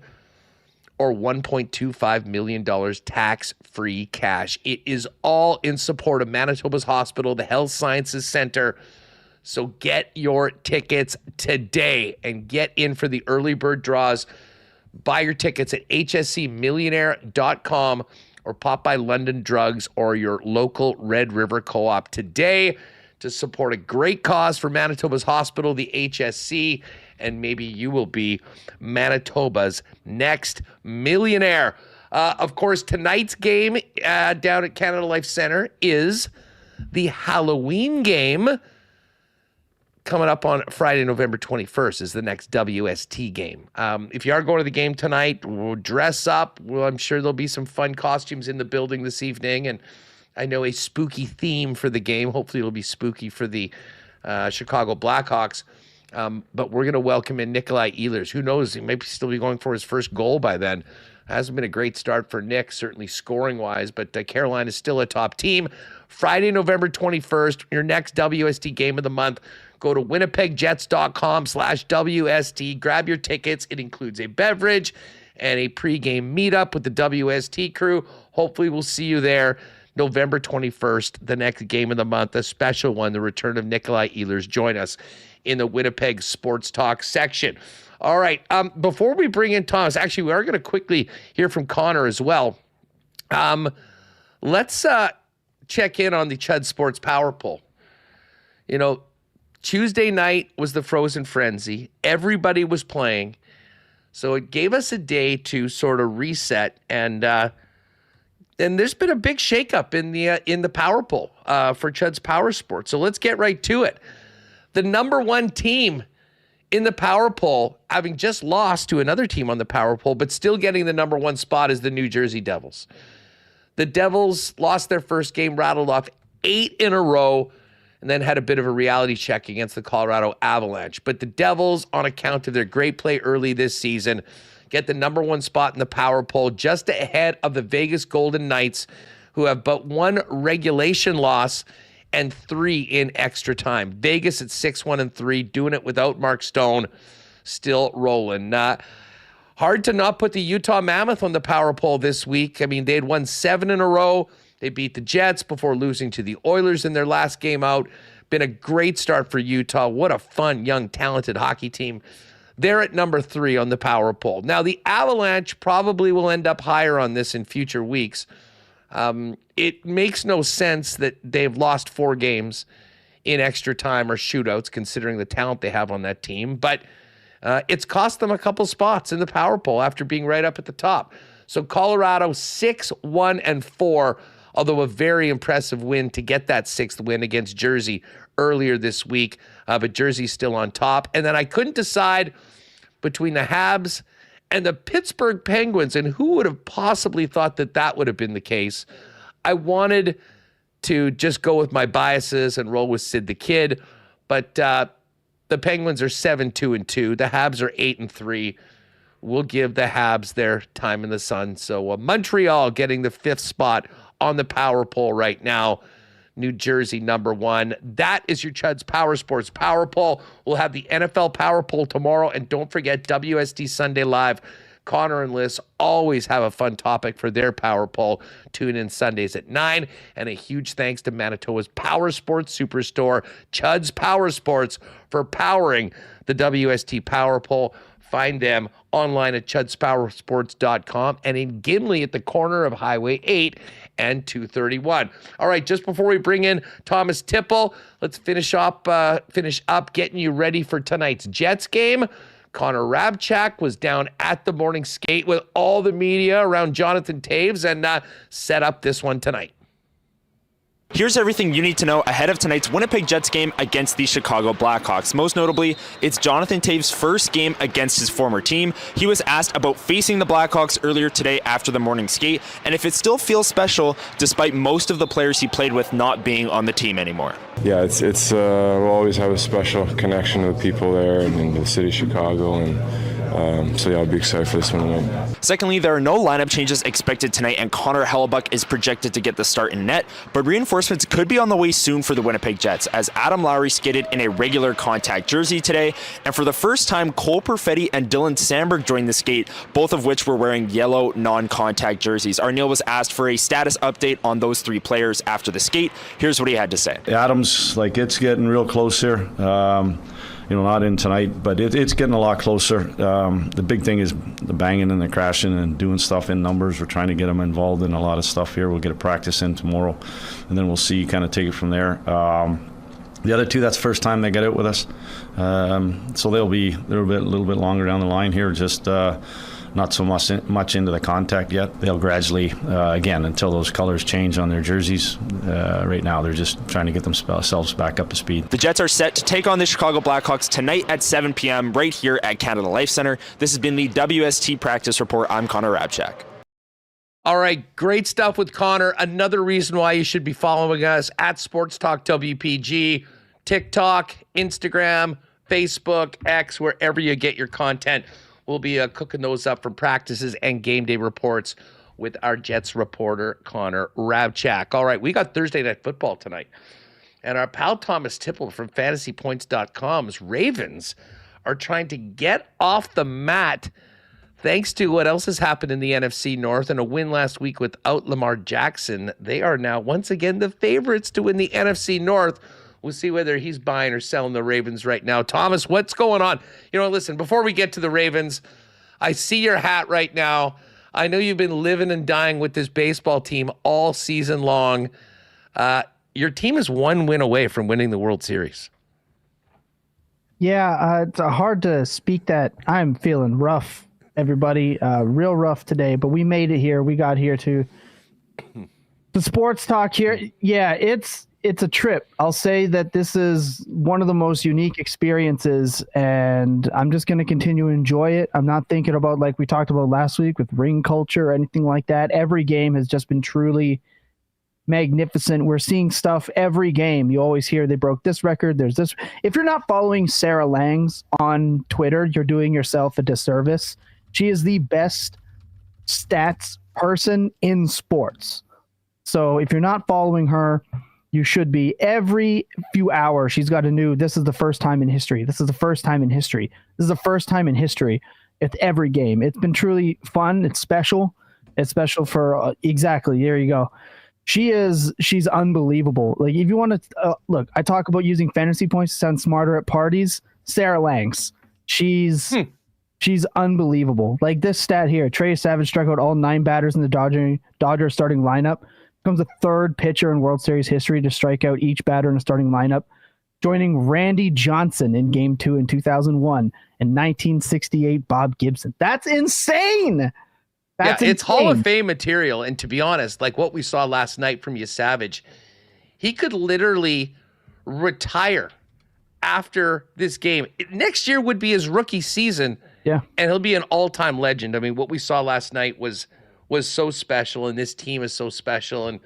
or $1.25 million tax-free cash. It is all in support of Manitoba's Hospital, the Health Sciences Center. So get your tickets today and get in for the early bird draws. Buy your tickets at hscmillionaire.com or pop by London Drugs or your local Red River Co-op today to support a great cause for Manitoba's Hospital, the HSC, and maybe you will be Manitoba's next millionaire. Of course, tonight's game down at Canada Life Centre is the Halloween game. Coming up on Friday, November 21st is the next WST game. If you are going to the game tonight, we'll dress up. Well, I'm sure there'll be some fun costumes in the building this evening, and I know a spooky theme for the game. Hopefully it'll be spooky for the Chicago Blackhawks. But we're going to welcome in Nikolai Ehlers. Who knows? He might still be going for his first goal by then. Hasn't been a great start for Nick, certainly scoring-wise, but Carolina is still a top team. Friday, November 21st, your next WST game of the month. Go to winnipegjets.com/WST. Grab your tickets. It includes a beverage and a pregame meetup with the WST crew. Hopefully we'll see you there November 21st, the next game of the month, a special one, the return of Nikolai Ehlers. Join us in the Winnipeg Sports Talk section. All right, before we bring in Thomas, actually, we are going to quickly hear from Connor as well. Let's check in on the Chud Sports Power Poll. You know, Tuesday night was the Frozen Frenzy. Everybody was playing. So it gave us a day to sort of reset, and there's been a big shakeup in the Power Poll for Chud's Power Sports. So let's get right to it. The number one team in the Power Poll, having just lost to another team on the Power Poll, but still getting the number one spot, is the New Jersey Devils. The Devils lost their first game, rattled off 8 in a row, and then had a bit of a reality check against the Colorado Avalanche. But the Devils, on account of their great play early this season, get the number one spot in the Power Poll, just ahead of the Vegas Golden Knights, who have but 1 regulation loss and 3 in extra time. Vegas at 6-1-3, doing it without Mark Stone, still rolling. Hard to not put the Utah Mammoth on the Power Poll this week. I mean, they had won 7 in a row. They beat the Jets before losing to the Oilers in their last game out. Been a great start for Utah. What a fun, young, talented hockey team. They're at number 3 on the Power Poll. Now, the Avalanche probably will end up higher on this in future weeks. It makes no sense that they've lost 4 games in extra time or shootouts, considering the talent they have on that team. But it's cost them a couple spots in the Power Poll after being right up at the top. So Colorado 6-1-4, although a very impressive win to get that 6th win against Jersey earlier this week. But Jersey's still on top. And then I couldn't decide between the Habs and the Pittsburgh Penguins, and who would have possibly thought that that would have been the case. I wanted to just go with my biases and roll with Sid the Kid, but the Penguins are 7-2-2. The Habs are 8-3. We'll give the Habs their time in the sun. So Montreal getting the 5th spot on the Power Poll right now. New Jersey number 1. That is your Chud's Power Sports Power Poll. We'll have the NFL Power Poll tomorrow, and don't forget WST Sunday Live. Connor and Liz always have a fun topic for their Power Poll. Tune in Sundays at 9. And a huge thanks to Manitoba's Power Sports Superstore, Chud's Power Sports, for powering the WST Power Poll. Find them online at chudspowersports.com and in Gimli at the corner of Highway 8 and 231. All right, just before we bring in Thomas Tipple, let's finish up getting you ready for tonight's Jets game. Connor Rabchak was down at the morning skate with all the media around Jonathan Toews and set up this one tonight. Here's everything you need to know ahead of tonight's Winnipeg Jets game against the Chicago Blackhawks. Most notably, it's Jonathan Toews' first game against his former team. He was asked about facing the Blackhawks earlier today after the morning skate, and if it still feels special despite most of the players he played with not being on the team anymore. Yeah, it's we'll always have a special connection to the people there and the city of Chicago, and so yeah, I'll be excited for this one tonight. Secondly, there are no lineup changes expected tonight, and Connor Hellebuck is projected to get the start in net, but reinforcements could be on the way soon for the Winnipeg Jets, as Adam Lowry skated in a regular contact jersey today, and for the first time, Cole Perfetti and Dylan Sandberg joined the skate, both of which were wearing yellow non-contact jerseys. Arniel was asked for a status update on those 3 players after the skate. Here's what he had to say. Adam's, it's getting real close here. Not in tonight, but it's getting a lot closer. The big thing is the banging and the crashing and doing stuff in numbers. We're trying to get them involved in a lot of stuff here. We'll get a practice in tomorrow, and then we'll see, kind of take it from there. The other 2, that's the first time they get out with us. So they'll be a little bit longer down the line here, just not so much into the contact yet. They'll gradually, again, until those colors change on their jerseys. Right now, they're just trying to get themselves back up to speed. The Jets are set to take on the Chicago Blackhawks tonight at 7 p.m. right here at Canada Life Center. This has been the WST Practice Report. I'm Connor Rabchak. All right, great stuff with Connor. Another reason why you should be following us at Sports Talk WPG. TikTok, Instagram, Facebook, X, wherever you get your content. We'll be cooking those up from practices and game day reports with our Jets reporter, Connor Rewucki. All right, we got Thursday Night Football tonight. And our pal Thomas Tipple from fantasypoints.com's Ravens are trying to get off the mat thanks to what else has happened in the NFC North and a win last week without Lamar Jackson. They are now once again the favorites to win the NFC North. We'll see whether he's buying or selling the Ravens right now. Thomas, what's going on? Listen, before we get to the Ravens, I see your hat right now. I know you've been living and dying with this baseball team all season long. Your team is one win away from winning the World Series. Yeah, it's hard to speak that. I'm feeling rough, everybody. Real rough today, but we made it here. We got here to the sports talk here. Yeah, it's a trip. I'll say that this is one of the most unique experiences, and I'm just going to continue to enjoy it. I'm not thinking about, like we talked about last week, with ring culture or anything like that. Every game has just been truly magnificent. We're seeing stuff every game. You always hear they broke this record. There's this. If you're not following Sarah Langs on Twitter, you're doing yourself a disservice. She is the best stats person in sports. So if you're not following her, you should be. Every few hours, she's got a new, this is the first time in history. This is the first time in history. This is the first time in history. It's every game. It's been truly fun. It's special. It's special for, exactly, there you go. She's unbelievable. Like, if you want to, look, I talk about using fantasy points to sound smarter at parties. Sarah Langs. She's unbelievable. Like this stat here, Trey Savage struck out all 9 batters in the Dodger starting lineup. Becomes the 3rd pitcher in World Series history to strike out each batter in a starting lineup, joining Randy Johnson in Game 2 in 2001 and 1968 Bob Gibson. That's insane. That's it's insane. Hall of Fame material. And to be honest, like what we saw last night from Savage, he could literally retire after this game. Next year would be his rookie season. Yeah. And he'll be an all-time legend. I mean, what we saw last night was so special, and this team is so special. And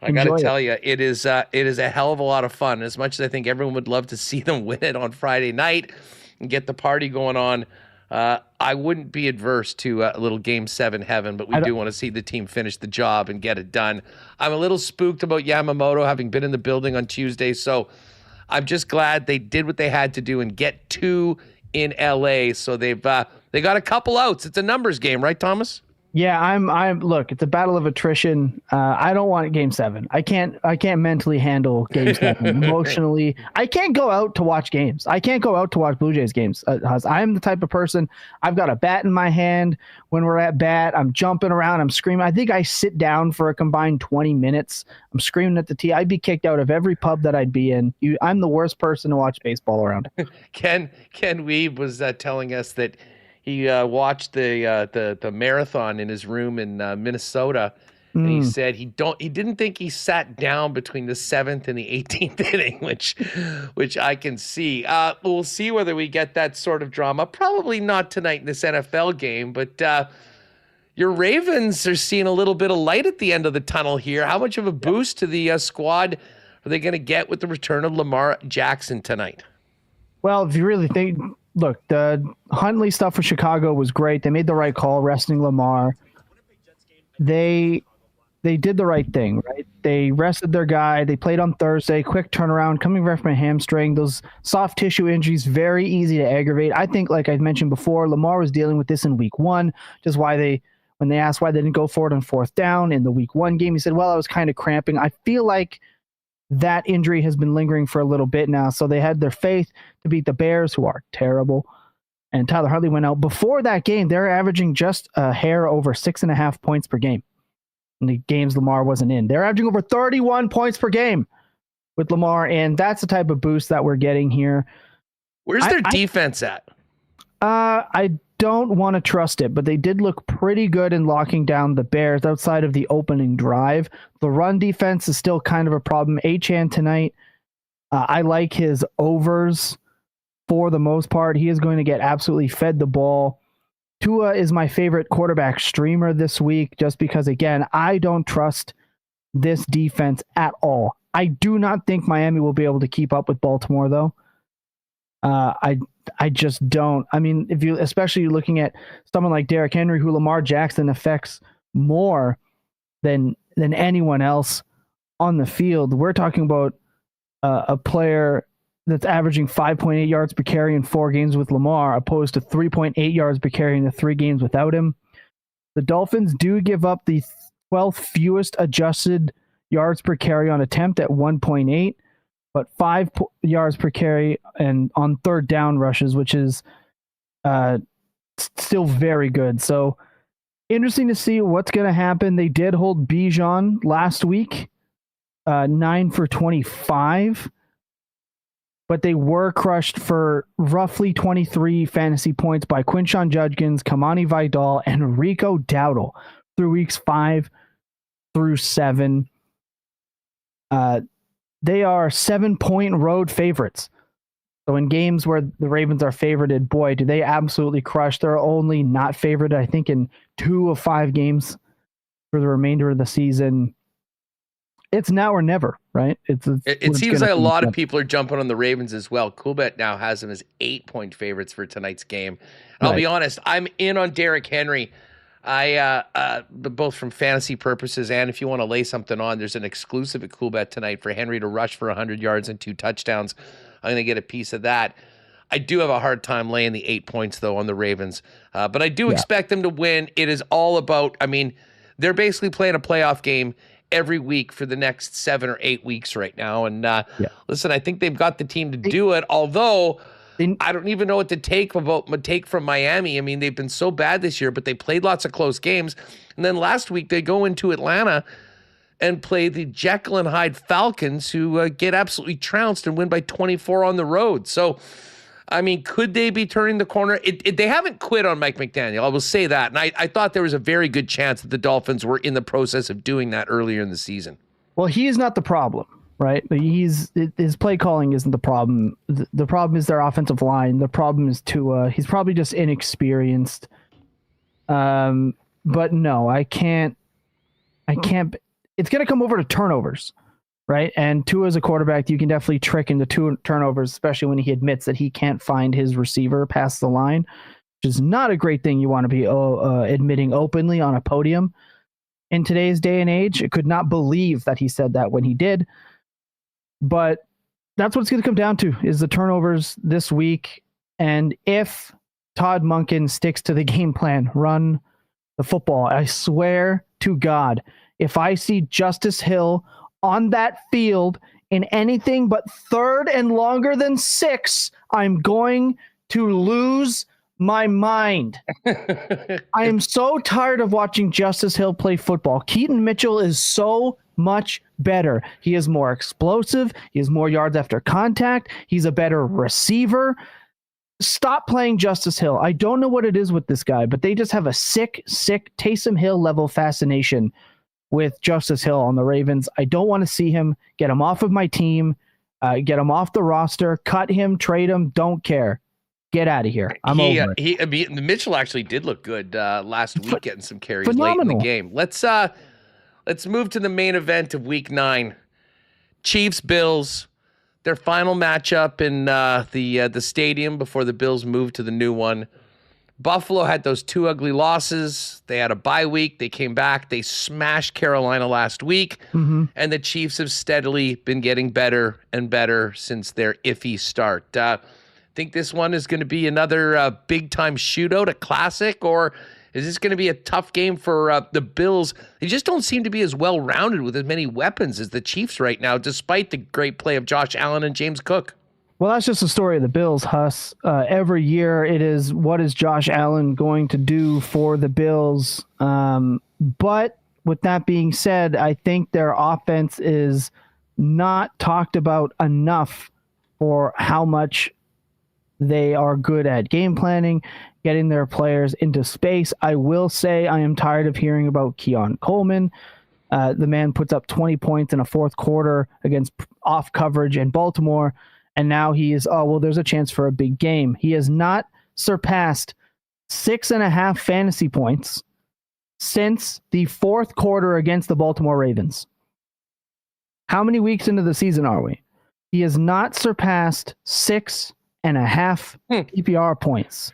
I got to tell you, it is a hell of a lot of fun. As much as I think everyone would love to see them win it on Friday night and get the party going on, I wouldn't be adverse to a little Game 7 heaven, but we do want to see the team finish the job and get it done. I'm a little spooked about Yamamoto having been in the building on Tuesday, so I'm just glad they did what they had to do and get 2 in LA. So they got a couple outs. It's a numbers game, right, Thomas? Yeah, I'm look, it's a battle of attrition. I don't want Game 7. I can't mentally handle Game 7. Emotionally, I can't go out to watch games. I can't go out to watch Blue Jays games. I'm the type of person, I've got a bat in my hand. When we're at bat, I'm jumping around, I'm screaming. I think I sit down for a combined 20 minutes. I'm screaming at the tee. I'd be kicked out of every pub that I'd be in. I'm the worst person to watch baseball around. Ken Weeb was telling us that he watched the marathon in his room in Minnesota, and he said he didn't think he sat down between the 7th and the 18th inning, which I can see. We'll see whether we get that sort of drama. Probably not tonight in this NFL game, but your Ravens are seeing a little bit of light at the end of the tunnel here. How much of a boost to the squad are they going to get with the return of Lamar Jackson tonight? Well, if you really think, look, the Huntley stuff for Chicago was great. They made the right call, resting Lamar. They did the right thing, right? They rested their guy. They played on Thursday. Quick turnaround, coming back from a hamstring. Those soft tissue injuries, very easy to aggravate. I think, like I mentioned before, Lamar was dealing with this in week 1, just when they asked why they didn't go for it on 4th down in the week 1 game, he said, well, I was kind of cramping. I feel like that injury has been lingering for a little bit now. So they had their faith to beat the Bears, who are terrible. And Tyler Huntley went out. Before that game, they're averaging just a hair over 6.5 points per game. In the games Lamar wasn't in, they're averaging over 31 points per game with Lamar. And that's the type of boost that we're getting here. Where's their defense at? I don't want to trust it, but they did look pretty good in locking down the Bears outside of the opening drive. The run defense is still kind of a problem. Achane tonight, I like his overs for the most part. He is going to get absolutely fed the ball. Tua is my favorite quarterback streamer this week just because, again, I don't trust this defense at all. I do not think Miami will be able to keep up with Baltimore, though. I just don't. I mean, especially looking at someone like Derrick Henry, who Lamar Jackson affects more than anyone else on the field. We're talking about a player that's averaging 5.8 yards per carry in 4 games with Lamar, opposed to 3.8 yards per carry in the 3 games without him. The Dolphins do give up the 12th fewest adjusted yards per carry on attempt at 1.8, but 5 yards per carry and on third down rushes, which is still very good. So interesting to see what's going to happen. They did hold Bijan last week, 9 for 25, but they were crushed for roughly 23 fantasy points by Quinshon Judkins, Kamani Vidal, and Rico Dowdle through weeks 5 through 7. They are 7-point road favorites. So in games where the Ravens are favorited, boy, do they absolutely crush. They're only not favored, I think, in 2 of 5 games for the remainder of the season. It's now or never, right? It seems like a lot of people are jumping on the Ravens as well. Coolbet now has them as 8-point favorites for tonight's game. And I'll be honest, I'm in on Derrick Henry. Both from fantasy purposes and if you want to lay something on, there's an exclusive at Coolbet tonight for Henry to rush for 100 yards and 2 touchdowns. I'm going to get a piece of that. I do have a hard time laying the 8 points, though, on the Ravens. But I do expect them to win. It is all about, I mean, they're basically playing a playoff game every week for the next 7 or 8 weeks right now. And listen, I think they've got the team to do it, although I don't even know what to take from Miami. I mean, they've been so bad this year, but they played lots of close games. And then last week they go into Atlanta and play the Jekyll and Hyde Falcons, who get absolutely trounced and win by 24 on the road. So, I mean, could they be turning the corner? They haven't quit on Mike McDaniel, I will say that. And I thought there was a very good chance that the Dolphins were in the process of doing that earlier in the season. Well, he is not the problem, right? His play calling isn't the problem. The problem is their offensive line. The problem is he's probably just inexperienced. But no, I can't. It's going to come over to turnovers, right? And Tua as a quarterback, you can definitely trick into 2 turnovers, especially when he admits that he can't find his receiver past the line, which is not a great thing you want to be admitting openly on a podium. In today's day and age, I could not believe that he said that when he did. But that's what it's going to come down to, is the turnovers this week. And if Todd Monken sticks to the game plan, run the football, I swear to God, if I see Justice Hill on that field in anything but 3rd and longer than 6, I'm going to lose my mind. I am so tired of watching Justice Hill play football. Keaton Mitchell is so much better. He is more explosive. He has more yards after contact. He's a better receiver. Stop playing Justice Hill. I don't know what it is with this guy, but they just have a sick Taysom Hill level fascination with Justice Hill on the Ravens. I don't want to see him. Get him off of my team. Get him off the roster. Cut him. Trade him. Don't care. Get out of here. I'm over it. Mitchell actually did look good last week, getting some carries late in the game. Let's move to the main event of Week 9. Chiefs Bills. Their final matchup in the stadium before the Bills moved to the new one. Buffalo had those 2 ugly losses. They had a bye week. They came back. They smashed Carolina last week. Mm-hmm. And the Chiefs have steadily been getting better and better since their iffy start. Think this one is going to be another big-time shootout, a classic, or is this going to be a tough game for the Bills? They just don't seem to be as well-rounded with as many weapons as the Chiefs right now, despite the great play of Josh Allen and James Cook. Well, that's just the story of the Bills, Huss. Every year it is, what is Josh Allen going to do for the Bills? But with that being said, I think their offense is not talked about enough for how much they are good at game planning, getting their players into space. I will say I am tired of hearing about Keon Coleman. The man puts up 20 points in a 4th quarter against off coverage in Baltimore. And now he is, there's a chance for a big game. He has not surpassed 6.5 fantasy points since the 4th quarter against the Baltimore Ravens. How many weeks into the season are we? He has not surpassed 6.5 PPR points.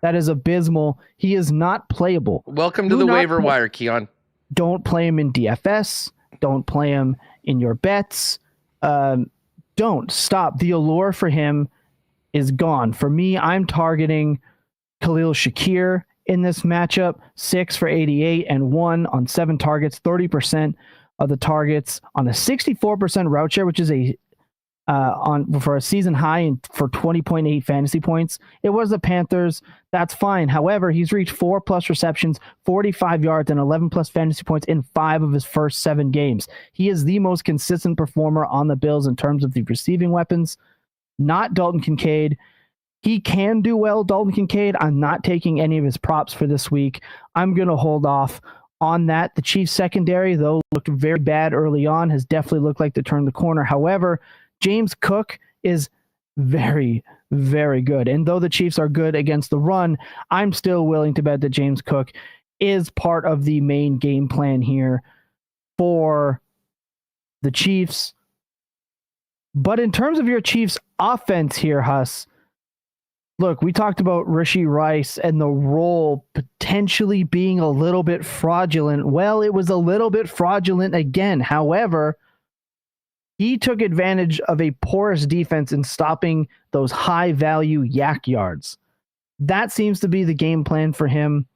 That is abysmal. He is not playable. Welcome to the waiver wire, Keon. Don't play him in DFS. Don't play him in your bets. Don't stop. The allure for him is gone. For me, I'm targeting Khalil Shakir in this matchup. 6 for 88 and 1 on 7 targets, 30% of the targets on a 64% route share, which is for a season high and for 20.8 fantasy points. It was the Panthers. That's fine. However, he's reached 4+ receptions, 45 yards, and 11+ fantasy points in 5 of his first 7 games. He is the most consistent performer on the Bills in terms of the receiving weapons, not Dalton Kincaid. He can do well, Dalton Kincaid. I'm not taking any of his props for this week. I'm going to hold off on that. The Chiefs secondary, though, looked very bad early on, has definitely looked like to turn the corner. However, James Cook is very, very good. And though the Chiefs are good against the run, I'm still willing to bet that James Cook is part of the main game plan here for the Chiefs. But in terms of your Chiefs offense here, Huss, look, we talked about Rashee Rice and the role potentially being a little bit fraudulent. Well, it was a little bit fraudulent again. However, he took advantage of a porous defense in stopping those high-value yak yards. That seems to be the game plan for him.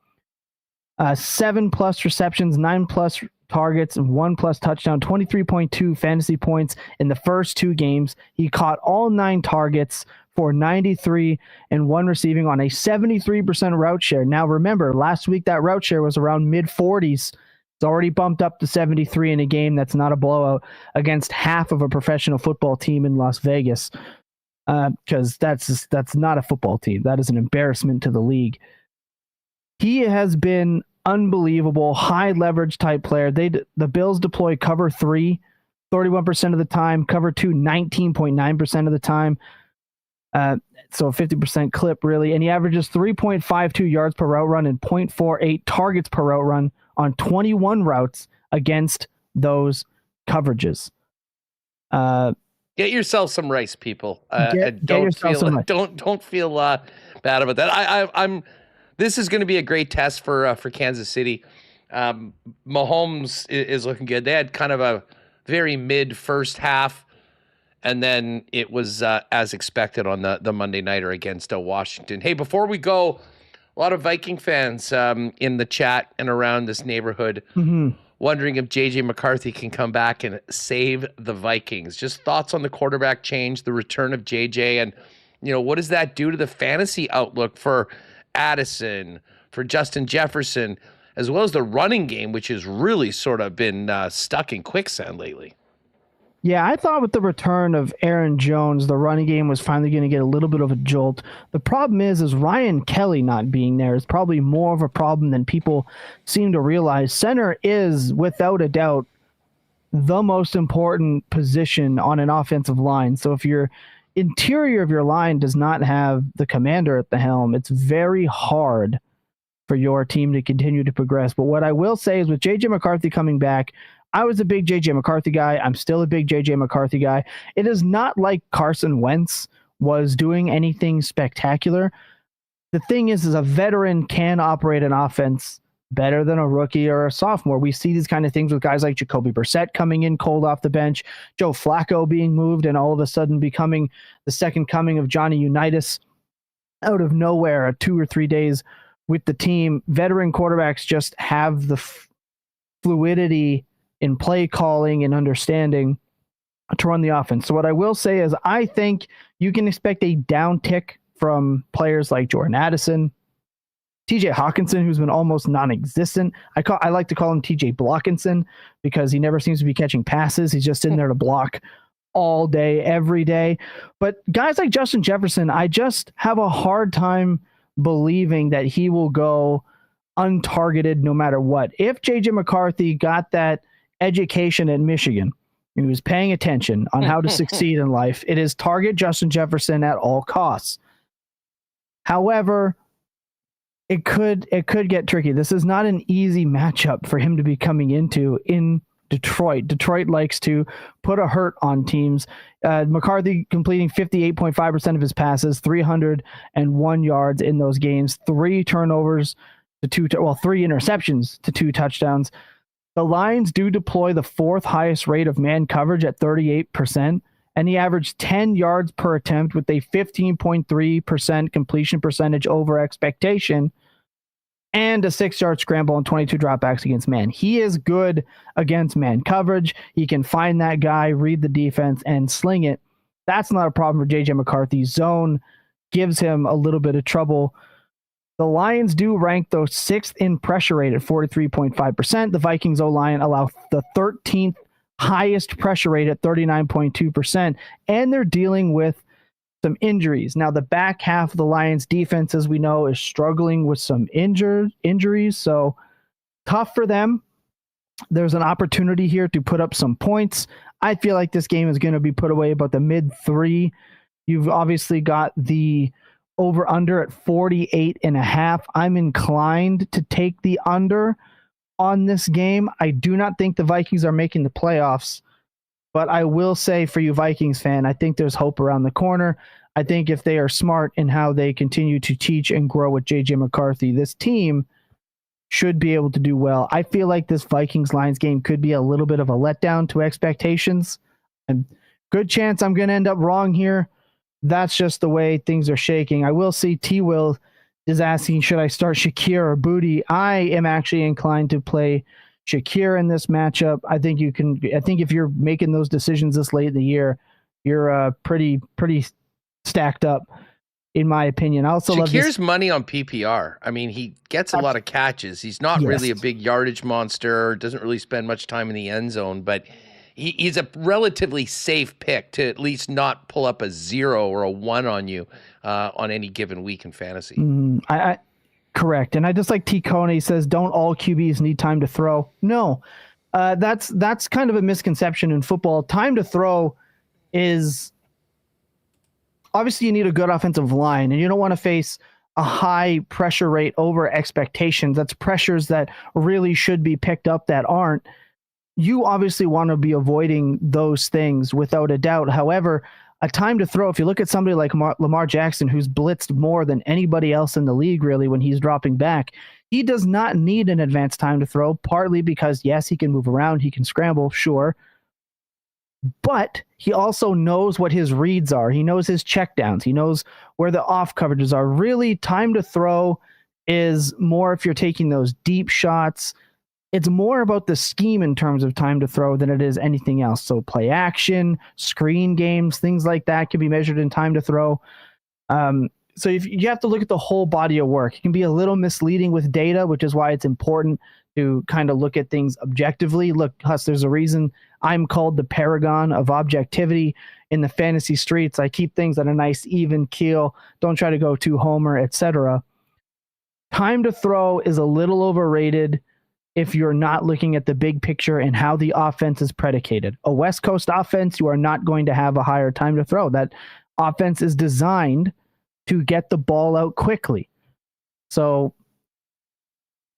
7+ receptions, 9+ targets, and 1+ touchdown, 23.2 fantasy points in the first 2 games. He caught all 9 targets for 93 and 1 receiving on a 73% route share. Now, remember, last week that route share was around mid-40s. It's already bumped up to 73 in a game that's not a blowout against half of a professional football team in Las Vegas, because that's not a football team. That is an embarrassment to the league. He has been unbelievable, high leverage type player. The Bills deploy cover 3 31% of the time, cover 2 19.9% of the time. So a 50% clip, really. And he averages 3.52 yards per route run and 0.48 targets per route run on 21 routes against those coverages. Get yourself some rice, people. Don't feel bad about that. I'm. This is going to be a great test for Kansas City. Mahomes is looking good. They had kind of a very mid first half, and then it was as expected on the Monday nighter against Washington. Hey, before we go, a lot of Viking fans in the chat and around this neighborhood wondering if J.J. McCarthy can come back and save the Vikings. Just thoughts on the quarterback change, the return of J.J., and what does that do to the fantasy outlook for Addison, for Justin Jefferson, as well as the running game, which has really sort of been stuck in quicksand lately? Yeah, I thought with the return of Aaron Jones, the running game was finally going to get a little bit of a jolt. The problem is Ryan Kelly not being there is probably more of a problem than people seem to realize. Center is, without a doubt, the most important position on an offensive line. So if your interior of your line does not have the commander at the helm, it's very hard for your team to continue to progress. But what I will say is with J.J. McCarthy coming back, I was a big J.J. McCarthy guy. I'm still a big J.J. McCarthy guy. It is not like Carson Wentz was doing anything spectacular. The thing is a veteran can operate an offense better than a rookie or a sophomore. We see these kind of things with guys like Jacoby Brissett coming in cold off the bench, Joe Flacco being moved and all of a sudden becoming the second coming of Johnny Unitas out of nowhere 2 or 3 days with the team. Veteran quarterbacks just have the fluidity in play calling and understanding to run the offense. So what I will say is I think you can expect a downtick from players like Jordan Addison, TJ Hawkinson, who's been almost non-existent. I like to call him TJ Blockinson because he never seems to be catching passes. He's just in there to block all day, every day. But guys like Justin Jefferson, I just have a hard time believing that he will go untargeted no matter what. If J.J. McCarthy got that education at Michigan, and he was paying attention on how to succeed in life, it is target Justin Jefferson at all costs. However, it could get tricky. This is not an easy matchup for him to be coming into in Detroit. Detroit likes to put a hurt on teams. McCarthy completing 58.5% of his passes, 301 yards in those games, 3 turnovers to 3 interceptions to 2 touchdowns. The Lions do deploy the 4th highest rate of man coverage at 38%, and he averaged 10 yards per attempt with a 15.3% completion percentage over expectation and a 6-yard scramble and 22 dropbacks against man. He is good against man coverage. He can find that guy, read the defense, and sling it. That's not a problem for J.J. McCarthy. Zone gives him a little bit of trouble. The Lions do rank, though, 6th in pressure rate at 43.5%. The Vikings O-line allow the 13th highest pressure rate at 39.2%, and they're dealing with some injuries. Now, the back half of the Lions defense, as we know, is struggling with some injuries, so tough for them. There's an opportunity here to put up some points. I feel like this game is going to be put away about the mid-3. You've obviously got the over-under at 48.5. I'm inclined to take the under on this game. I do not think the Vikings are making the playoffs, but I will say for you Vikings fan, I think there's hope around the corner. I think if they are smart in how they continue to teach and grow with J.J. McCarthy, this team should be able to do well. I feel like this Vikings-Lions game could be a little bit of a letdown to expectations. And good chance I'm going to end up wrong here. That's just the way things are shaking. I will see T-Will is asking, should I start Shakir or Booty? I am actually inclined to play Shakir in this matchup. I think if you're making those decisions this late in the year, you're pretty stacked up, in my opinion. I also love Shakir's money on PPR. I mean, he gets a lot of catches. He's not really a big yardage monster, doesn't really spend much time in the end zone, but he's a relatively safe pick to at least not pull up a 0 or a 1 on you on any given week in fantasy. Correct. And I just like T. Coney says, don't all QBs need time to throw? No, that's kind of a misconception in football. Time to throw is obviously you need a good offensive line, and you don't want to face a high pressure rate over expectations. That's pressures that really should be picked up that aren't. You obviously want to be avoiding those things without a doubt. However, a time to throw, if you look at somebody like Lamar Jackson, who's blitzed more than anybody else in the league, really, when he's dropping back, he does not need an advanced time to throw, partly because, yes, he can move around, he can scramble, sure, but he also knows what his reads are. He knows his checkdowns. He knows where the off coverages are. Really, time to throw is more if you're taking those deep shots. It's more about the scheme in terms of time to throw than it is anything else. So play action, screen games, things like that can be measured in time to throw. So if you have to look at the whole body of work. It can be a little misleading with data, which is why it's important to kind of look at things objectively. Look, Huss, there's a reason I'm called the paragon of objectivity in the fantasy streets. I keep things on a nice even keel. Don't try to go too homer, etc. Time to throw is a little overrated if you're not looking at the big picture and how the offense is predicated. A West Coast offense, you are not going to have a higher time to throw. That offense is designed to get the ball out quickly. So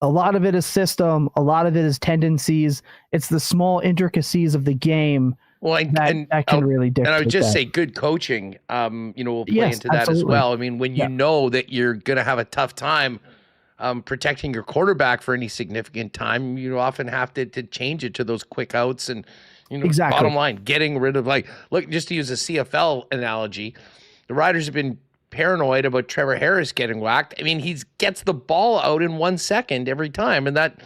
a lot of it is system, a lot of it is tendencies. It's the small intricacies of the game that can really dictate. And I would just say good coaching, will play into that as well. I mean, when you know that you're going to have a tough time protecting your quarterback for any significant time, you often have to change it to those quick outs and, bottom line, getting rid of, look, just to use a CFL analogy, the Riders have been paranoid about Trevor Harris getting whacked. I mean, he gets the ball out in 1 second every time, and that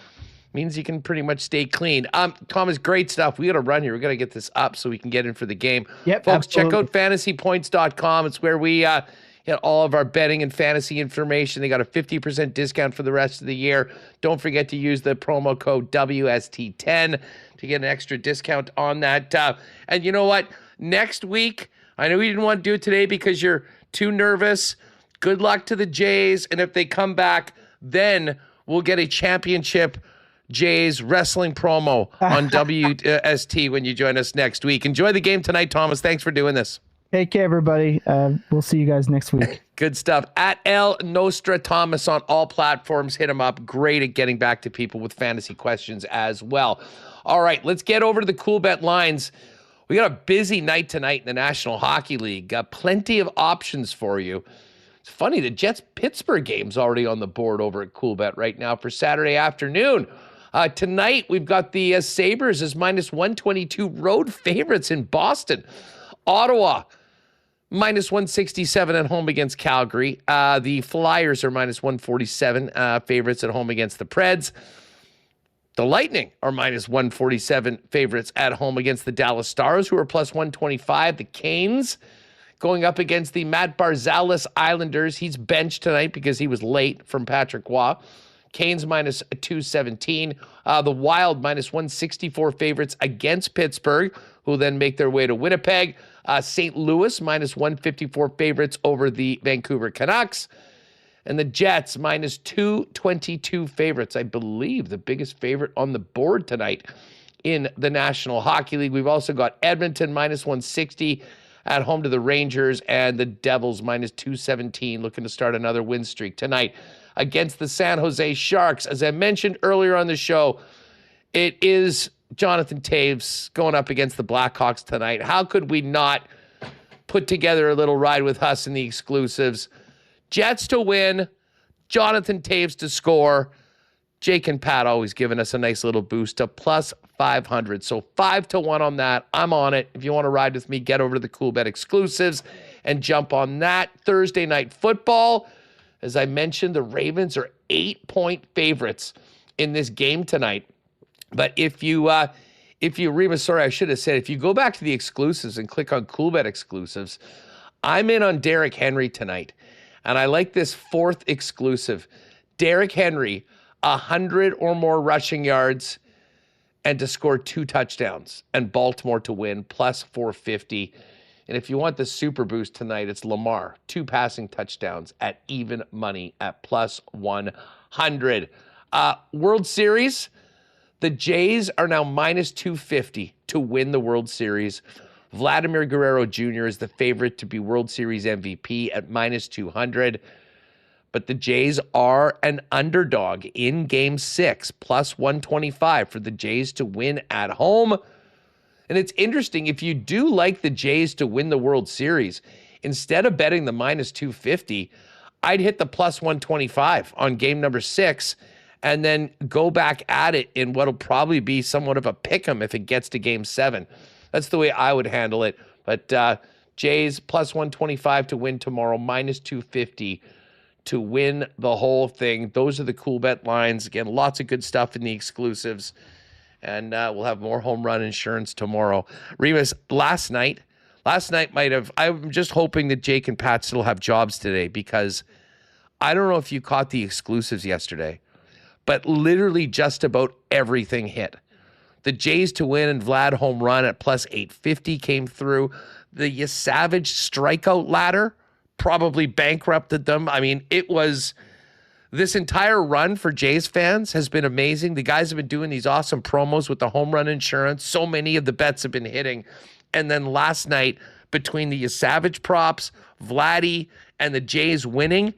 means you can pretty much stay clean. Thomas, great stuff. We got to run here. We got to get this up so we can get in for the game. Yep, folks, absolutely. check out fantasypoints.com. It's where we get all of our betting and fantasy information. They got a 50% discount for the rest of the year. Don't forget to use the promo code WST10 to get an extra discount on that. And you know what? Next week, I know you didn't want to do it today because you're too nervous. Good luck to the Jays. And if they come back, then we'll get a championship Jays wrestling promo on WST when you join us next week. Enjoy the game tonight, Thomas. Thanks for doing this. Take care, everybody. We'll see you guys next week. Good stuff. At El Nostra Thomas on all platforms. Hit him up. Great at getting back to people with fantasy questions as well. All right, let's get over to the Cool Bet lines. We got a busy night tonight in the National Hockey League. Got plenty of options for you. It's funny, the Jets-Pittsburgh game's already on the board over at Cool Bet right now for Saturday afternoon. Tonight, we've got the Sabres as minus 122 road favorites in Boston. Ottawa, minus 167 at home against Calgary. The Flyers are minus 147 favorites at home against the Preds. The Lightning are minus 147 favorites at home against the Dallas Stars, who are plus 125. The Canes going up against the Matt Barzalez Islanders. He's benched tonight because he was late from Patrick Waugh. Canes minus 217. The Wild minus 164 favorites against Pittsburgh, who will then make their way to Winnipeg. St. Louis minus 154 favorites over the Vancouver Canucks. And the Jets minus 222 favorites. I believe the biggest favorite on the board tonight in the National Hockey League. We've also got Edmonton minus 160 at home to the Rangers, and the Devils minus 217 looking to start another win streak tonight against the San Jose Sharks. As I mentioned earlier on the show, it is Jonathan Toews going up against the Blackhawks tonight. How could we not put together a little ride with Huss in the exclusives? Jets to win, Jonathan Toews to score. Jake and Pat always giving us a nice little boost to plus 500. So 5-1 on that. I'm on it. If you want to ride with me, get over to the Cool Bet exclusives and jump on that. Thursday night football. As I mentioned, the Ravens are 8-point favorites in this game tonight. But if you Remis, sorry, I should have said, if you go back to the exclusives and click on Cool Bet exclusives, I'm in on Derrick Henry tonight. And I like this fourth exclusive. Derrick Henry, 100 or more rushing yards and to score 2 touchdowns. And Baltimore to win, plus 450. And if you want the super boost tonight, it's Lamar, 2 passing touchdowns at even money at plus 100. World Series, the Jays are now minus 250 to win the World Series. Vladimir Guerrero Jr. is the favorite to be World Series MVP at minus 200. But the Jays are an underdog in Game 6, plus 125 for the Jays to win at home. And it's interesting, if you do like the Jays to win the World Series, instead of betting the minus 250, I'd hit the plus 125 on game number 6 and then go back at it in what'll probably be somewhat of a pick'em if it gets to Game 7. That's the way I would handle it. But Jays plus 125 to win tomorrow, minus 250 to win the whole thing. Those are the Cool Bet lines. Again, lots of good stuff in the exclusives. And we'll have more home run insurance tomorrow. Remis, last night might have, I'm just hoping that Jake and Pat still have jobs today, because I don't know if you caught the exclusives yesterday, but literally just about everything hit. The Jays to win and Vlad home run at plus 850 came through. The Savage strikeout ladder probably bankrupted them. I mean, it was, this entire run for Jays fans has been amazing. The guys have been doing these awesome promos with the home run insurance. So many of the bets have been hitting. And then last night, between the Savage props, Vladdy, and the Jays winning,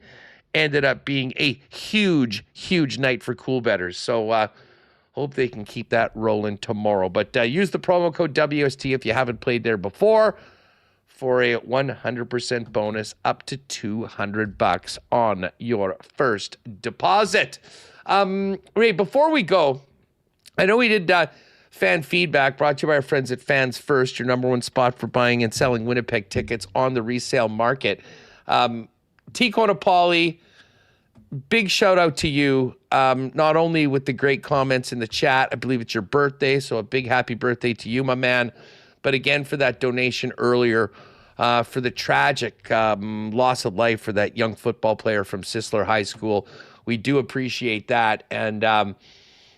ended up being a huge, huge night for cool bettors. So hope they can keep that rolling tomorrow. But use the promo code WST if you haven't played there before for a 100% bonus up to $200 on your first deposit. Ray, before we go, I know we did fan feedback brought to you by our friends at Fans First, your number one spot for buying and selling Winnipeg tickets on the resale market. T. Conapoli, big shout out to you, not only with the great comments in the chat, I believe it's your birthday, so a big happy birthday to you, my man, but again for that donation earlier for the tragic loss of life for that young football player from Sisler High School. We do appreciate that. And,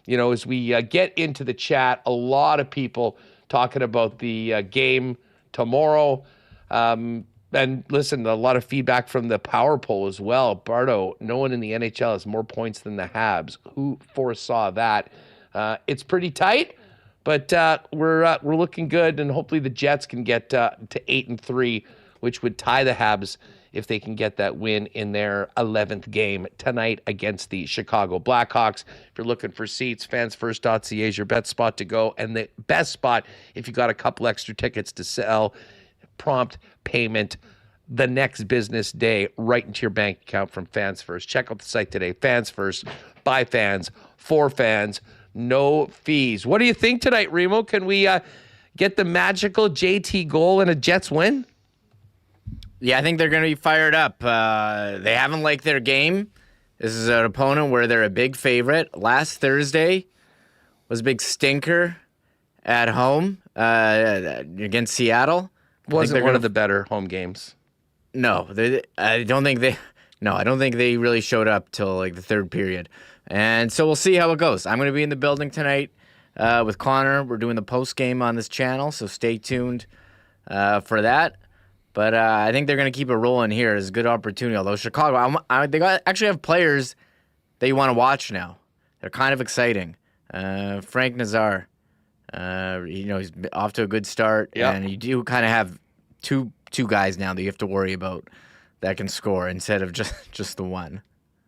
you know, as we get into the chat, a lot of people talking about the game tomorrow. And listen, a lot of feedback from the power poll as well. Bardo, no one in the NHL has more points than the Habs. Who foresaw that? It's pretty tight, but we're looking good, and hopefully the Jets can get to 8-3 which would tie the Habs if they can get that win in their 11th game tonight against the Chicago Blackhawks. If you're looking for seats, fansfirst.ca is your best spot to go. And the best spot, if you got a couple extra tickets to sell, prompt payment the next business day right into your bank account from Fans First. Check out the site today. Fans First, by fans, for fans, no fees. What do you think tonight, Remo? Can we get the magical JT goal and a Jets win? Yeah, I think they're going to be fired up. They haven't liked their game. This is an opponent where they're a big favorite. Last Thursday was a big stinker at home against Seattle. Wasn't one of the better home games. No, I don't think they really showed up till like the third period. And so we'll see how it goes. I'm going to be in the building tonight with Connor. We're doing the post game on this channel, so stay tuned for that. But I think they're going to keep it rolling here. It's a good opportunity. Although Chicago, they actually have players that you want to watch now. They're kind of exciting. Frank Nazar, he's off to a good start, and you do kind of have two guys now that you have to worry about that can score instead of just the one.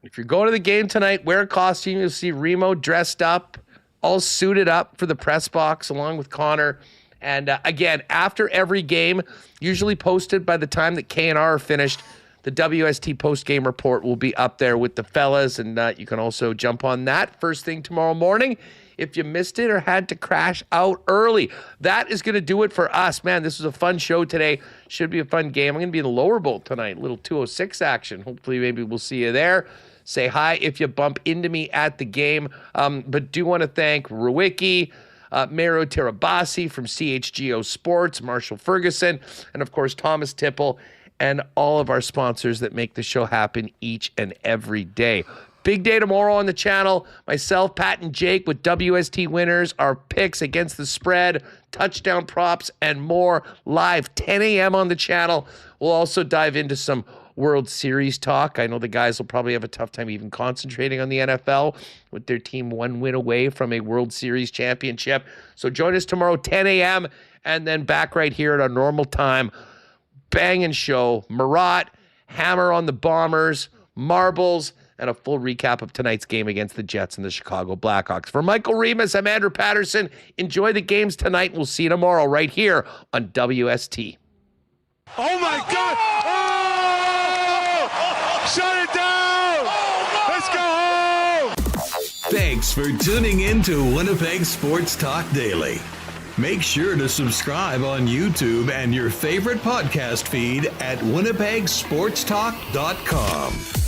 If you're going to the game tonight, wear a costume. You'll see Remo dressed up, all suited up for the press box, along with Connor. And again, after every game, usually posted by the time that K&R are finished, the WST post-game report will be up there with the fellas, and you can also jump on that first thing tomorrow morning if you missed it or had to crash out early. That is going to do it for us. Man, this was a fun show today. Should be a fun game. I'm going to be in the lower bowl tonight, little 206 action. Hopefully, maybe we'll see you there. Say hi if you bump into me at the game. But do want to thank Rewucki, Mero Tirabassi from CHGO Sports, Marshall Ferguson, and of course Thomas Tipple, and all of our sponsors that make the show happen each and every day. Big day tomorrow on the channel. Myself, Pat, and Jake with WST winners, our picks against the spread, touchdown props, and more live 10 a.m. on the channel. We'll also dive into some World Series talk. I know the guys will probably have a tough time even concentrating on the NFL with their team one win away from a World Series championship. So join us tomorrow, 10 a.m., and then back right here at our normal time. Banging show. Marat, hammer on the Bombers, marbles, and a full recap of tonight's game against the Jets and the Chicago Blackhawks. For Michael Remis, I'm Andrew Paterson. Enjoy the games tonight. We'll see you tomorrow right here on WST. Oh, my God! Shut it down! Let's go home! Thanks for tuning in to Winnipeg Sports Talk Daily. Make sure to subscribe on YouTube and your favorite podcast feed at winnipegsportstalk.com.